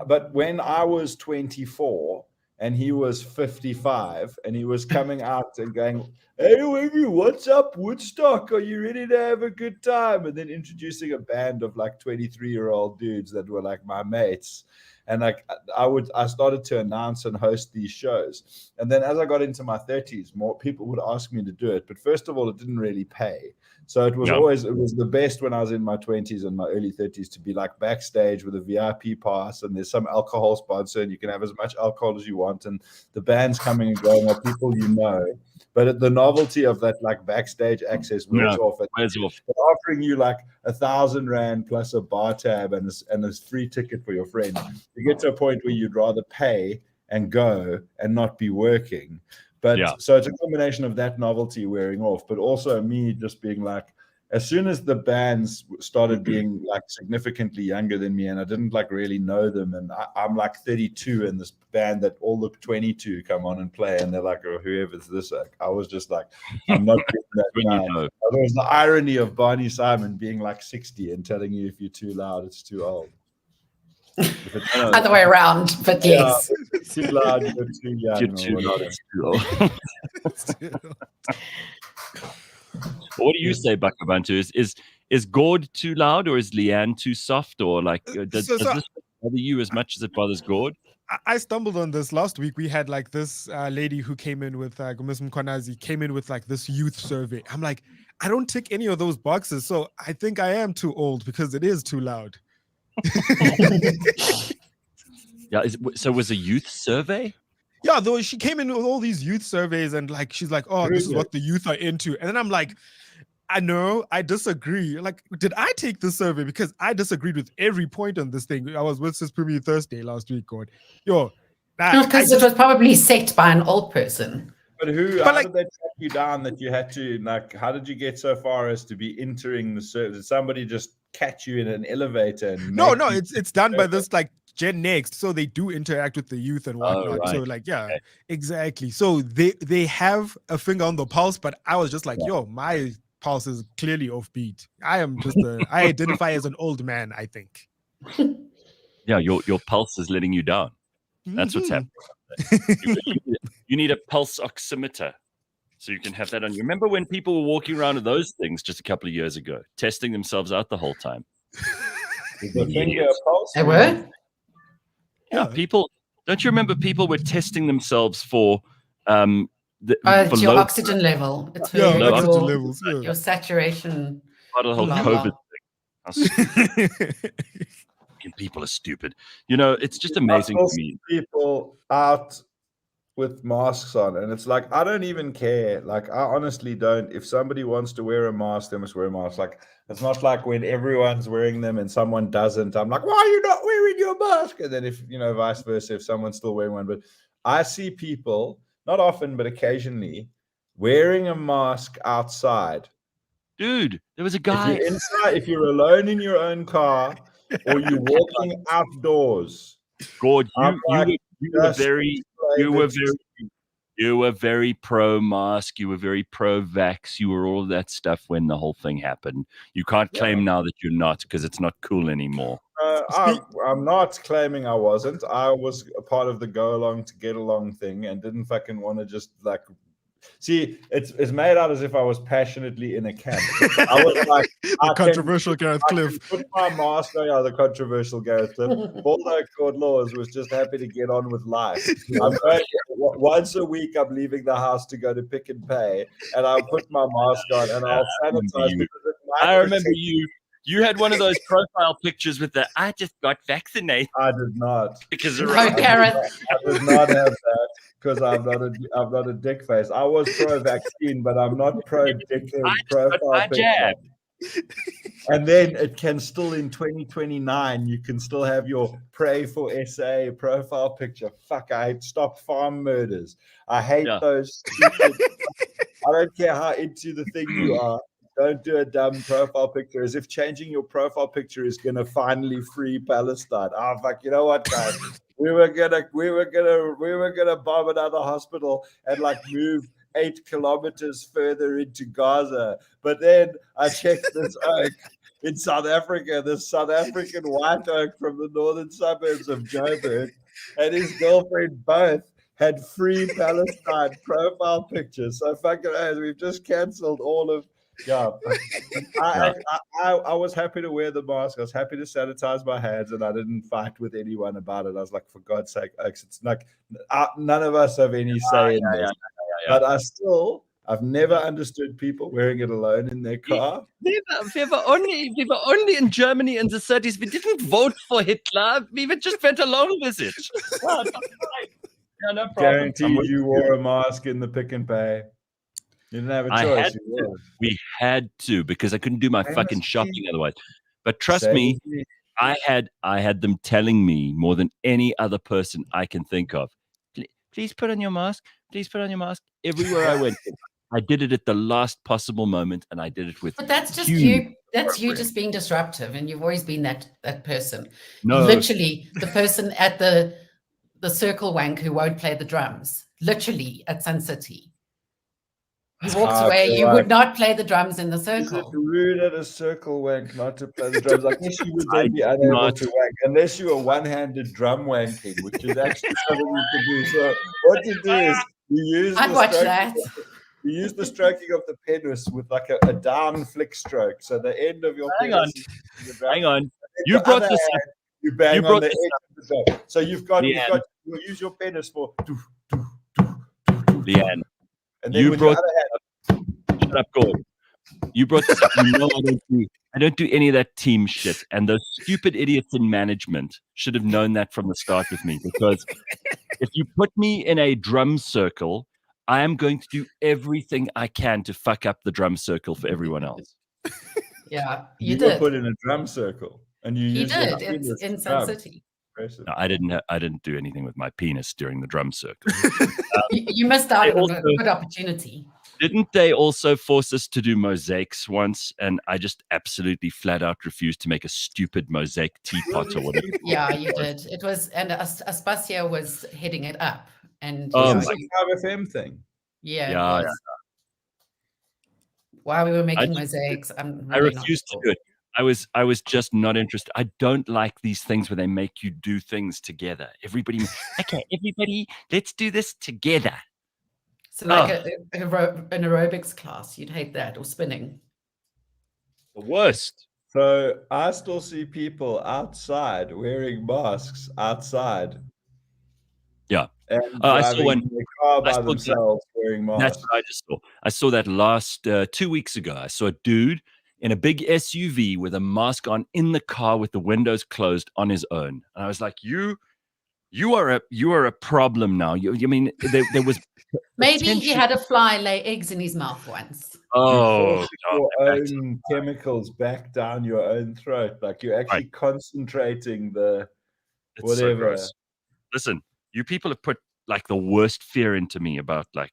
But when I was 24 and he was 55 and he was coming out and going, hey, Wiggy, what's up, Woodstock? Are you ready to have a good time? And then introducing a band of like 23-year-old dudes that were like my mates. And like I started to announce and host these shows. And then as I got into my 30s, more people would ask me to do it. But first of all, it didn't really pay. So it was it was the best when I was in my 20s and my early 30s to be like backstage with a VIP pass, and there's some alcohol sponsor and you can have as much alcohol as you want. And the band's coming and going are people you know. But the novelty of that like backstage access wears off. They're offering you like 1,000 Rand plus a bar tab and a free ticket for your friend. You get to a point where you'd rather pay and go and not be working. But so it's a combination of that novelty wearing off, but also me just being like, as soon as the bands started being like significantly younger than me and I didn't like really know them, and I'm like 32 and this band that all look 22 come on and play and they're like, oh, whoever's this, like, I was just like, I'm not getting that now. There was the irony of Barney Simon being like 60 and telling you if you're too loud, it's too old. Other way around, but yes. It's too loud, you're too young. You're too loud, it's too old. What do you say, Bakh'abantu? Is Gord too loud, or is Leigh-Ann too soft, or like does this bother you as much as it bothers Gord? I stumbled on this last week. We had like this lady who came in with Ms. Mkonazi came in with like this youth survey. I'm like, I don't tick any of those boxes, so I think I am too old because it is too loud. Yeah. So was a youth survey? Yeah, though she came in with all these youth surveys and like she's like, oh, this is what the youth are into. And then I'm like, I know, I disagree. Like, did I take the survey? Because I disagreed with every point on this thing. I was with Sis Premier Thursday last week, God. Because it was probably set by an old person. But how did they track you down that you had to, like, how did you get so far as to be entering the service? Did somebody just catch you in an elevator? And no, it's done by this like Gen Next, so they do interact with the youth and whatnot. Oh, right. So like, exactly. So they have a finger on the pulse, but I was just like, yo, my pulse is clearly offbeat. I identify as an old man, I think. Yeah, your pulse is letting you down. That's what's happening. You need a pulse oximeter so you can have that on you. Remember when people were walking around with those things just a couple of years ago, testing themselves out the whole time? They were? Yeah, people. Don't you remember people were testing themselves for it's your oxygen level. It's for oxygen levels. Yeah. Your saturation. Part of the whole COVID thing. People are stupid. You know, it's just amazing to me. People out with masks on, and it's like, I don't even care. Like, I honestly don't. If somebody wants to wear a mask, they must wear a mask. Like, it's not like when everyone's wearing them and someone doesn't, I'm like, why are you not wearing your mask? And then if, vice versa, if someone's still wearing one. But I see people, not often, but occasionally, wearing a mask outside. Dude, there was a guy. If you're inside, if you're alone in your own car, or you're walking outdoors. Gord, you were very You were very pro-mask. You were very pro-vax. You were all of that stuff when the whole thing happened. You can't claim now that you're not because it's not cool anymore. I'm not claiming I wasn't. I was a part of the go along to get along thing and didn't fucking want to just like. See, it's made out as if I was passionately in a camp. I was like the controversial Gareth Cliff. Put my mask on. Yeah, the controversial Gareth Cliff. Although Gord Laws was just happy to get on with life. I'm going once a week. I'm leaving the house to go to Pick and Pay, and I'll put my mask on and I'll sanitize. I remember you. You had one of those profile pictures with the "I just got vaccinated." I did not. Because Gareth. I did not have that because I'm not a dick face. I was pro-vaccine, but I'm not pro-dick profile picture. And then it can still in 2029, you can still have your pray for SA profile picture. Fuck, I stop farm murders. I hate those stupid. I don't care how into the thing you are. Don't do a dumb profile picture as if changing your profile picture is gonna finally free Palestine. Oh fuck, you know what, guys? we were gonna bomb another hospital and like move 8 kilometers further into Gaza. But then I checked this oak in South Africa, this South African white oak from the northern suburbs of Joburg, and his girlfriend both had free Palestine profile pictures. So fucking we've just cancelled all of. Yeah, I was happy to wear the mask. I was happy to sanitize my hands, and I didn't fight with anyone about it. I was like, for God's sake, it's like none of us have any say in this. But I've never understood people wearing it alone in their car. We were only in Germany in the 30s. We didn't vote for Hitler. We just went along with it. No problem. Guaranteed you wore a mask in the Pick and Pay. You didn't have a choice. We had to because I couldn't do my fucking shopping otherwise. But trust me, I had them telling me more than any other person I can think of. Please put on your mask. Please put on your mask. Everywhere I went, I did it at the last possible moment, and I did it with. But that's just you. That's you just being disruptive, and you've always been that person. No, literally the person at the circle wank who won't play the drums. Literally at Sun City. You walked away. You would not play the drums in the circle. Is it rude at a circle wank not to play the drums? I guess you would then be unable to wank unless you were one-handed drum wanking, which is actually something you can do. So what you do is you use the stroking of the penis with like a down flick stroke. So the end of your penis. Hang on. You brought this up. You bang on the edge of the drum. So you've got you use your penis for Leigh-Ann. And then you brought shut up, Gord. You brought this up. You know I don't do any of that team shit. And those stupid idiots in management should have known that from the start with me. Because if you put me in a drum circle, I am going to do everything I can to fuck up the drum circle for everyone else. Yeah, you did. Were put in a drum circle, and you did. It's in Sun City. No, I didn't do anything with my penis during the drum circle. You missed out on a good opportunity. Didn't they also force us to do mosaics once? And I just absolutely flat out refused to make a stupid mosaic teapot or whatever. Yeah, you did. It was, and Aspasia was heading it up. And it was like a 5FM thing. Yeah. While we were making mosaics, I refused to do it. I was just not interested. I don't like these things where they make you do things together. Everybody, let's do this together. So like an aerobics class, you'd hate that, or spinning. The worst. So I still see people outside wearing masks outside. Yeah. And I saw one in the car by themselves wearing masks. That's what I just saw. I saw that last 2 weeks ago. I saw a dude in a big SUV with a mask on in the car with the windows closed on his own. And I was like, you are a problem now. You mean there was maybe he had a fly lay eggs in his mouth once. Oh, your own chemicals back down your own throat. Like you're actually concentrating the whatever. So listen, you people have put like the worst fear into me about like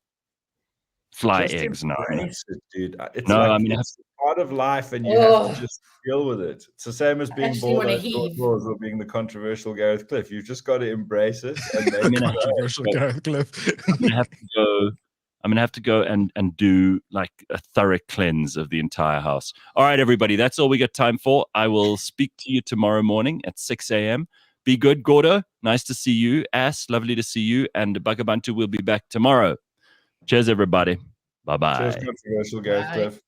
fly eggs now. It, dude. It's no, like, I mean, it's part of life, and you have to just deal with it. It's the same as being bored of Gord Laws or being the controversial Gareth Cliff. You've just got to embrace it. And controversial Gareth Cliff. I'm gonna have to go and do like a thorough cleanse of the entire house. All right, everybody, that's all we got time for. I will speak to you tomorrow morning at 6 a.m. Be good, Gordo. Nice to see you. Lovely to see you. And Bakh'abantu will be back tomorrow. Cheers, everybody. Bye-bye. Cheers, controversial Gareth Cliff.